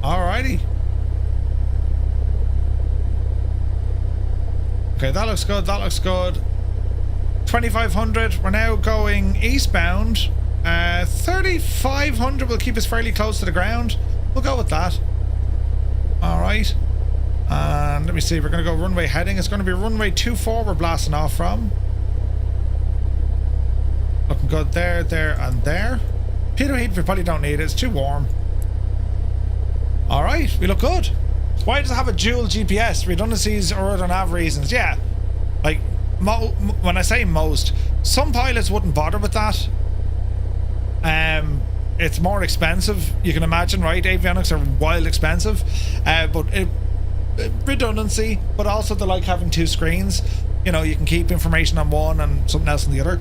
Alrighty. Okay, that looks good, that looks good. 2500, we're now going eastbound. 3500 will keep us fairly close to the ground. We'll go with that. Alright. And let me see, we're going to go runway heading. It's going to be runway 24 we're blasting off from. Looking good there, there, and there. Pitot heat, we probably don't need it. It's too warm. Alright, we look good. Why does it have a dual GPS? Redundancies or other nav reasons? Yeah. Like, when I say most, some pilots wouldn't bother with that. It's more expensive, you can imagine, right? Avionics are wild expensive. But redundancy, but also they like having two screens. You know, you can keep information on one and something else on the other.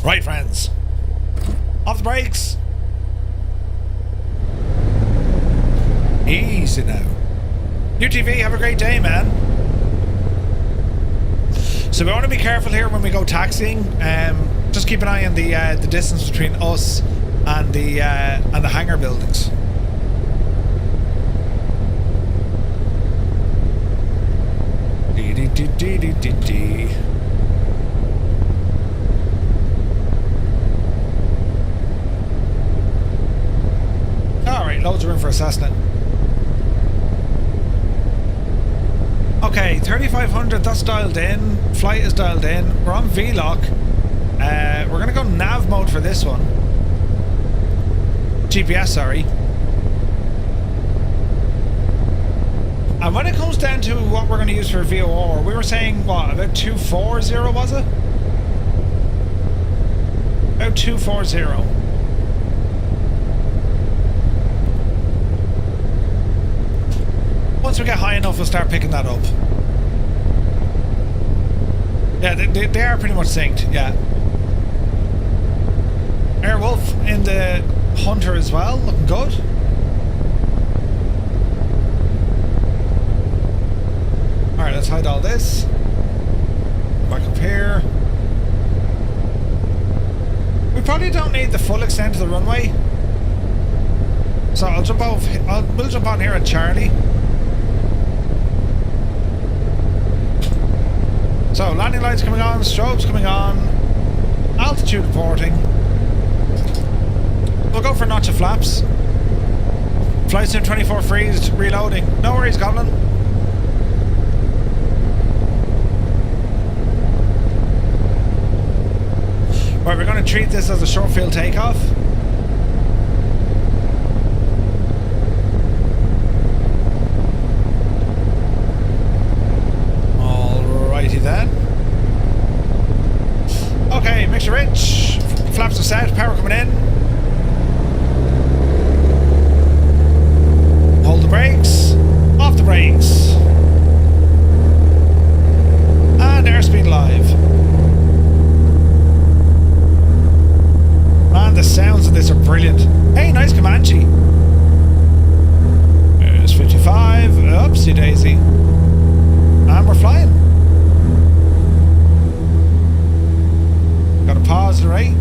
Right, friends. Off the brakes. Easy now. UTV, have a great day, man. So we want to be careful here when we go taxiing. Just keep an eye on the distance between us and the hangar buildings. Dee. Alright, loads of room for a Cessna. Okay, 3500, that's dialed in. Flight is dialed in. We're on VLOC. We're going to go nav mode for this one. GPS, sorry. And when it comes down to what we're going to use for VOR, we were saying, what, about 240 was it? 240. Once we get high enough, we'll start picking that up. Yeah, they are pretty much synced, yeah. Airwolf in the Hunter as well, looking good. Alright, let's hide all this. Back up here. We probably don't need the full extent of the runway. So we'll jump on here at Charlie. So landing lights coming on, strobes coming on, altitude reporting. We'll go for notch of flaps. Flight sim 24 freeze, reloading. No worries, Goblin. Right, we're going to treat this as a short field takeoff. Alrighty then. Okay, mixture rich. Flaps are set, power coming in. Hold the brakes. Off the brakes. And airspeed live. Man, the sounds of this are brilliant. Hey, nice Comanche. There's 55. Oopsie daisy. And we're flying. Got a pause array.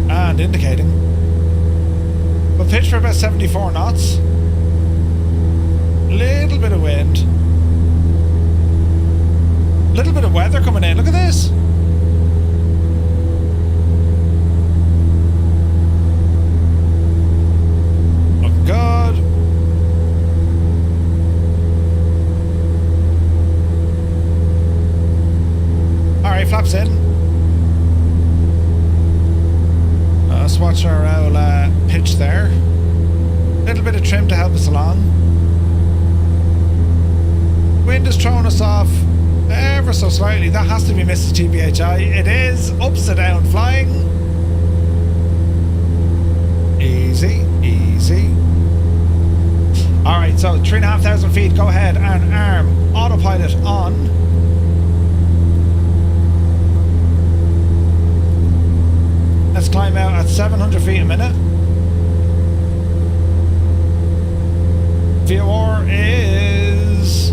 And indicating. We'll pitch for about 74 knots. Little bit of wind. Little bit of weather coming in. Look at this. God. Alright, flaps in. Let's watch our owl pitch there. Little bit of trim to help us along. Wind is throwing us off ever so slightly. That has to be Mrs. TBHI. It is. Upside down flying. Easy, easy. Alright, so 3,500 feet, go ahead and arm autopilot on. Let's climb out at 700 feet a minute. VOR is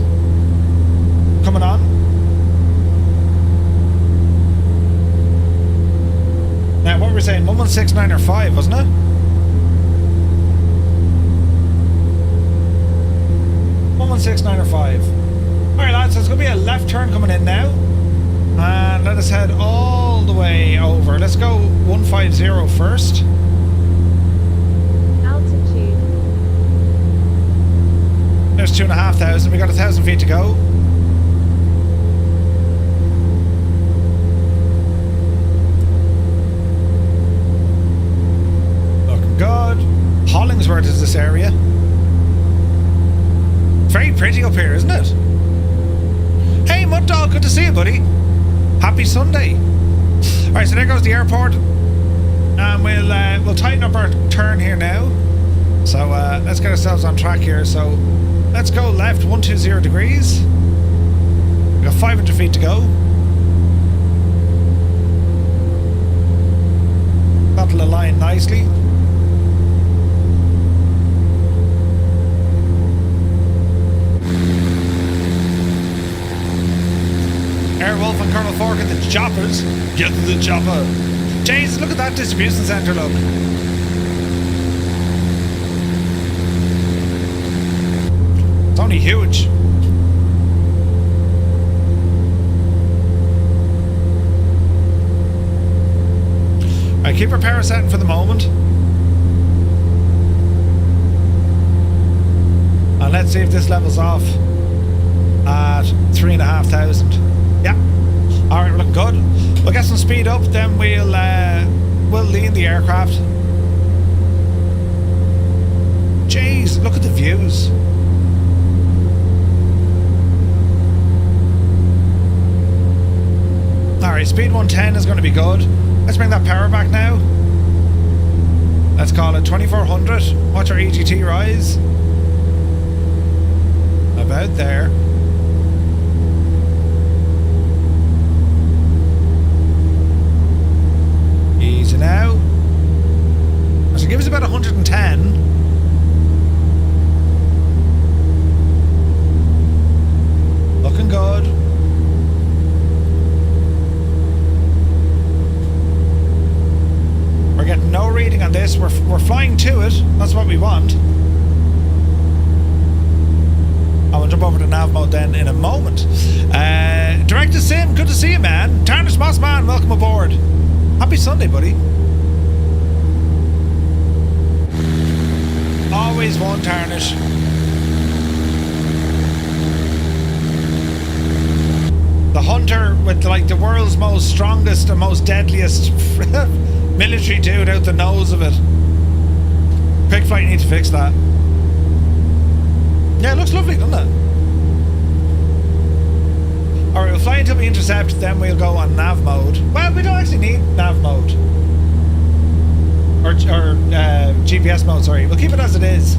coming on. Now, what were we saying? 1169 or 5, wasn't it? 169 or 5. Alright lads, so it's going to be a left turn coming in now. And let us head all the way over. Let's go 150 first. Altitude. There's 2,500. We got 1,000 feet to go. Looking good. Hollingsworth is this area. Very pretty up here, isn't it? Hey, Mud Dog, good to see you, buddy. Happy Sunday. Alright, so there goes the airport. And we'll tighten up our turn here now. So let's get ourselves on track here. So let's go left 120 degrees. We've got 500 feet to go. That'll align nicely. Airwolf and Colonel Fork at the choppers. Get to the chopper. Jesus, look at that distribution centre, look. It's only huge. Alright, keep our power setting for the moment. And let's see if this levels off at 3,500. Yeah. Alright, we're looking good. We'll get some speed up, then we'll lean the aircraft. Jeez, look at the views. Alright, speed 110 is going to be good. Let's bring that power back now. Let's call it 2400. Watch our EGT rise. About there. Easy now. So give us about 110. Looking good. We're getting no reading on this. We're flying to it. That's what we want. I will jump over to nav mode then in a moment. Director Sim, good to see you, man. Tarnish Moss Man, welcome aboard. Happy Sunday, buddy. Always one, Tarnish. The hunter with like the world's most strongest and most deadliest military dude out the nose of it. Quick flight, you need to fix that. Yeah, it looks lovely, doesn't it? Alright, we'll fly until we intercept, then we'll go on nav mode. Well, we don't actually need nav mode. Or GPS mode, sorry. We'll keep it as it is.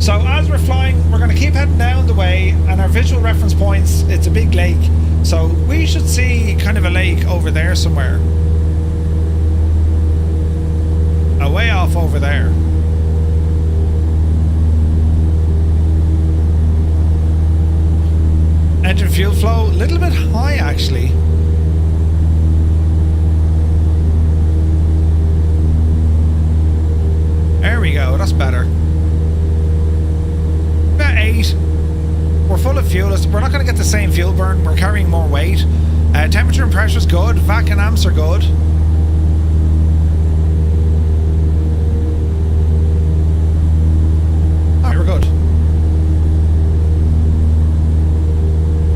So as we're flying, we're going to keep heading down the way, and our visual reference points, it's a big lake. So we should see kind of a lake over there somewhere. A way off over there. Engine fuel flow, a little bit high actually. There we go, that's better. About 8. We're full of fuel. We're not going to get the same fuel burn. We're carrying more weight. Temperature and pressure is good. Vac and amps are good. Alright, we're good.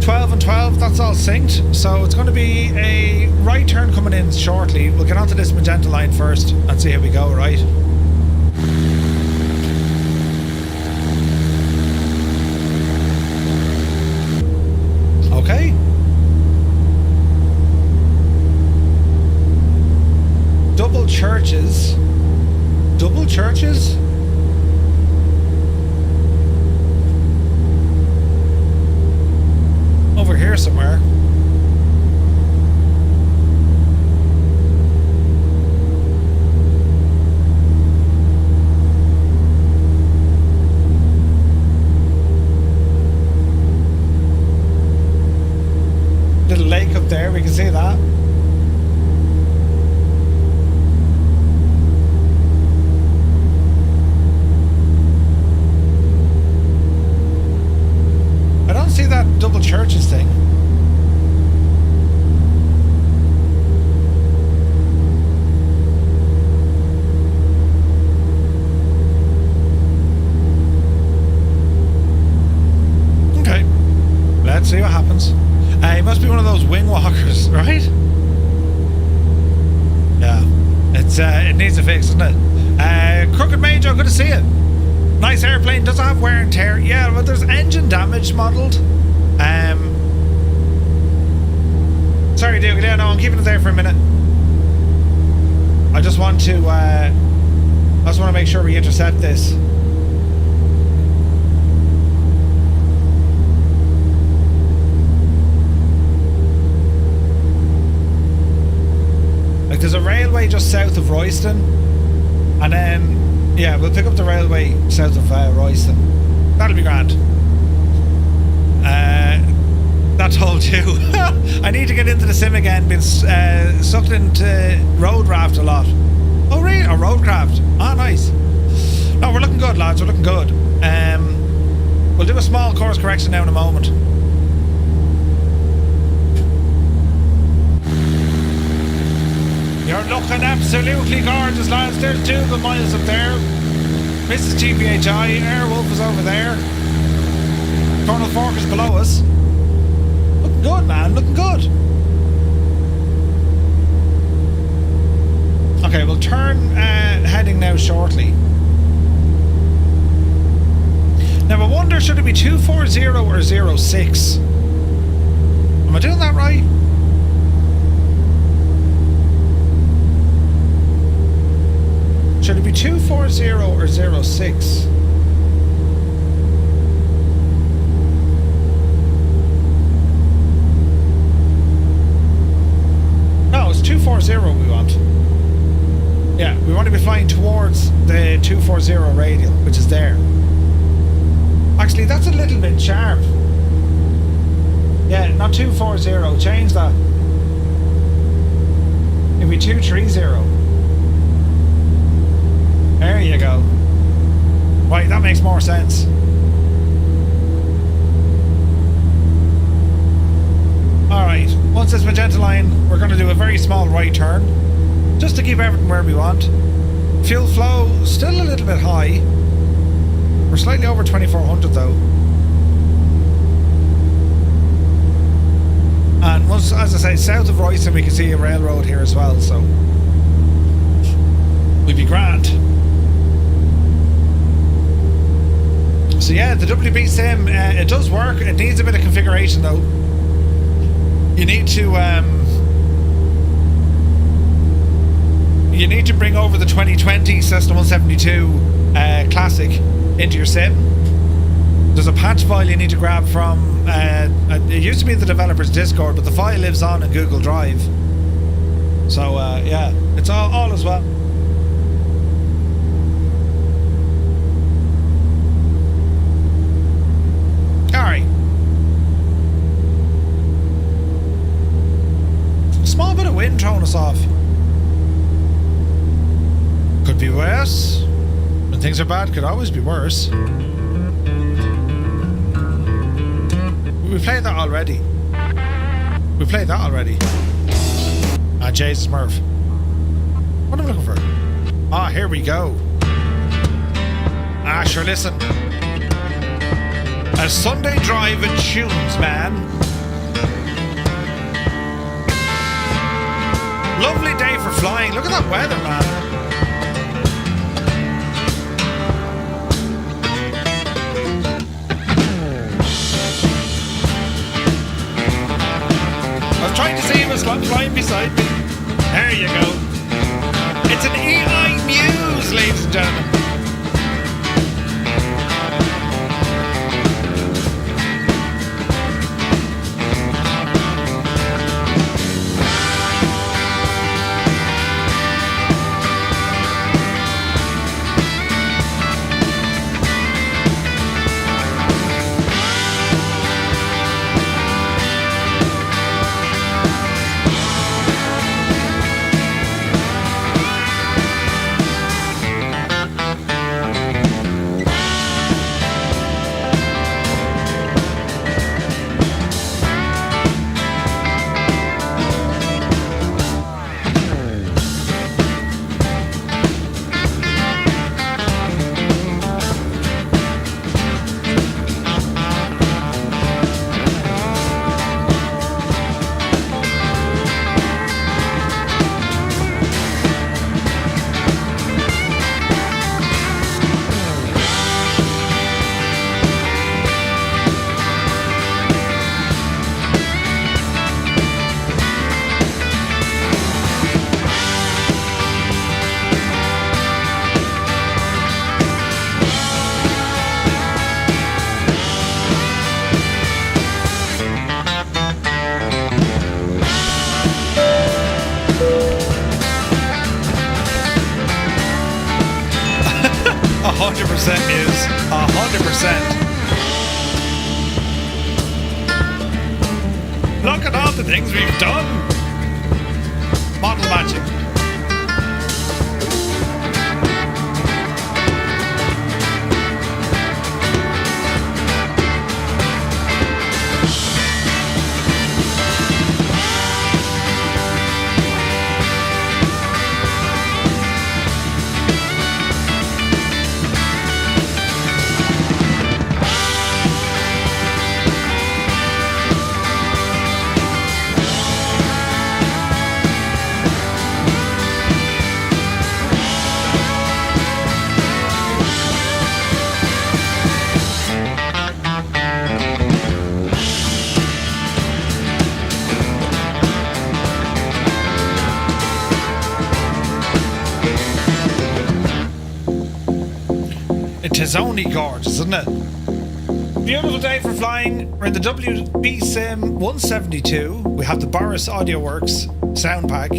12 and 12, that's all synced. So it's going to be a right turn coming in shortly. We'll get onto this magenta line first and see how we go, right? Okay. Double churches. Double churches? Over here somewhere. Little lake up there, we can see that. I don't see that double churches thing. Okay, let's see what happens. He must be one of those wing walkers, right? Yeah, it needs a fix, doesn't it? Crooked Major, good to see you. Nice airplane, does it have wear and tear? Yeah, but there's engine damage modelled. Sorry, Duke. Yeah, no, I'm keeping it there for a minute. I just want to make sure we intercept this. Like, there's a railway just south of Royston, and then yeah, we'll pick up the railway south of Royston. That'll be grand. That told you. I need to get into the sim again. Been sucked into road raft a lot. Oh really? Or roadcraft. Ah, nice. No, we're looking good, lads. We're looking good. We'll do a small course correction now in a moment. You're looking absolutely gorgeous, lads. There's 2 good miles up there. Mrs. GPHI, Airwolf is over there. Colonel Fork is below us. Looking good, man. Looking good. Okay, we'll turn heading now shortly. Now I wonder, should it be 240 or 06? Am I doing that right? 240 or 06? No, it's 240 we want. Yeah, we want to be flying towards the 240 radial, which is there. Actually, that's a little bit sharp. Yeah, not 240. Change that. It'll be 230. There you go. Right, that makes more sense. Alright, once this magenta line, we're going to do a very small right turn, just to keep everything where we want. Fuel flow, still a little bit high. We're slightly over 2400 though. And once, as I say, south of Royston we can see a railroad here as well, so we'd be grand. So yeah, the WB-SIM, it does work. It needs a bit of configuration though. You need to bring over the 2020 Cessna 172 Classic into your sim. There's a patch file you need to grab from it used to be the developer's Discord, but the file lives on in Google Drive. So yeah, it's all as well. Alright. Small bit of wind throwing us off. Could be worse. When things are bad, could always be worse. We played that already. We played that already. Ah, Jesus Murph. What am I looking for? Ah, here we go. Ah, sure, listen. A Sunday drive at tunes, man. Lovely day for flying. Look at that weather, man. I was trying to see who was flying beside me. There you go. It's an EI Muse, ladies and gentlemen. Is 100%. Look at all the things we've done. Model magic. 'Tis only gorgeous, isn't it? Beautiful day for flying. We're in the WB-SIM 172. We have the Boris AudioWorks sound pack.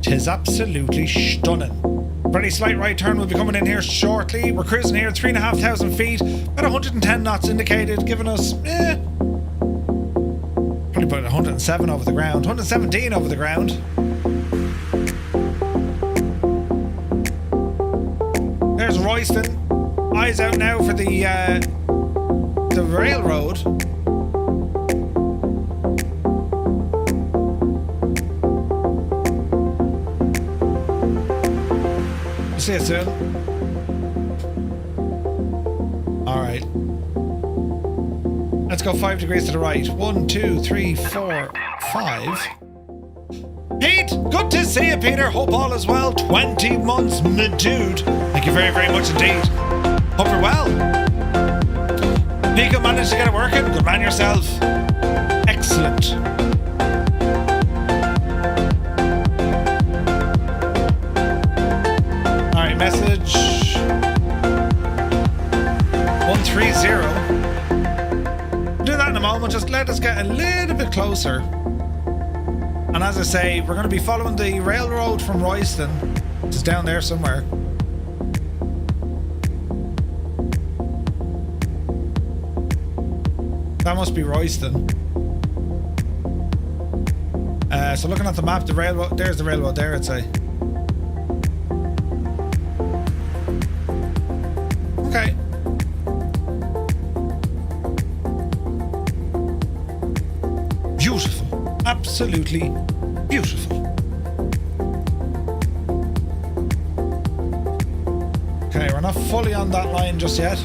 'Tis absolutely stunning. Very slight right turn will be coming in here shortly. We're cruising here 3,500 feet, about 110 knots indicated, giving us probably about 107 over the ground, 117 over the ground. There's Royston. Eyes out now for the railroad. See you soon. Alright. Let's go 5 degrees to the right. 1, 2, 3, 4, 5. Pete! Good to see you, Peter. Hope all is well. 20 months, my dude. Thank you very, very much indeed. Hope you're well. Nico managed to get it working. Good man yourself. Excellent. Message 130. We'll do that in a moment. Just let us get a little bit closer. And as I say, we're going to be following the railroad from Royston. It's down there somewhere. That must be Royston. So looking at the map, the railroad, there's the railroad there, I'd say. Okay. Beautiful. Absolutely beautiful. Okay, we're not fully on that line just yet.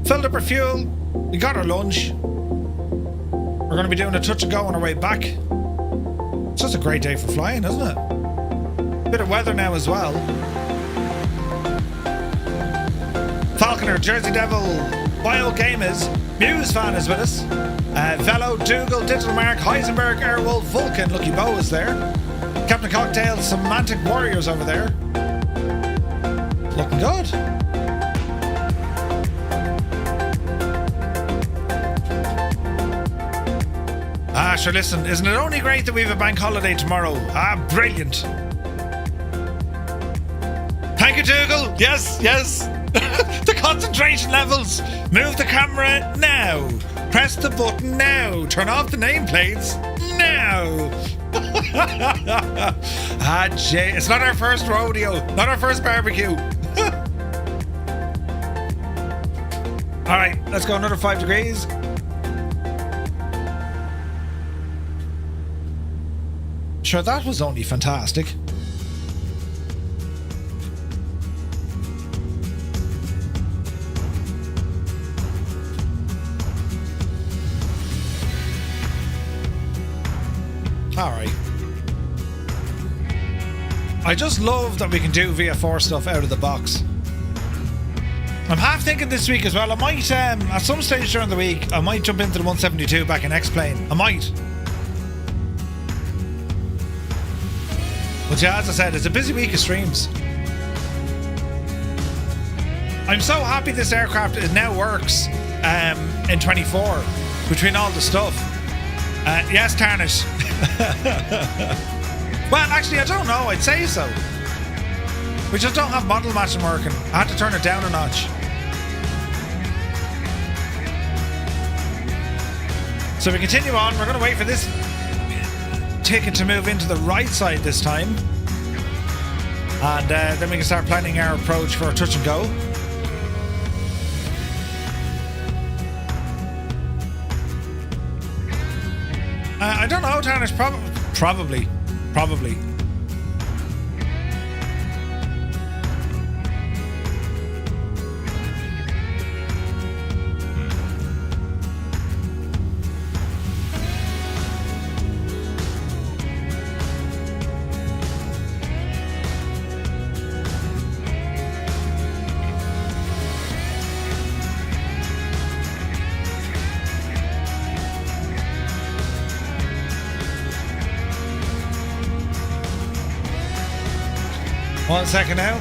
Filled up our fuel. We got our lunch. We're going to be doing a touch and go on our way back. It's just a great day for flying, isn't it? Bit of weather now as well. Falconer, Jersey Devil, Bio Gamers, Muse fan is with us. Velo, Dougal, Digital Mark, Heisenberg, Airwolf, Vulcan, Lucky Bo is there. Captain Cocktail, Semantic Warriors over there. Looking good. Sure, listen, isn't it only great that we have a bank holiday tomorrow? Brilliant. Thank you, Dougal. Yes, yes. The concentration levels. Move the camera now. Press the button now. Turn off the nameplates now. Jay, it's not our first rodeo, not our first barbecue. All right, let's go another 5 degrees. Sure, that was only fantastic. Alright. I just love that we can do VFR stuff out of the box. I'm half thinking this week as well, I might, at some stage during the week, I might jump into the 172 back in X-Plane. I might. But yeah, as I said, it's a busy week of streams. I'm so happy this aircraft now works in 24 between all the stuff. Yes, Tarnish. Well, actually, I don't know. I'd say so. We just don't have model matching working. I had to turn it down a notch. So we continue on. We're going to wait for this ticket to move into the right side this time. And then we can start planning our approach for a touch and go. I don't know, Tarnish. Probably. 1 second now.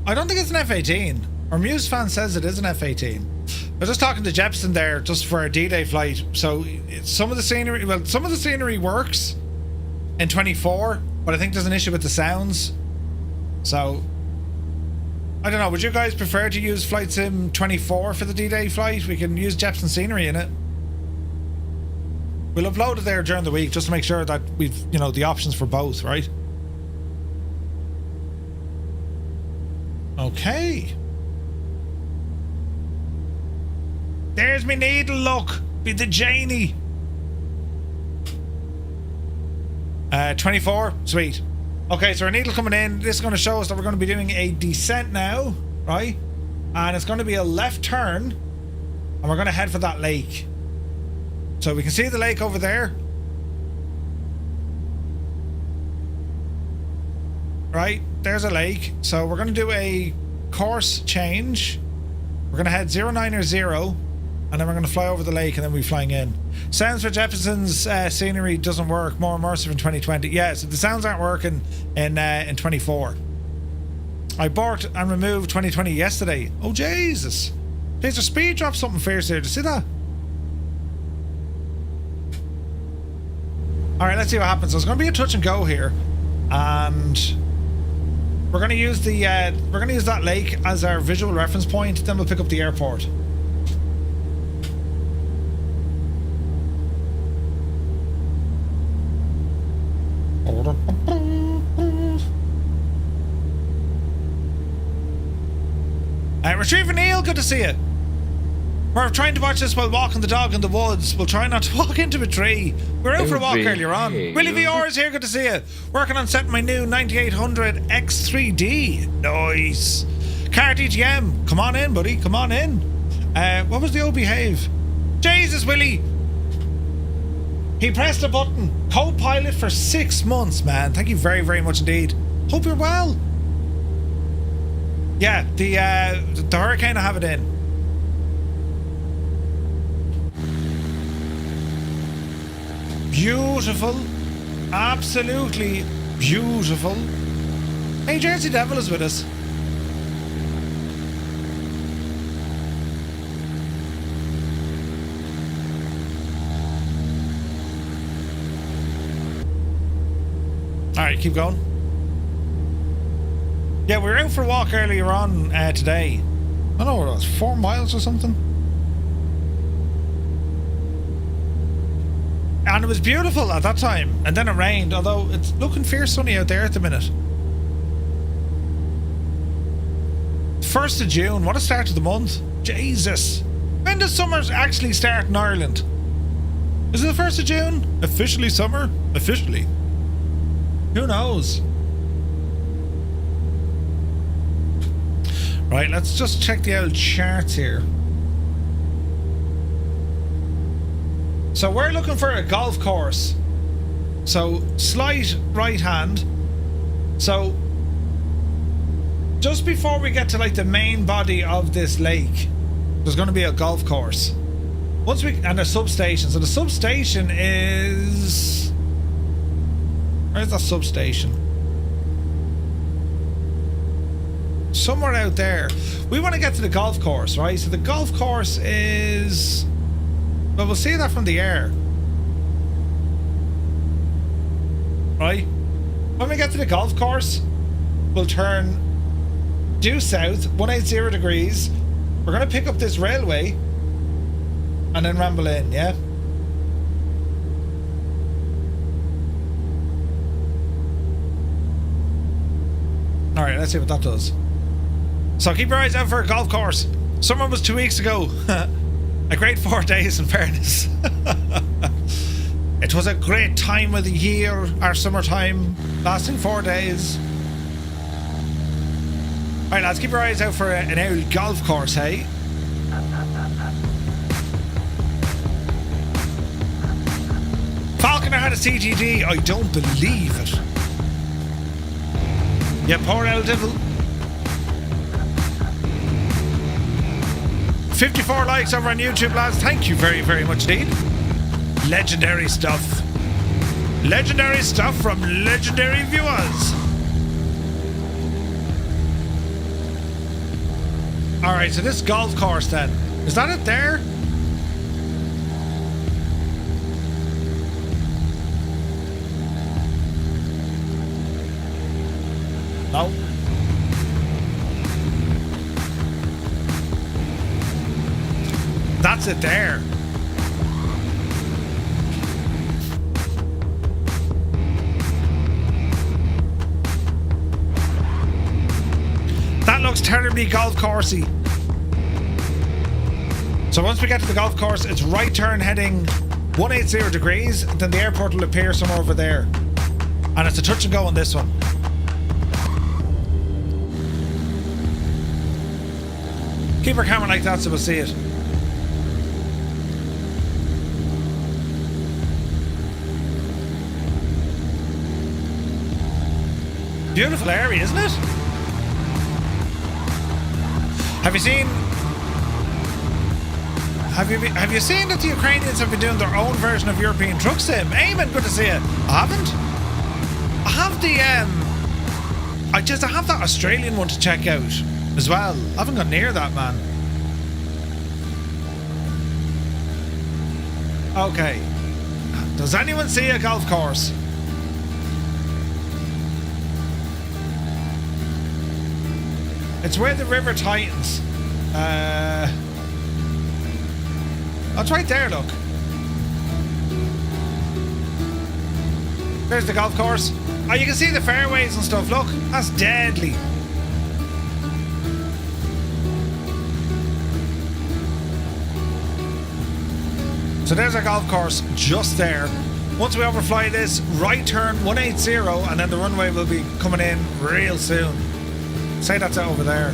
I don't think it's an F-18. Our Muse fan says it is an F-18. I was just talking to Jepson there just for a D-Day flight. So some of the scenery works in 24, but I think there's an issue with the sounds. So I don't know. Would you guys prefer to use Flight Sim 24 for the D-Day flight? We can use Jepson scenery in it. We'll upload it there during the week just to make sure that we've, you know, the options for both, right? Okay. There's me needle, look. Be the Janie. 24. Sweet. Okay, so our needle coming in. This is going to show us that we're going to be doing a descent now, right? And it's going to be a left turn. And we're going to head for that lake. So we can see the lake over there. Right, there's a lake. So we're going to do a course change. We're going to head 090, and then we're going to fly over the lake, and then we'll be flying in. Sounds for Jefferson's scenery doesn't work. More immersive in 2020. Yeah, so the sounds aren't working in 24. I bought and removed 2020 yesterday. Oh, Jesus. There's a speed drop something fierce there. Did you see that? Alright, let's see what happens. So it's going to be a touch and go here. And we're going to use that lake as our visual reference point. Then we'll pick up the airport. Retriever Neil, good to see you. We're trying to watch this while walking the dog in the woods. We'll try not to walk into a tree. We were out for a walk earlier on. Willie VR is here, good to see you. Working on setting my new 9800 X3D. Nice. Cart EGM, come on in, buddy. Come on in. What was the old behave? Jesus, Willie. He pressed a button. Co-pilot for 6 months, man. Thank you very, very much indeed. Hope you're well. Yeah, the hurricane, I have it in. Beautiful. Absolutely beautiful. Hey, Jersey Devil is with us. Alright, keep going. Yeah, we were out for a walk earlier on today. I don't know what it was, 4 miles or something. And it was beautiful at that time. And then it rained, although it's looking fierce sunny out there at the minute. 1st of June, what a start to the month. Jesus. When does summer actually start in Ireland? Is it the 1st of June? Officially summer? Officially. Who knows? Right, let's just check the old charts here. So we're looking for a golf course. So slight right hand. So just before we get to like the main body of this lake, there's going to be a golf course. And a substation. So the substation is... Where's that substation? Somewhere out there. We want to get to the golf course, right? So the golf course is... Well, we'll see that from the air. Right? When we get to the golf course, we'll turn due south, 180 degrees. We're going to pick up this railway and then ramble in, yeah? Alright, let's see what that does. So keep your eyes out for a golf course. Summer was 2 weeks ago. A great 4 days, in fairness. It was a great time of the year, our summertime, lasting 4 days. Alright, lads, keep your eyes out for an old golf course, hey? had a CTD. I don't believe it. Yeah, poor old devil. 54 likes over on YouTube, lads. Thank you very, very much indeed. Legendary stuff. Legendary stuff from legendary viewers. Alright, so this golf course then. Is that it there? No. That's it there. That looks terribly golf coursey. So once we get to the golf course, it's right turn heading 180 degrees, then the airport will appear somewhere over there. And it's a touch and go on this one. Keep our camera like that so we'll see it. Beautiful area, isn't it? Have you seen? Have you seen that the Ukrainians have been doing their own version of European Truck Sim? Eamon, good to see you. I haven't. I have the I have that Australian one to check out as well. I haven't gone near that, man. Okay. Does anyone see a golf course? It's where the river tightens. Oh, it's right there, look. There's the golf course. Oh, you can see the fairways and stuff. Look, that's deadly. So there's our golf course just there. Once we overfly this, right turn 180, and then the runway will be coming in real soon. Say that's over there.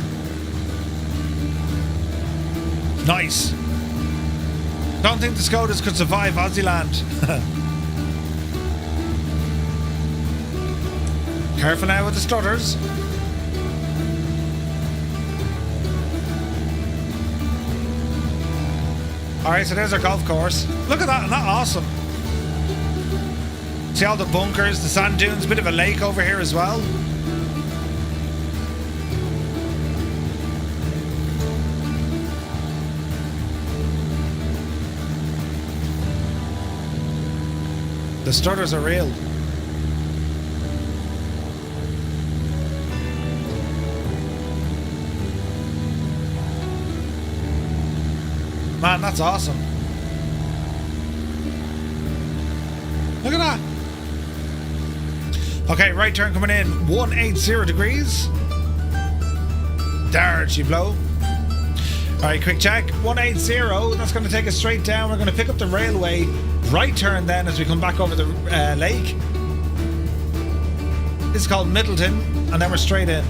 Nice. Don't think the Skodas could survive Aussieland. Careful now with the stutters. Alright, so there's our golf course. Look at that, isn't that awesome? See all the bunkers, the sand dunes, a bit of a lake over here as well. The stutters are real. Man, that's awesome. Look at that. Okay, right turn coming in 180 degrees. There she blow. Alright, quick check. 180, that's going to take us straight down. We're going to pick up the railway. Right turn then as we come back over the lake. This is called Middleton, and then we're straight in.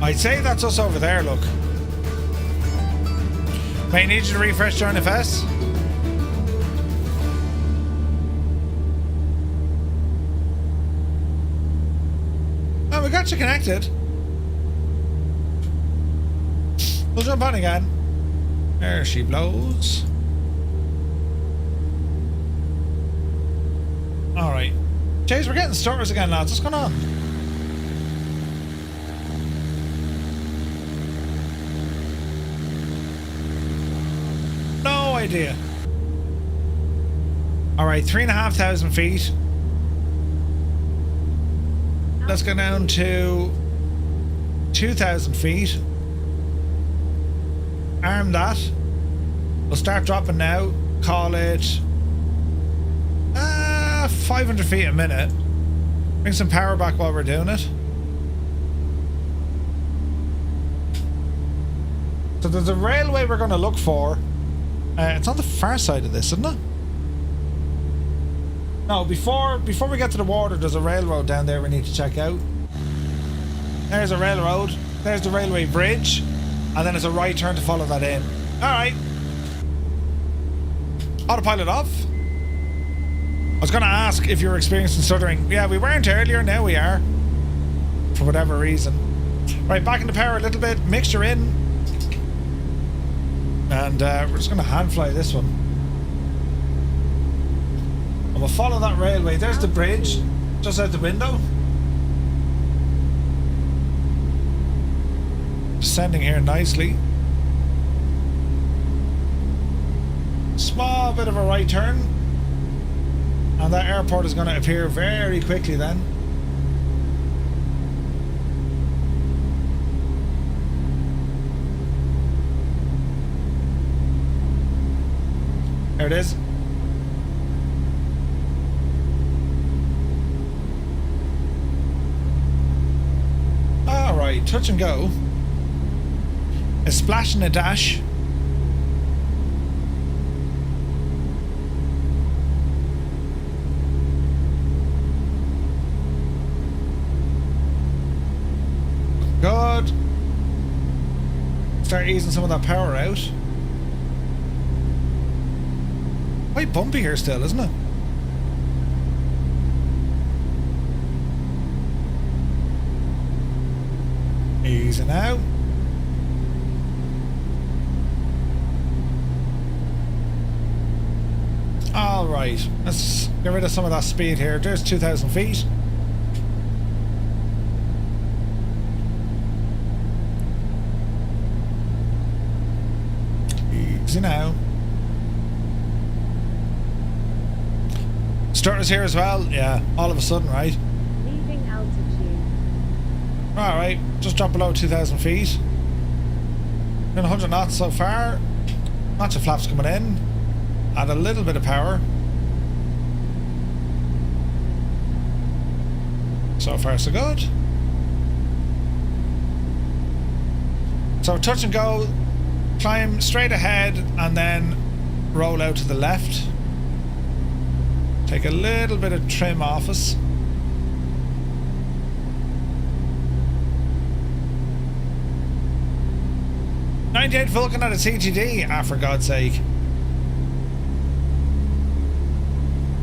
I'd say that's us over there, look. May need you to refresh your NFS. Oh, we got you connected. We'll jump on again. There she blows. Alright. Jeez, we're getting stutters again, lads. What's going on? No idea. Alright, 3,500 feet. Let's go down to 2,000 feet. Arm that. We'll start dropping now. Call it 500 feet a minute. Bring some power back while we're doing it. So there's a railway we're going to look for. It's on the far side of this, isn't it? No, before we get to the water, there's a railroad down there we need to check out. There's a railroad. There's the railway bridge. And then there's a right turn to follow that in. Alright. Autopilot off. I was going to ask if you were experiencing stuttering. Yeah, we weren't earlier. Now we are. For whatever reason. Right, back in the power a little bit. Mixture in. And we're just going to hand fly this one. And we'll follow that railway. There's the bridge. Just out the window. Descending here nicely. Small bit of a right turn. And that airport is going to appear very quickly then. There it is. Alright, touch and go. A splash and a dash. Good. Start easing some of that power out. Quite bumpy here still, isn't it? Easing out. Alright, let's get rid of some of that speed here. There's 2,000 feet. Easy now. Starters here as well. Yeah, all of a sudden, right? Leaving altitude. Alright, just drop below 2,000 feet. Been 100 knots so far. Lots of flaps coming in. Add a little bit of power. So far so good. So touch and go, climb straight ahead and then roll out to the left. Take a little bit of trim off us. '98 Vulcan at a CTD, for God's sake.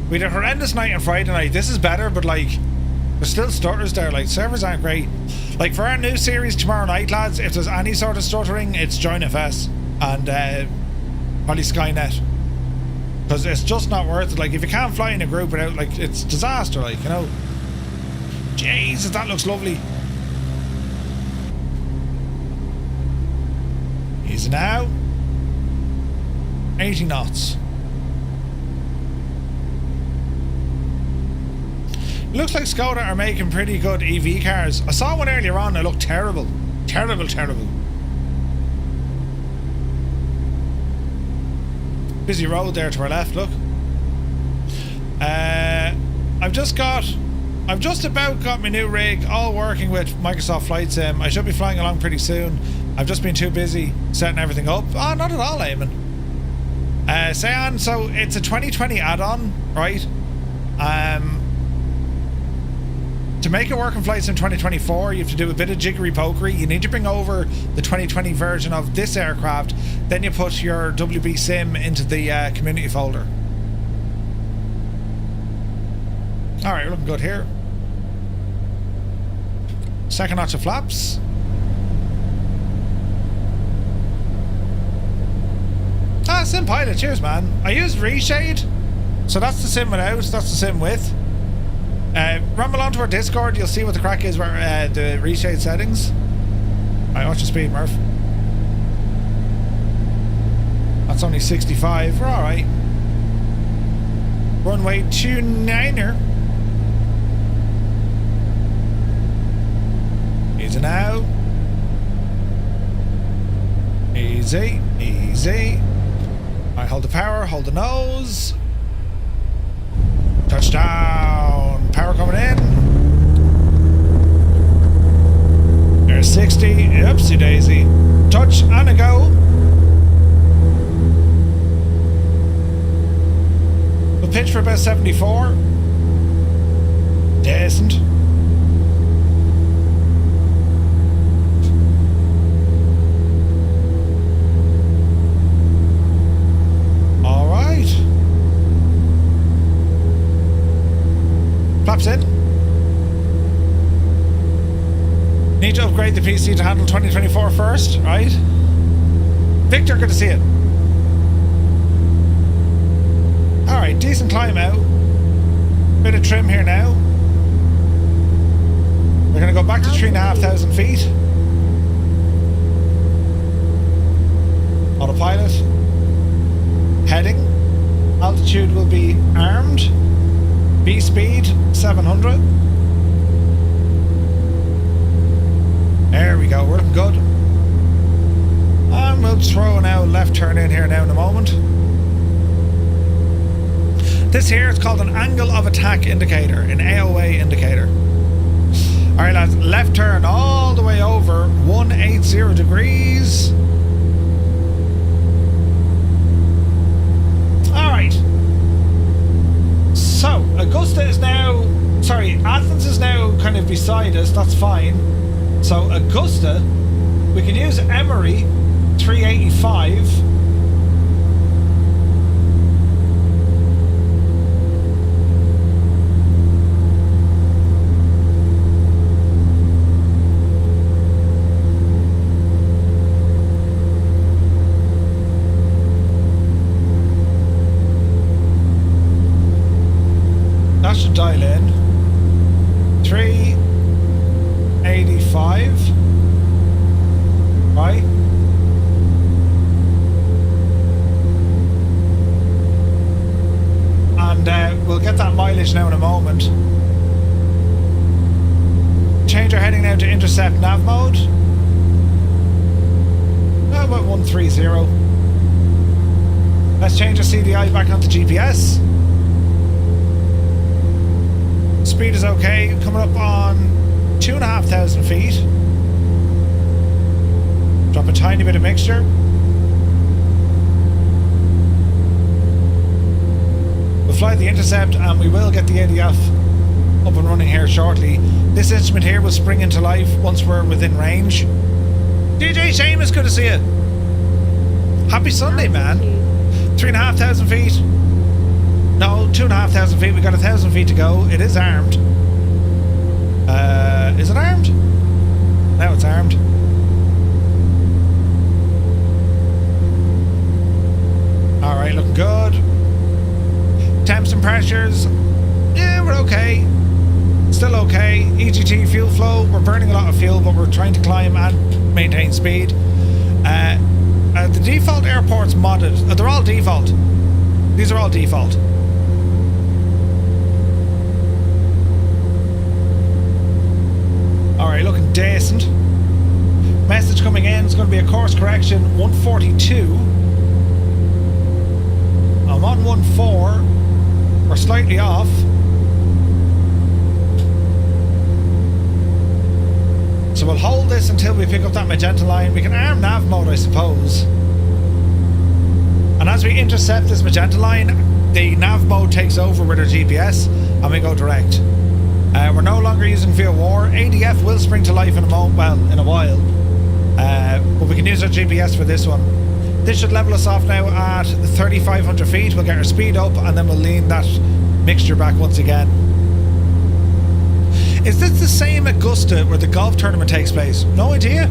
We had a horrendous night on Friday night. This is better, but like, there's still stutters there. Like, servers aren't great. Like, for our new series tomorrow night, lads, if there's any sort of stuttering, it's Join FS and probably Skynet. Because it's just not worth it. Like, if you can't fly in a group without, like, it's disaster, like, you know. Jesus, that looks lovely. Easy now. 80 knots. Looks like Skoda are making pretty good EV cars. I saw one earlier on, it looked terrible. Terrible, terrible. Busy road there to our left, look. I've just about got my new rig all working with Microsoft Flight Sim. I should be flying along pretty soon. I've just been too busy setting everything up. Oh, not at all, Eamon. Sayan, so it's a 2020 add-on, right? To make it work in Flight Sim 2024, you have to do a bit of jiggery pokery. You need to bring over the 2020 version of this aircraft. Then you put your WB-SIM into the community folder. Alright, we're looking good here. Second notch of flaps. Ah, Sim Pilot, cheers man. I used Reshade. So that's the sim without, that's the sim with. Rumble onto our Discord, you'll see what the crack is with the reshade settings. Alright, watch your speed, Murph. That's only 65, we're alright. Runway 29er. Easy now. Easy, easy. Alright, hold the power, hold the nose. Touchdown! Power coming in. There's 60. Oopsie daisy. Touch and a go. We'll pitch for about 74. Decent. All right. Flaps in. Need to upgrade the PC to handle 2024 first, right? Victor, good to see it. Alright, decent climb out. Bit of trim here now. We're going to go back to 3,500 feet. Autopilot. Heading. Altitude will be armed. B speed 700. There we go, we're looking good. And we'll throw now left turn in here now in a moment. This here is called an angle of attack indicator, an AOA indicator. Alright lads, left turn all the way over 180 degrees. Alright. So, Augusta is now, sorry, Athens is now kind of beside us, that's fine. So Augusta, we can use Emory 385. That should dial in. 385. Right. And we'll get that mileage now in a moment. Change our heading now to intercept nav mode. About 130. Let's change our CDI back onto GPS. Speed is okay, coming up on 2,500 feet. Drop a tiny bit of mixture. We'll fly the intercept and we will get the ADF up and running here shortly. This instrument here will spring into life once we're within range. DJ Seamus, good to see you. Happy Sunday, man. 3,500 feet. No, 2,500 feet. We got 1,000 feet to go. It is armed. Is it armed? Now it's armed. Alright, looking good. Temps and pressures. Yeah, we're okay. Still okay. EGT fuel flow. We're burning a lot of fuel, but we're trying to climb and maintain speed. The default airport's modded. They're all default. These are all default. Alright, looking decent. Message coming in. It's going to be a course correction 142. I'm on 1.4. We're slightly off. So we'll hold this until we pick up that magenta line. We can arm nav mode, I suppose. And as we intercept this magenta line, the nav mode takes over with our GPS and we go direct. We're no longer using VOR. ADF will spring to life in a moment, well, in a while. But we can use our GPS for this one. This should level us off now at 3,500 feet. We'll get our speed up and then we'll lean that mixture back once again. Is this the same Augusta where the golf tournament takes place? No idea.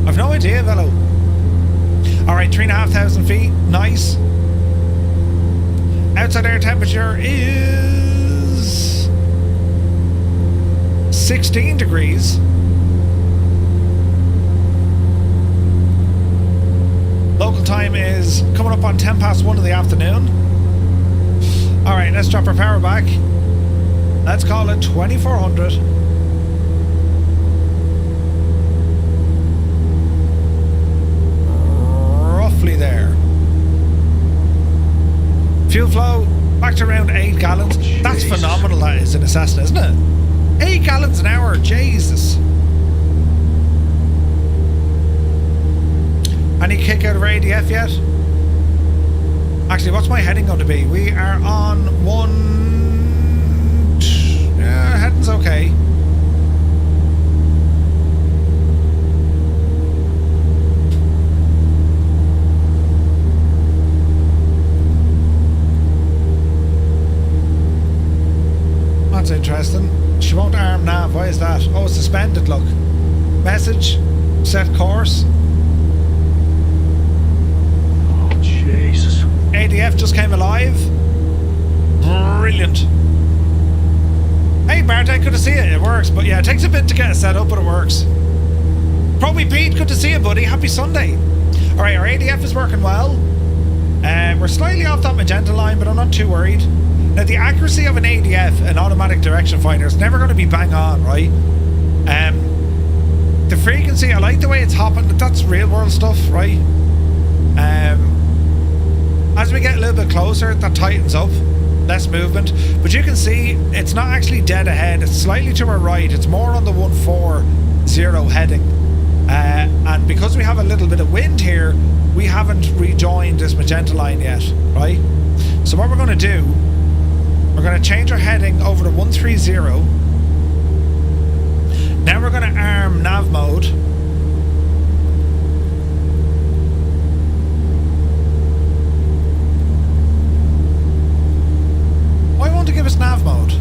I've no idea, Velo. Alright, 3,500 feet. Nice. Outside air temperature is 16 degrees. Local time is coming up on 10 past 1 in the afternoon. Alright, let's drop our power back. Let's call it 2,400. Roughly there. Fuel flow back to around 8 gallons. That's phenomenal, that is, in a Cessna, isn't it? 8 gallons an hour, Jesus. Any kick out of ADF yet? Actually, what's my heading going to be? We are on 1... Yeah, heading's okay. That's interesting. She won't arm nav. Why is that? Oh, it's suspended, look. Message. Set course. Oh, Jesus. ADF just came alive. Brilliant. Hey, Bartek, good to see you. It works, but yeah, it takes a bit to get it set up, but it works. Probably Pete, good to see you, buddy. Happy Sunday. Alright, our ADF is working well. We're slightly off that magenta line, but I'm not too worried. Now, the accuracy of an ADF, an automatic direction finder, is never going to be bang on, right? The frequency, I like the way it's hopping. That's real world stuff, right? As we get a little bit closer, that tightens up. Less movement. But you can see it's not actually dead ahead. It's slightly to our right. It's more on the 140 heading. And because we have a little bit of wind here, we haven't rejoined this magenta line yet, right? So what we're going to do, we're going to change our heading over to 130. Now we're going to arm nav mode. Why won't it give us nav mode?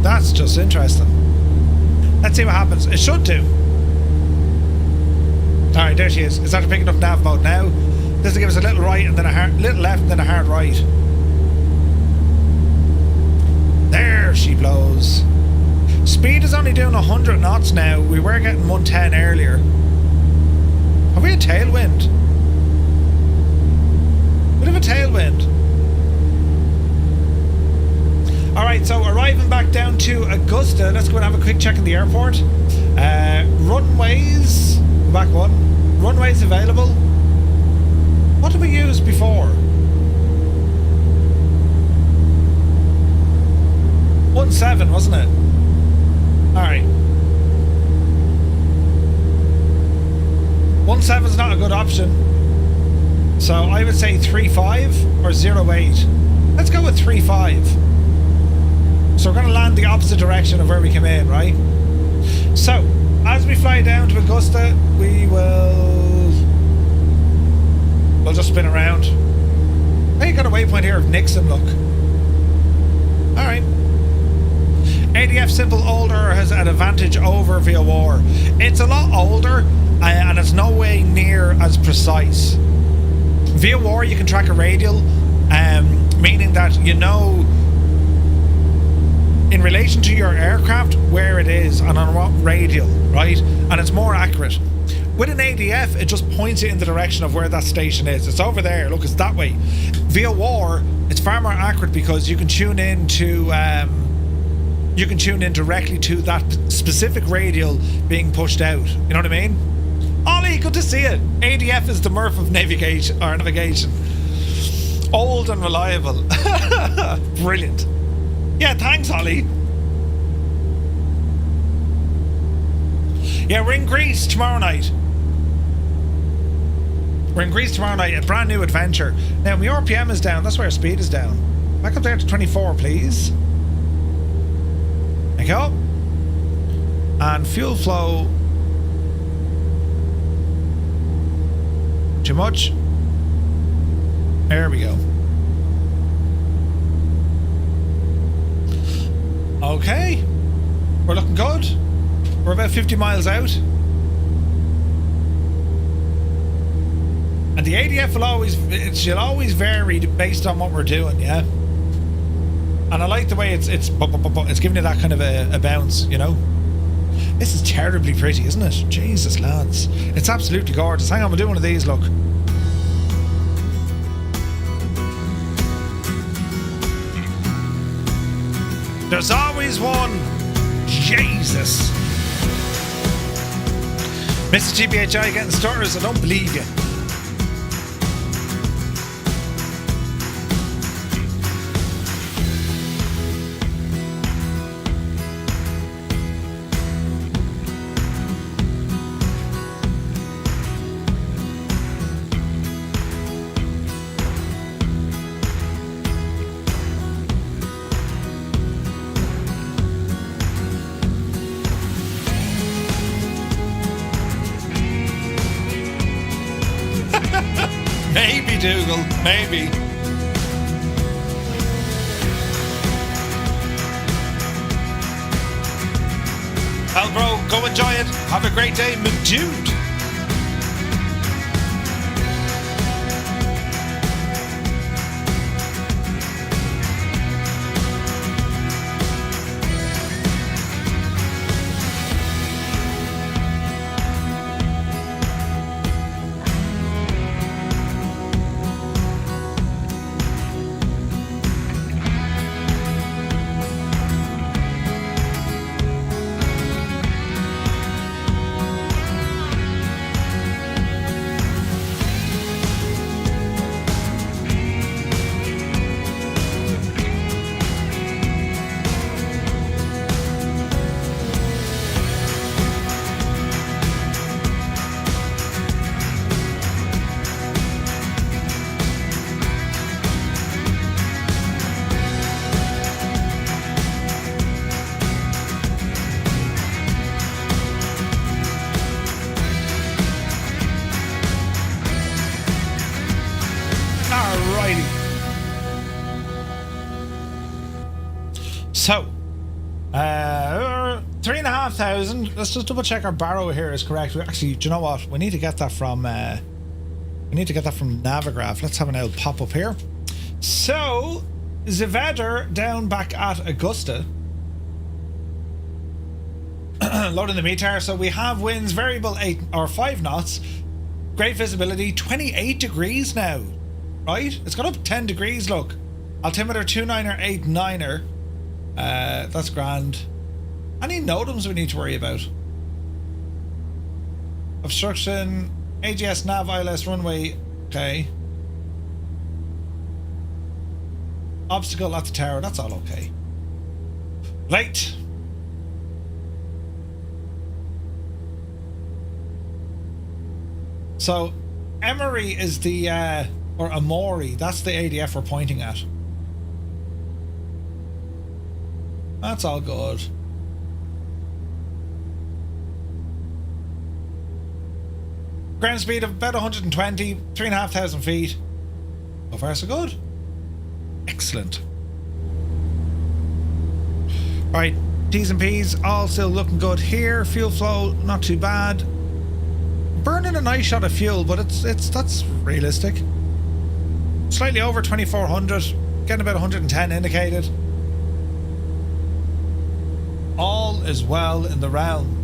That's just interesting. Let's see what happens. It should do. Alright, there she is. It's after picking up nav mode now. This will give us a little right and then a hard, little left and then a hard right. There she blows. Speed is only doing 100 knots now. We were getting 110 earlier. Have we a tailwind? Bit of a tailwind. Alright, so arriving back down to Augusta. Let's go and have a quick check in the airport. Runways. Back one. Runways available. What did we use before? 17, wasn't it? Alright. 17's not a good option. So I would say 35 or 08. Let's go with 35. So we're going to land the opposite direction of where we came in, right? So, as we fly down to Augusta, we'll just spin around. Hey, you got a waypoint here of Nixon, look. Alright. ADF Simple older has an advantage over VOR. It's a lot older and it's no way near as precise. VOR, you can track a radial, meaning that you know in relation to your aircraft where it is and on what radial, right? And it's more accurate. With an ADF, it just points you in the direction of where that station is. It's over there, look, it's that way. VOR, it's far more accurate because you can tune in to directly to that specific radial being pushed out. You know what I mean? Ollie, good to see you. ADF is the Murph of navigation. Old and reliable. Brilliant. Yeah, thanks, Ollie. Yeah, we're in Greece tomorrow night. We're in Greece tomorrow night, a brand new adventure. Now, my RPM is down, that's why our speed is down. Back up there to 24, please. There you go. And fuel flow. Too much. There we go. Okay. We're looking good. We're about 50 miles out. And the ADF she'll always vary based on what we're doing, yeah? And I like the way it's giving you that kind of a bounce, you know? This is terribly pretty, isn't it? Jesus, lads. It's absolutely gorgeous. Hang on, we'll do one of these, look. There's always one. Jesus. Mr. GBHI getting stutters, I don't believe you. Maybe, Dougal. Maybe. Well, bro, go enjoy it. Have a great day, dude. So, 3,500. Let's just double check our barrow here is correct. Actually, do you know what? We need to get that from Navigraph. Let's have an old pop up here. So, Zvedder down back at Augusta. Loading the meter. So we have winds variable 8 or 5 knots. Great visibility, 28 degrees now. Right? It's got up 10 degrees, look. Altimeter 29er, 89er. That's grand. Any NOTAMs we need to worry about? Obstruction, AGS, nav, ILS, runway. Okay. Obstacle at the tower, that's all okay. Right. So, Emory is the, or Amori, that's the ADF we're pointing at. That's all good. Ground speed of about 120, 3,500 feet. So far so good. Excellent. Right, T's and P's all still looking good here. Fuel flow not too bad. Burning a nice shot of fuel, but that's realistic. Slightly over 2,400, getting about 110 indicated. All is well in the realm.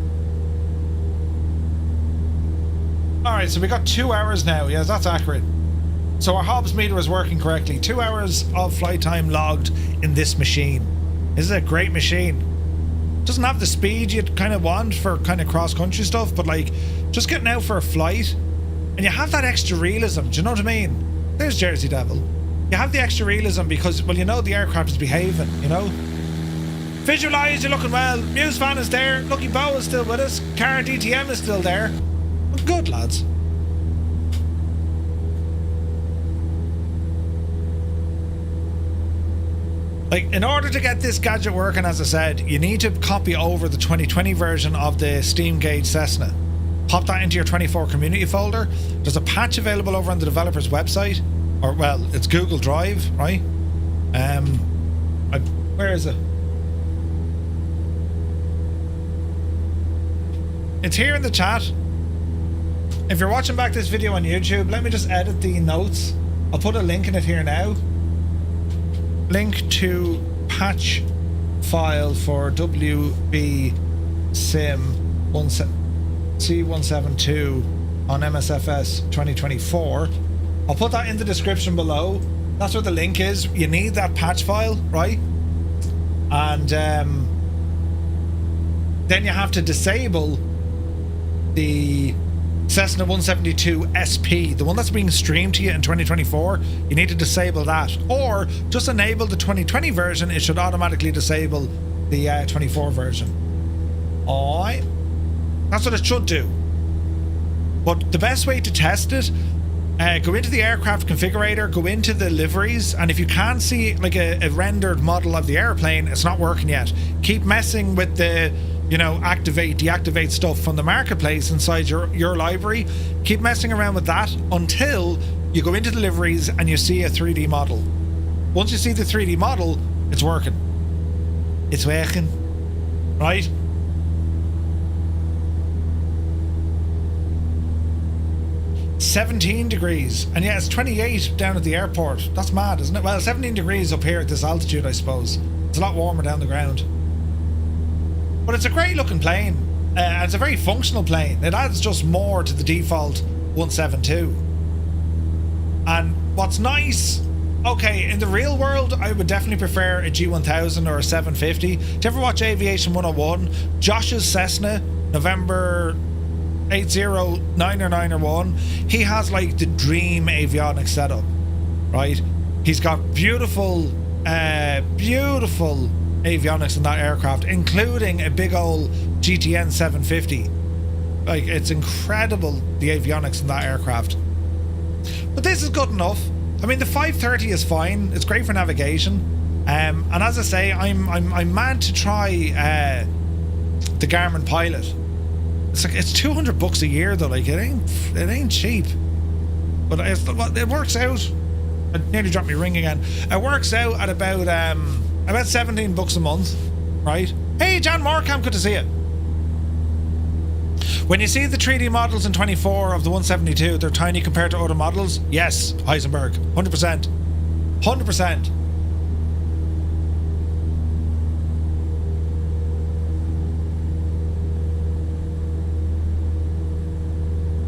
Alright, so we got 2 hours now. Yes, that's accurate. So our Hobbs meter is working correctly. 2 hours of flight time logged in this machine. This is a great machine. Doesn't have the speed you'd kind of want for kind of cross-country stuff, but like, just getting out for a flight, and you have that extra realism, do you know what I mean? There's Jersey Devil. You have the extra realism because, well, you know the aircraft is behaving, you know? Visualize, you're looking well. Muse Fan is there. Lucky Bow is still with us. Car DTM is still there. Good, lads. Like, in order to get this gadget working, as I said, you need to copy over the 2020 version of the Steam Gauge Cessna. Pop that into your 24 community folder. There's a patch available over on the developer's website. Or, well, it's Google Drive, right? Where is it? It's here in the chat. If you're watching back this video on YouTube, let me just edit the notes. I'll put a link in it here now. Link to patch file for WB-SIM C172 on MSFS 2024. I'll put that in the description below. That's where the link is. You need that patch file, right? And then you have to disable the Cessna 172 SP, the one that's being streamed to you in 2024. You need to disable that, or just enable the 2020 version. It should automatically disable the 24 version. Alright, that's what it should do. But the best way to test it, go into the aircraft configurator, go into the liveries, and if you can't see like a rendered model of the airplane, it's not working yet. Keep messing with the, you know, activate, deactivate stuff from the marketplace inside your library. Keep messing around with that until you go into deliveries and you see a 3D model. Once you see the 3D model, it's working. It's working, right? "17 degrees, and yeah, it's 28 down at the airport. That's mad, isn't it? Well, 17 degrees up here at this altitude, I suppose. It's a lot warmer down the ground. But it's a great looking plane. It's a very functional plane. It adds just more to the default 172. And what's nice, okay, in the real world, I would definitely prefer a G1000 or a 750. Do you ever watch Aviation 101? Josh's Cessna, November 80901, he has like the dream avionics setup, right? He's got beautiful avionics in that aircraft, including a big old GTN 750. Like, it's incredible, the avionics in that aircraft. But this is good enough. I mean, the 530 is fine. It's great for navigation. And as I say, I'm mad to try the Garmin Pilot. It's $200 a year though. Like, it ain't cheap. But it works out. I nearly dropped my ring again. It works out at about $17 a month, right? Hey, John Morecamp, good to see you. When you see the 3D models in 24 of the 172, they're tiny compared to other models. Yes, Heisenberg, 100%, 100%.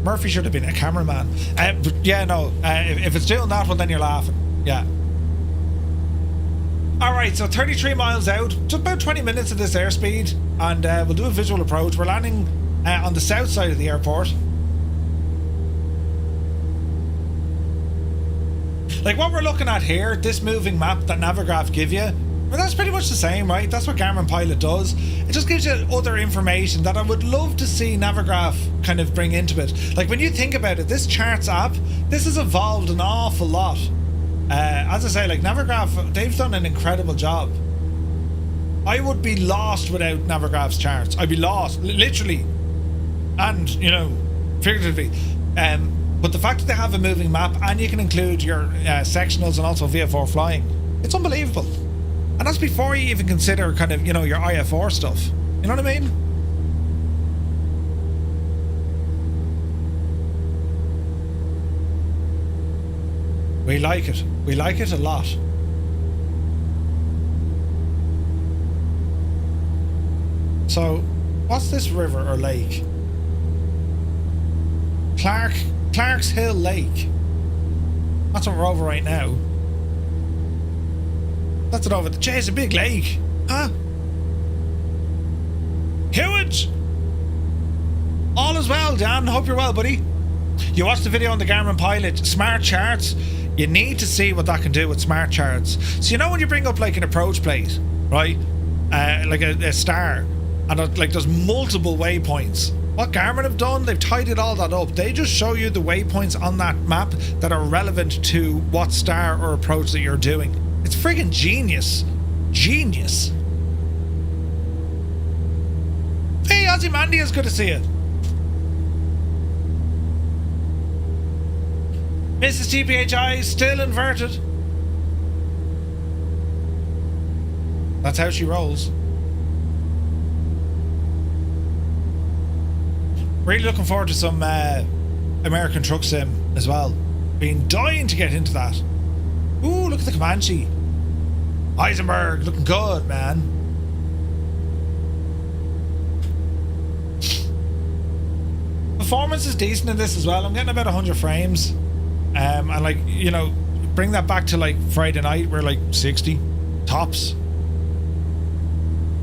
Murphy should have been a cameraman. But yeah, no. If it's doing that, well, then you're laughing. Yeah. All right, so 33 miles out, just about 20 minutes of this airspeed, and we'll do a visual approach. We're landing on the south side of the airport. Like what we're looking at here, this moving map that Navigraph give you, well, that's pretty much the same, right? That's what Garmin Pilot does. It just gives you other information that I would love to see Navigraph kind of bring into it. Like when you think about it, this charts app, this has evolved an awful lot. As I say, like Navigraph, they've done an incredible job. I would be lost without Navigraph's charts. I'd be lost, literally, and figuratively. But the fact that they have a moving map and you can include your sectionals and also VFR flying, it's unbelievable. And that's before you even consider kind of, your IFR stuff. You know what I mean? We like it. We like it a lot. So, what's this river or lake? Clark's Hill Lake. That's what we're over right now. That's it over. It's a big lake. Huh? Huge! All is well, Dan. Hope you're well, buddy. You watched the video on the Garmin Pilot. Smart charts. You need to see what that can do with smart charts. So when you bring up like an approach plate, right? Like a star, and like there's multiple waypoints. What Garmin have done, they've tidied all that up. They just show you the waypoints on that map that are relevant to what star or approach that you're doing. It's friggin' genius. Genius. Hey, Ozymandias, good to see you. Mrs. TPHI, still inverted. That's how she rolls. Really looking forward to some American Truck Sim as well. Been dying to get into that. Ooh, look at the Comanche. Heisenberg, looking good, man. Performance is decent in this as well. I'm getting about 100 frames. And like, bring that back to like Friday night, we're like 60 tops.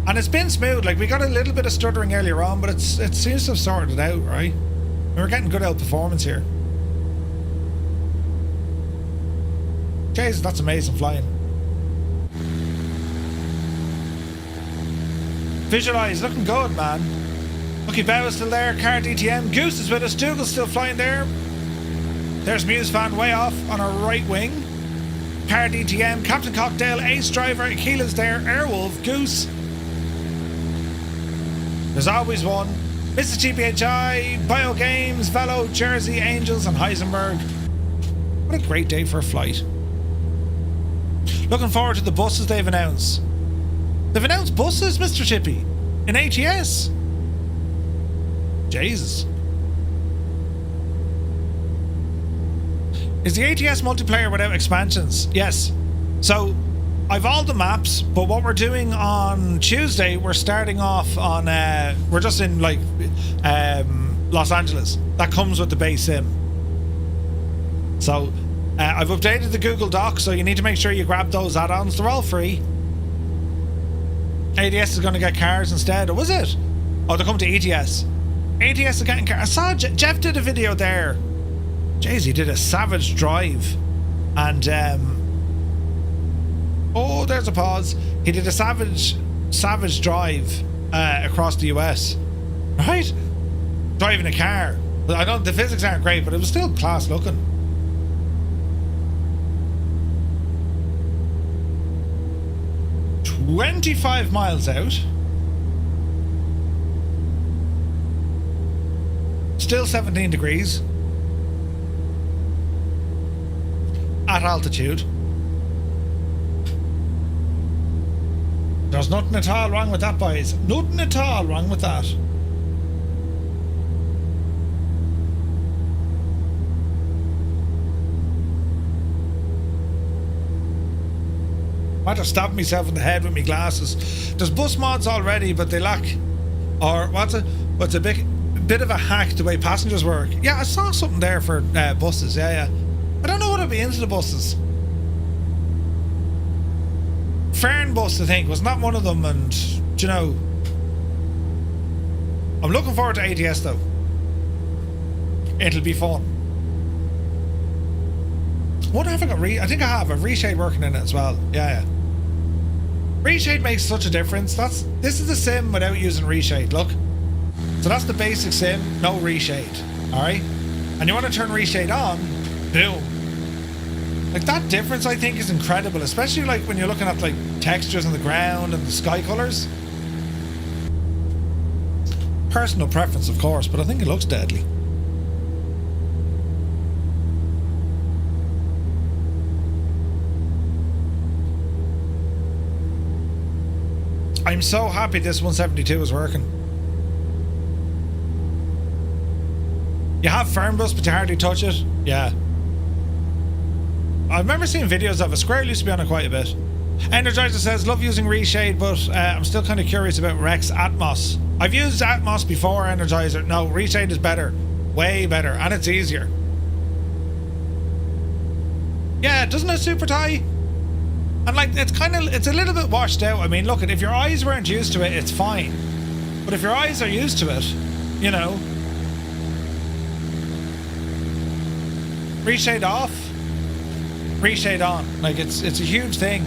And it's been smooth. Like, we got a little bit of stuttering earlier on, but it seems to have sorted it out, right? And we're getting good out performance here. Jesus, that's amazing flying. Visualize, looking good, man. Lucky Bow is still there. Car DTM. Goose is with us. Dougal's still flying there. There's Muse Fan way off on our right wing. Car DTM. Captain Cocktail. Ace Driver. Akila's there. Airwolf. Goose. There's always one. Mr. TPHI. Bio Games. Velo. Jersey. Angels. And Heisenberg. What a great day for a flight. Looking forward to the buses they've announced. They've announced buses, Mr. Chippy, in ATS. Jesus. Is the ATS multiplayer without expansions? Yes. So, I've all the maps, but what we're doing on Tuesday, we're starting off on, we're just in, like, Los Angeles. That comes with the base sim. So, I've updated the Google Doc, so you need to make sure you grab those add-ons. They're all free. ADS is going to get cars instead, or was it? Oh, they're coming to ETS. ATS is getting cars. I saw Jeff did a video there. Jeez, he did a savage drive. And, oh, there's a pause. He did a savage drive across the US. Right? Driving a car. I know the physics aren't great, but it was still class looking. "25 miles out. Still 17 degrees. At altitude. There's nothing at all wrong with that, boys. Nothing at all wrong with that. I might have stabbed myself in the head with my glasses. There's bus mods already, but they lack... Or what's a bit of a hack the way passengers work. Yeah, I saw something there for buses. Yeah. I don't know what I'd be into the buses. Fernbus, I think, was not one of them, and you know, I'm looking forward to ATS though. It'll be fun. What have I got? I think I have a reshade working in it as well. Yeah. Reshade makes such a difference. This is the sim without using reshade. Look, so that's the basic sim, no reshade. All right, and you want to turn reshade on, boom. Like that difference, I think, is incredible, especially like when you're looking at like textures on the ground and the sky colors. Personal preference, of course, but I think it looks deadly. I'm so happy this 172 is working. You have Fernbus, but you hardly touch it. Yeah. I remember seeing videos of it. Square used to be on it quite a bit. Energizer says, love using reshade, but I'm still kind of curious about Rex Atmos. I've used Atmos before, Energizer. No, reshade is better. Way better. And it's easier. Yeah, doesn't it super tie? And like, it's a little bit washed out. I mean, look, if your eyes weren't used to it, it's fine. But if your eyes are used to it, you know. Reshade off. Reshade on. Like, it's a huge thing.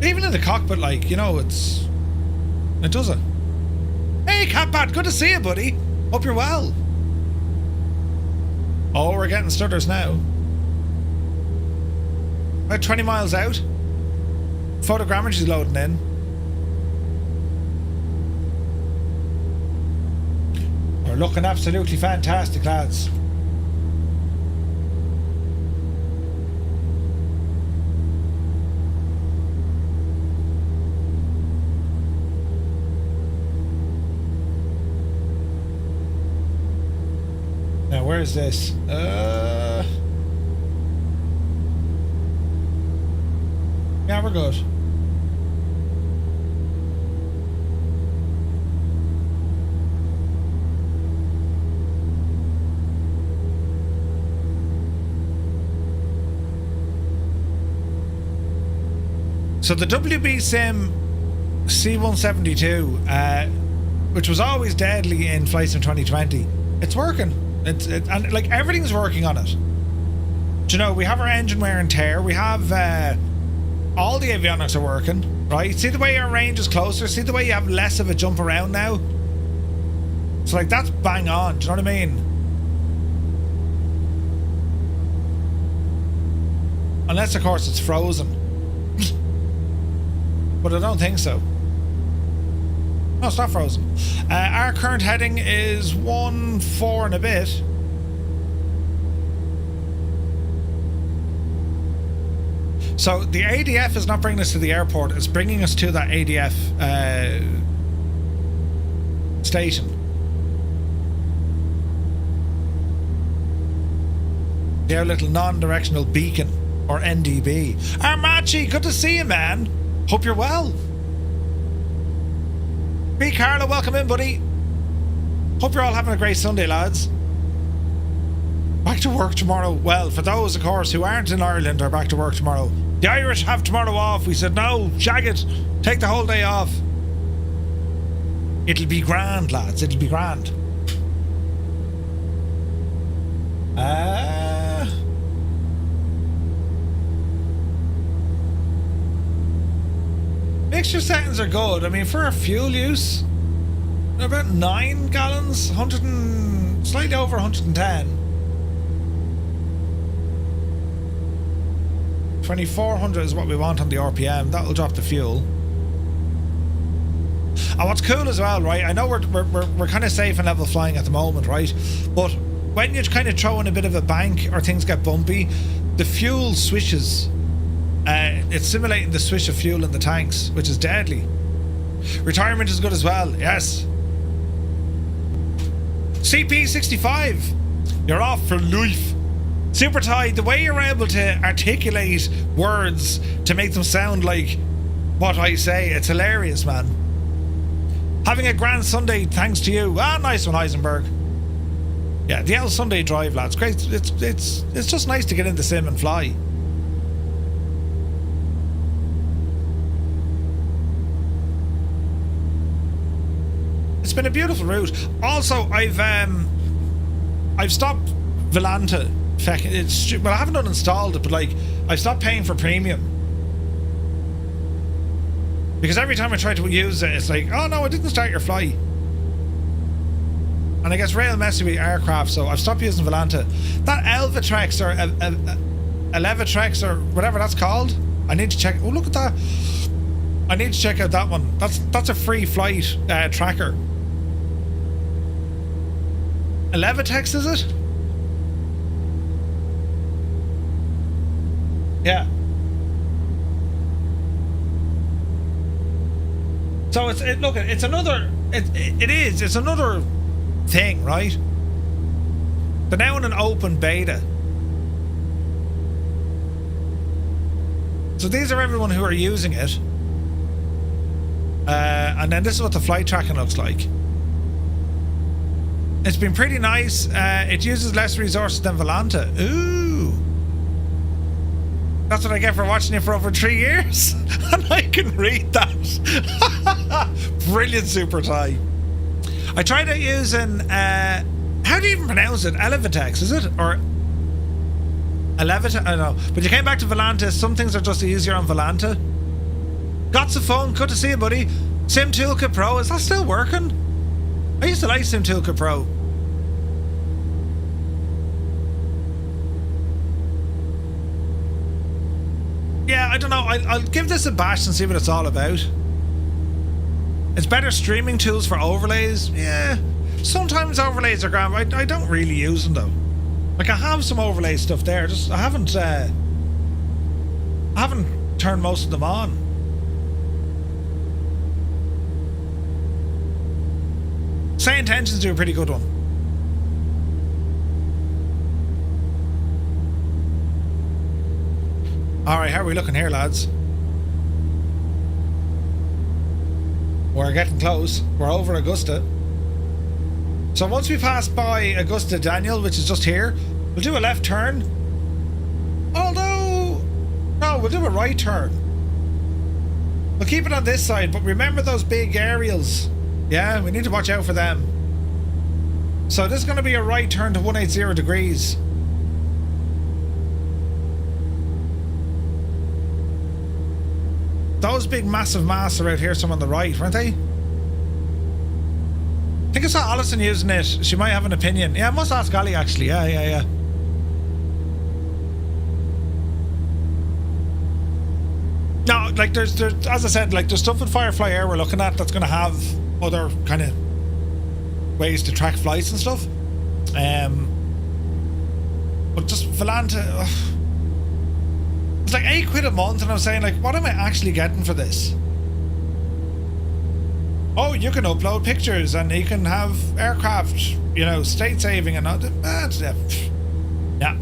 Even in the cockpit, like, you know, it does it. Hey, Catpat, good to see you, buddy. Hope you're well. Oh, we're getting stutters now. About 20 miles out. Photogrammetry's loading in. We're looking absolutely fantastic, lads. Now, where is this? Yeah, we're good. So the WB-SIM C172, which was always deadly in flights in 2020, it's working. And like everything's working on it. Do you know, we have our engine wear and tear. We have all the avionics are working, right? See the way our range is closer. See the way you have less of a jump around now. So like that's bang on. Do you know what I mean? Unless of course it's frozen. But I don't think so. No, it's not frozen. Our current heading is 1-4 and a bit. So the ADF is not bringing us to the airport, it's bringing us to that ADF station. Their little non-directional beacon, or NDB. Armachi, good to see you, man. Hope you're well. B. Carlo, welcome in, buddy. Hope you're all having a great Sunday, lads. Back to work tomorrow. Well, for those, of course, who aren't in Ireland are back to work tomorrow. The Irish have tomorrow off. We said, no, shag it. Take the whole day off. It'll be grand, lads. It'll be grand. Mixture settings are good. I mean, for our fuel use, they're about 9 gallons, slightly over 110. 2400 is what we want on the RPM. That'll drop the fuel. And what's cool as well, right? I know we're kind of safe and level flying at the moment, right? But when you kind of throw in a bit of a bank or things get bumpy, the fuel swishes. It's simulating the swish of fuel in the tanks, which is deadly. Retirement is good as well, yes. CP65, you're off for life. Super Ty, the way you're able to articulate words to make them sound like what I say, it's hilarious, man. Having a grand Sunday thanks to you. Ah, nice one, Heisenberg. Yeah, the L Sunday drive, lads. Great. It's just nice to get in the sim and fly. It's been a beautiful route. Also, I've stopped Volanta. Well, I haven't uninstalled it, but like I stopped paying for premium because every time I try to use it, it's like, oh no, it didn't start your flight, and I guess real messy with aircraft. So I've stopped using Volanta. That Elvatrex or Elevatrex or whatever that's called, I need to check. Oh, look at that! I need to check out that one. That's a free flight tracker. Elevitex, is it? Yeah. So it's another thing, right? They're now in an open beta. So these are everyone who are using it. And then this is what the flight tracking looks like. It's been pretty nice. It uses less resources than Volanta. Ooh. That's what I get for watching it for over 3 years. And I can read that. Brilliant, Super Ty. I tried out using, how do you even pronounce it? Elevitex, is it? Or Elevita? I don't know. But you came back to Volanta. Some things are just easier on Volanta. Got some fun. Good to see you, buddy. Sim Toolkit Pro, is that still working? I used to like Sim Toolkit Pro. Yeah, I don't know. I'll give this a bash and see what it's all about. It's better streaming tools for overlays. Yeah, sometimes overlays are grand. I don't really use them though. Like I have some overlay stuff there. Just I haven't turned most of them on. Say Intentions do a pretty good one. Alright, how are we looking here, lads? We're getting close. We're over Augusta. So once we pass by Augusta, Daniel, which is just here, we'll do a left turn. Although, no, we'll do a right turn. We'll keep it on this side, but remember those big aerials. Yeah, we need to watch out for them. So this is going to be a right turn to 180 degrees. Those big massive masts are out here, some on the right, weren't they? I think I saw Alison using it. She might have an opinion. Yeah, I must ask Ali actually. Yeah. No, like there's as I said, like there's stuff in Firefly Air we're looking at that's going to have other kind of ways to track flights and stuff. But just Volante, it's like £8 a month, and I'm saying, like, what am I actually getting for this? Oh, you can upload pictures and you can have aircraft, you know, state saving and all that. Yeah.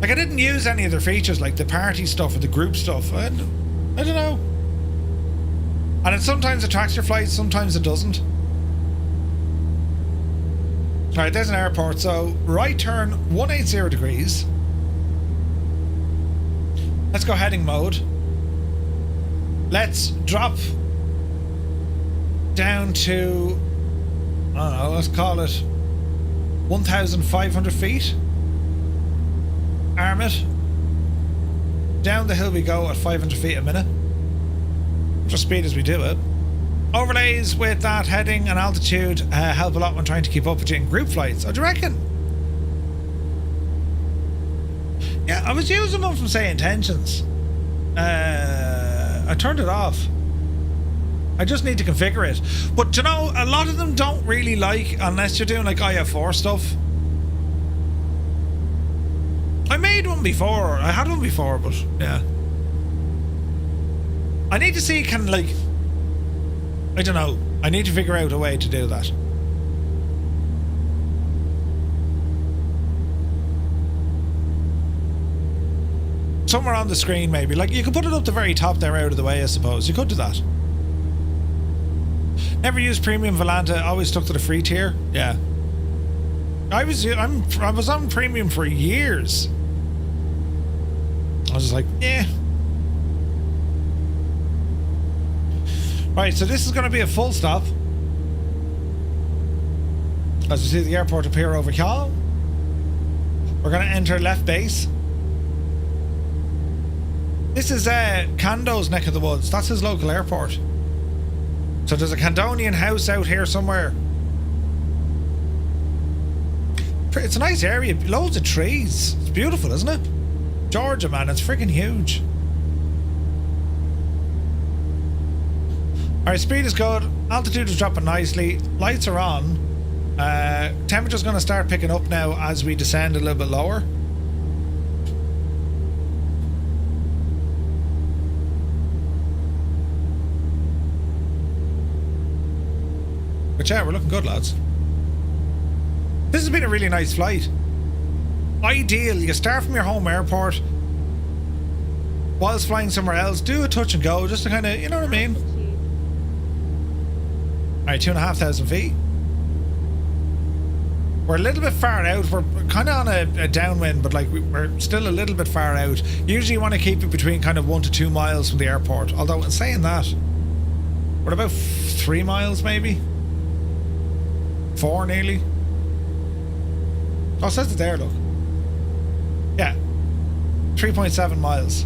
Like, I didn't use any of their features, like the party stuff or the group stuff. I don't know. And sometimes it tracks your flights, sometimes it doesn't. Alright, there's an airport. So, right turn 180 degrees. Let's go heading mode. Let's drop down to, I don't know, let's call it 1,500 feet. Arm it. Down the hill we go at 500 feet a minute. For speed as we do it. Overlays with that heading and altitude help a lot when trying to keep up with you in group flights. Oh, do you reckon? Yeah, I was using one from, say, Intentions. I turned it off. I just need to configure it. But, you know, a lot of them don't really like, unless you're doing, like, IF4 stuff. I made one before. I had one before, but, yeah. I need to see, can, like... I don't know. I need to figure out a way to do that. Somewhere on the screen, maybe. Like, you could put it up the very top there, out of the way, I suppose. You could do that. Never used premium Volante. Always stuck to the free tier. Yeah. I was on premium for years. I was just like, yeah. Right, so this is going to be a full stop. As you see the airport appear over here. We're going to enter left base. This is Kando's neck of the woods. That's his local airport. So there's a Candonian house out here somewhere. It's a nice area. Loads of trees. It's beautiful, isn't it? Georgia, man. It's freaking huge. Alright, speed is good. Altitude is dropping nicely. Lights are on. Temperature's going to start picking up now as we descend a little bit lower. But yeah, we're looking good, lads. This has been a really nice flight. Ideal. You start from your home airport. Whilst flying somewhere else, do a touch and go, just to kind of, you know what I mean? Alright, 2,500 feet. We're a little bit far out. We're kind of on a downwind, but like we're still a little bit far out. Usually you want to keep it between kind of 1 to 2 miles from the airport. Although in saying that, we're about 3 miles maybe. 4 nearly. Oh, it says it there, look. Yeah. 3.7 miles.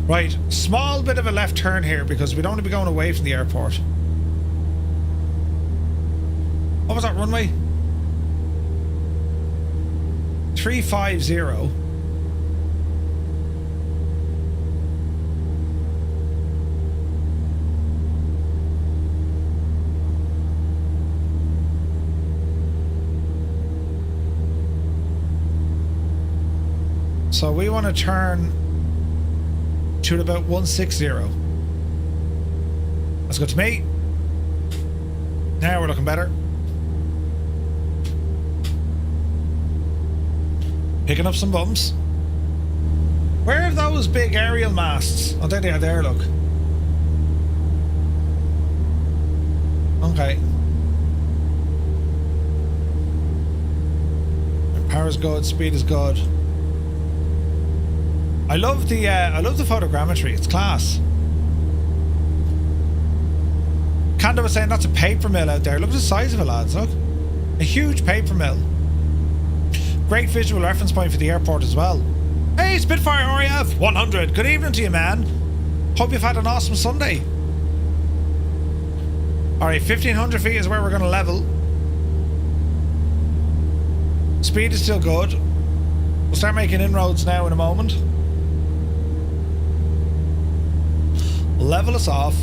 Right, small bit of a left turn here because we don't want to be going away from the airport. What was that runway? 350. So we want to turn to about 160. That's good to me. Now we're looking better. Picking up some bumps. Where are those big aerial masts? Oh, there they are there, look. Okay. Power's good, speed is good. I love the photogrammetry. It's class. Kanda was saying that's a paper mill out there. Look at the size of it, lads. Look, a huge paper mill. Great visual reference point for the airport as well. Hey, Spitfire RAF 100. Good evening to you, man. Hope you've had an awesome Sunday. All right, 1,500 feet is where we're going to level. Speed is still good. We'll start making inroads now in a moment. Level us off.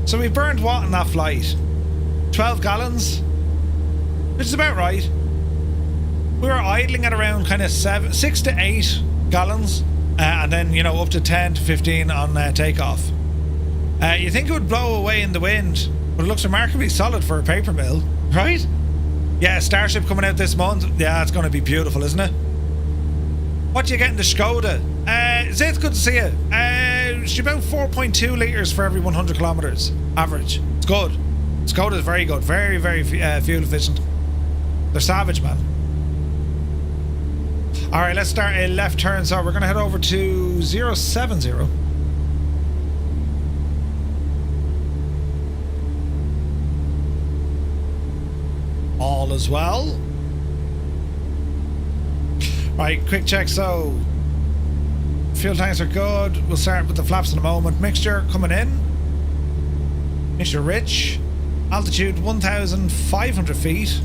So we burned what in that flight? 12 gallons? Which is about right. We were idling at around kind of 6 to 8 gallons. And then, you know, up to 10 to 15 on takeoff. You think it would blow away in the wind, but it looks remarkably solid for a paper mill, right? Yeah, Starship coming out this month. Yeah, it's going to be beautiful, isn't it? What do you get in the Skoda? It's good to see you. It's about 4.2 litres for every 100 kilometres average. It's good. Skoda is very good. Very, very fuel efficient. They're savage, man. Alright, let's start a left turn. So we're going to head over to 070. All is well. Right, quick check. So fuel tanks are good. We'll start with the flaps in a moment. Mixture coming in. Mixture rich. Altitude 1,500 feet.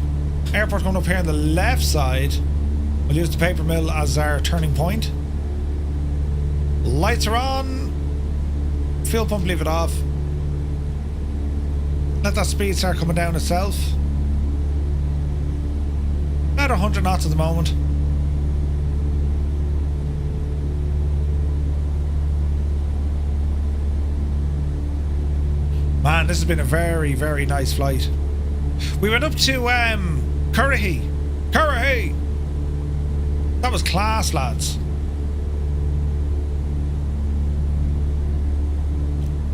Airport coming up here on the left side. We'll use the paper mill as our turning point. Lights are on. Fuel pump, leave it off. Let that speed start coming down itself. About 100 knots at the moment. Man, this has been a very, very nice flight. We went up to Currahee. That was class, lads.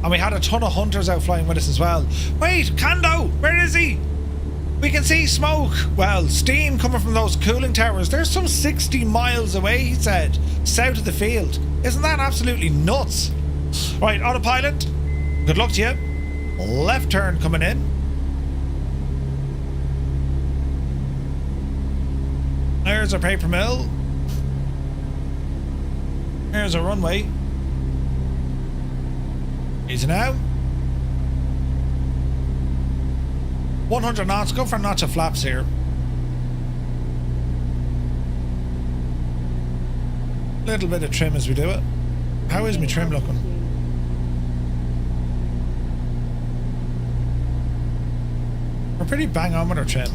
And we had a ton of hunters out flying with us as well. Wait, Kando, where is he? We can see smoke. Well, steam coming from those cooling towers. They're some 60 miles away, he said, south of the field. Isn't that absolutely nuts? Right, autopilot. Good luck to you. Left turn coming in. There's our paper mill. Here's our runway. Easy now. 100 knots. Go for a notch of flaps here. Little bit of trim as we do it. How is my trim looking? We're pretty bang on with our trim.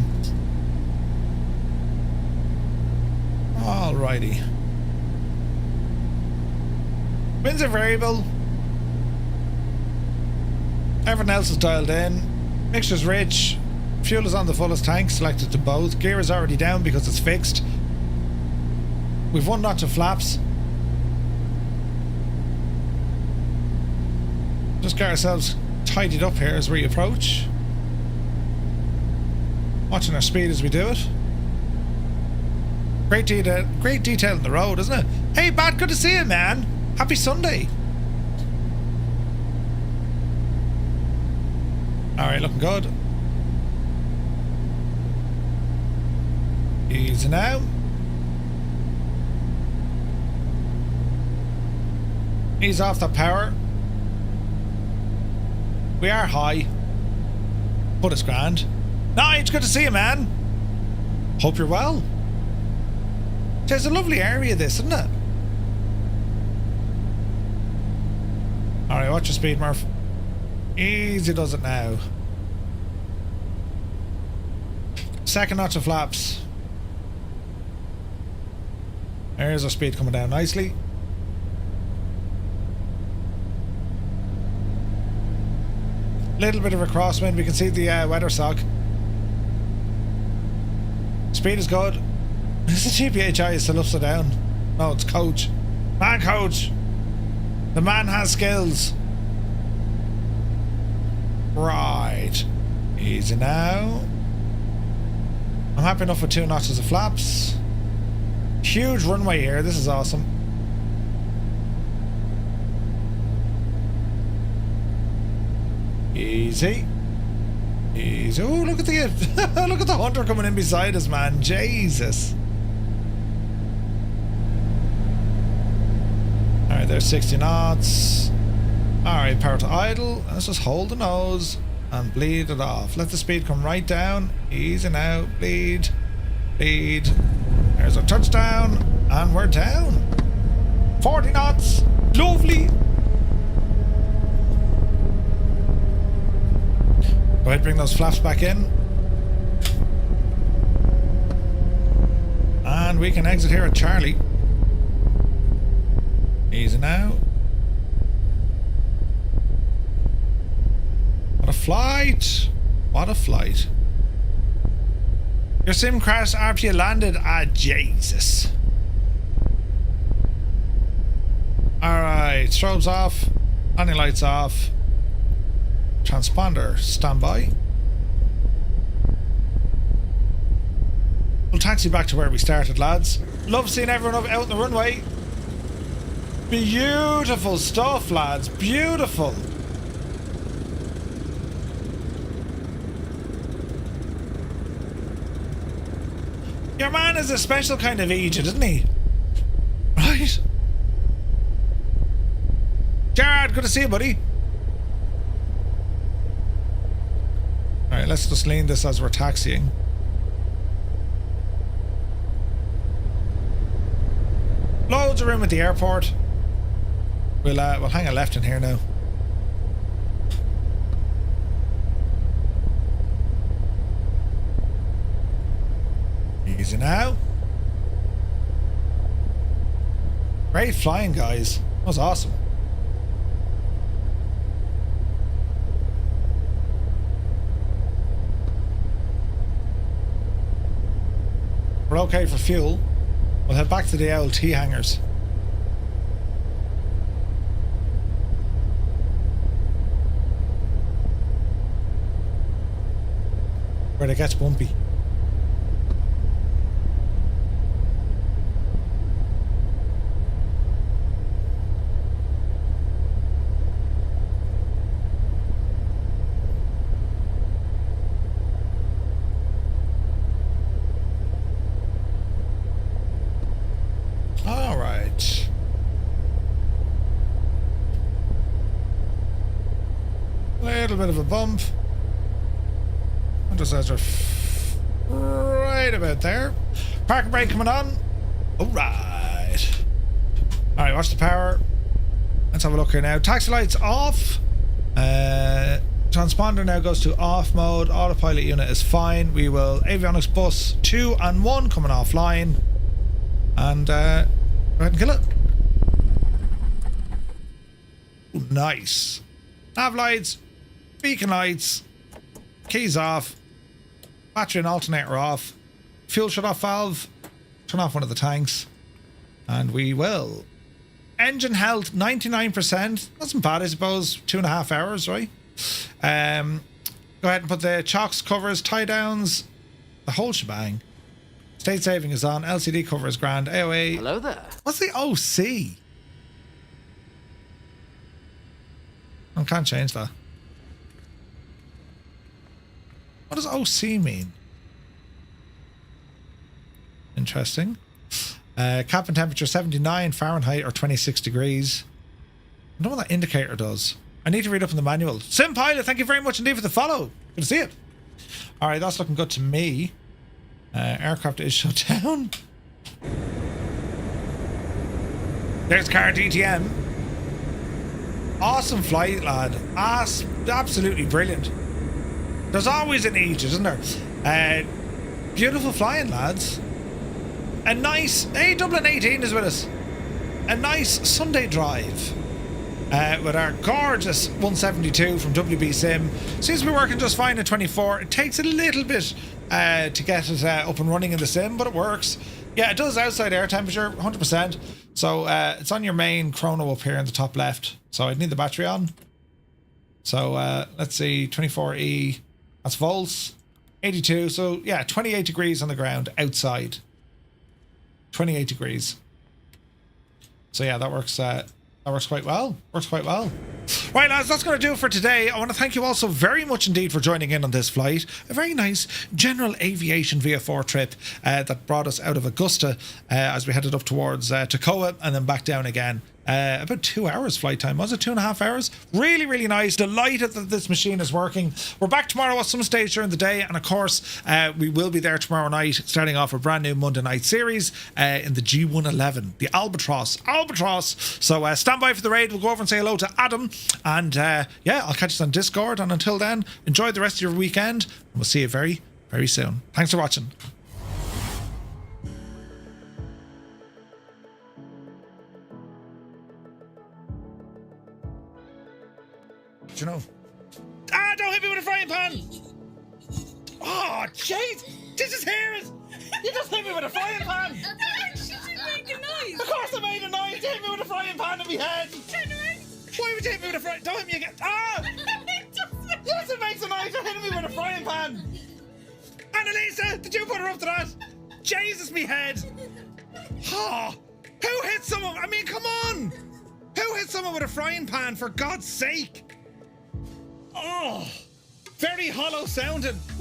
Alrighty. Winds are variable. Everything else is dialed in. Mixture's rich. Fuel is on the fullest tank, selected to both. Gear is already down because it's fixed. We've one notch of flaps. Just get ourselves tidied up here as we approach. Watching our speed as we do it. Great detail in the road, isn't it? Hey, Bat, good to see you, man. Happy Sunday. Alright, looking good. Easy now. Ease off the power. We are high. But it's grand. No, it's good to see you, man. Hope you're well. It's a lovely area, this, isn't it? Alright, watch your speed, Murph. Easy does it now. Second notch of flaps. There's our speed coming down nicely. Little bit of a crosswind. We can see the weather sock. Speed is good. Is the GPHI still upside down? No, it's Coach. Man, Coach. The man has skills. Right. Easy now. I'm happy enough with 2 notches of flaps. Huge runway here. This is awesome. Easy. Easy. Oh, look at the look at the hunter coming in beside us, man. Jesus. Alright, there's 60 knots. Alright, power to idle. Let's just hold the nose and bleed it off. Let the speed come right down. Easy now. Bleed. Bleed. There's a touchdown. And we're down. 40 knots. Lovely. Right, bring those flaps back in. And we can exit here at Charlie. Easy now. What a flight. What a flight. Your sim crashed after you landed. Ah, Jesus. Alright, strobes off. Landing lights off. Transponder standby. We'll taxi back to where we started, lads. Love seeing everyone up out on the runway. Beautiful stuff, lads. Beautiful. Your man is a special kind of agent, isn't he? Right. Jared, good to see you, buddy. Alright, let's just lean this as we're taxiing. Loads of room at the airport. We'll hang a left in here now. Easy now. Great flying, guys. That was awesome. We're okay for fuel. We'll head back to the LT hangars. Where it gets bumpy. Bit of a bump. Just as we're right about there. Parking brake coming on. Alright. Alright, watch the power. Let's have a look here now. Taxi lights off. Transponder now goes to off mode. Autopilot unit is fine. We will avionics bus 2 and 1 coming offline. And go ahead and kill it. Ooh, nice. Nav lights. Beacon lights, keys off, battery and alternator off, fuel shut off valve, turn off one of the tanks, and we will. Engine health 99%, not bad I suppose, 2.5 hours, right? Go ahead and put the chocks, covers, tie downs, the whole shebang. State saving is on, LCD cover is grand, AOA. Hello there. What's the OC? I can't change that. What does OC mean? Interesting. Cabin temperature 79 Fahrenheit or 26 degrees. I don't know what that indicator does. I need to read up in the manual. Sim Pilot, thank you very much indeed for the follow. Good to see it. Alright, that's looking good to me. Aircraft is shut down. There's car DTM. Awesome flight, lad. Absolutely brilliant. There's always an age, isn't there? Beautiful flying, lads. A nice... Hey, Dublin 18 is with us. A nice Sunday drive. With our gorgeous 172 from WB-SIM. Seems to be working just fine at 24. It takes a little bit to get it up and running in the sim, but it works. Yeah, it does outside air temperature, 100%. So it's on your main chrono up here in the top left. So I'd need the battery on. So let's see, 24E... That's volts, 82, so yeah, 28 degrees on the ground outside. 28 degrees. So yeah, that works quite well. Works quite well. Right, lads, that's going to do it for today. I want to thank you all so very much indeed for joining in on this flight. A very nice general aviation VF4 trip that brought us out of Augusta as we headed up towards Toccoa and then back down again about 2 hours flight time. Was it 2.5 hours? Really, really nice. Delighted that this machine is working. We're back tomorrow at some stage during the day, and of course we will be there tomorrow night, starting off a brand new Monday night series in the G111, the Albatross. So stand by for the raid. We'll go over and say hello to Adam, and I'll catch you on Discord, and until then, enjoy the rest of your weekend, and we'll see you very, very soon. Thanks for watching. You know, don't hit me with a frying pan. Oh, jeez, this is here. You just hit me with a frying pan. Make a noise. Of course I made a noise. You hit me with a frying pan in my head. Turn around. Why would you hit me with a frying? Don't hit me again. Yes, it makes a noise. You're hitting me with a frying pan. Annalisa, did you put her up to that? Jesus, me head. Oh, who hit someone? I mean, come on. Who hit someone with a frying pan, for God's sake? Oh, very hollow sounding. What?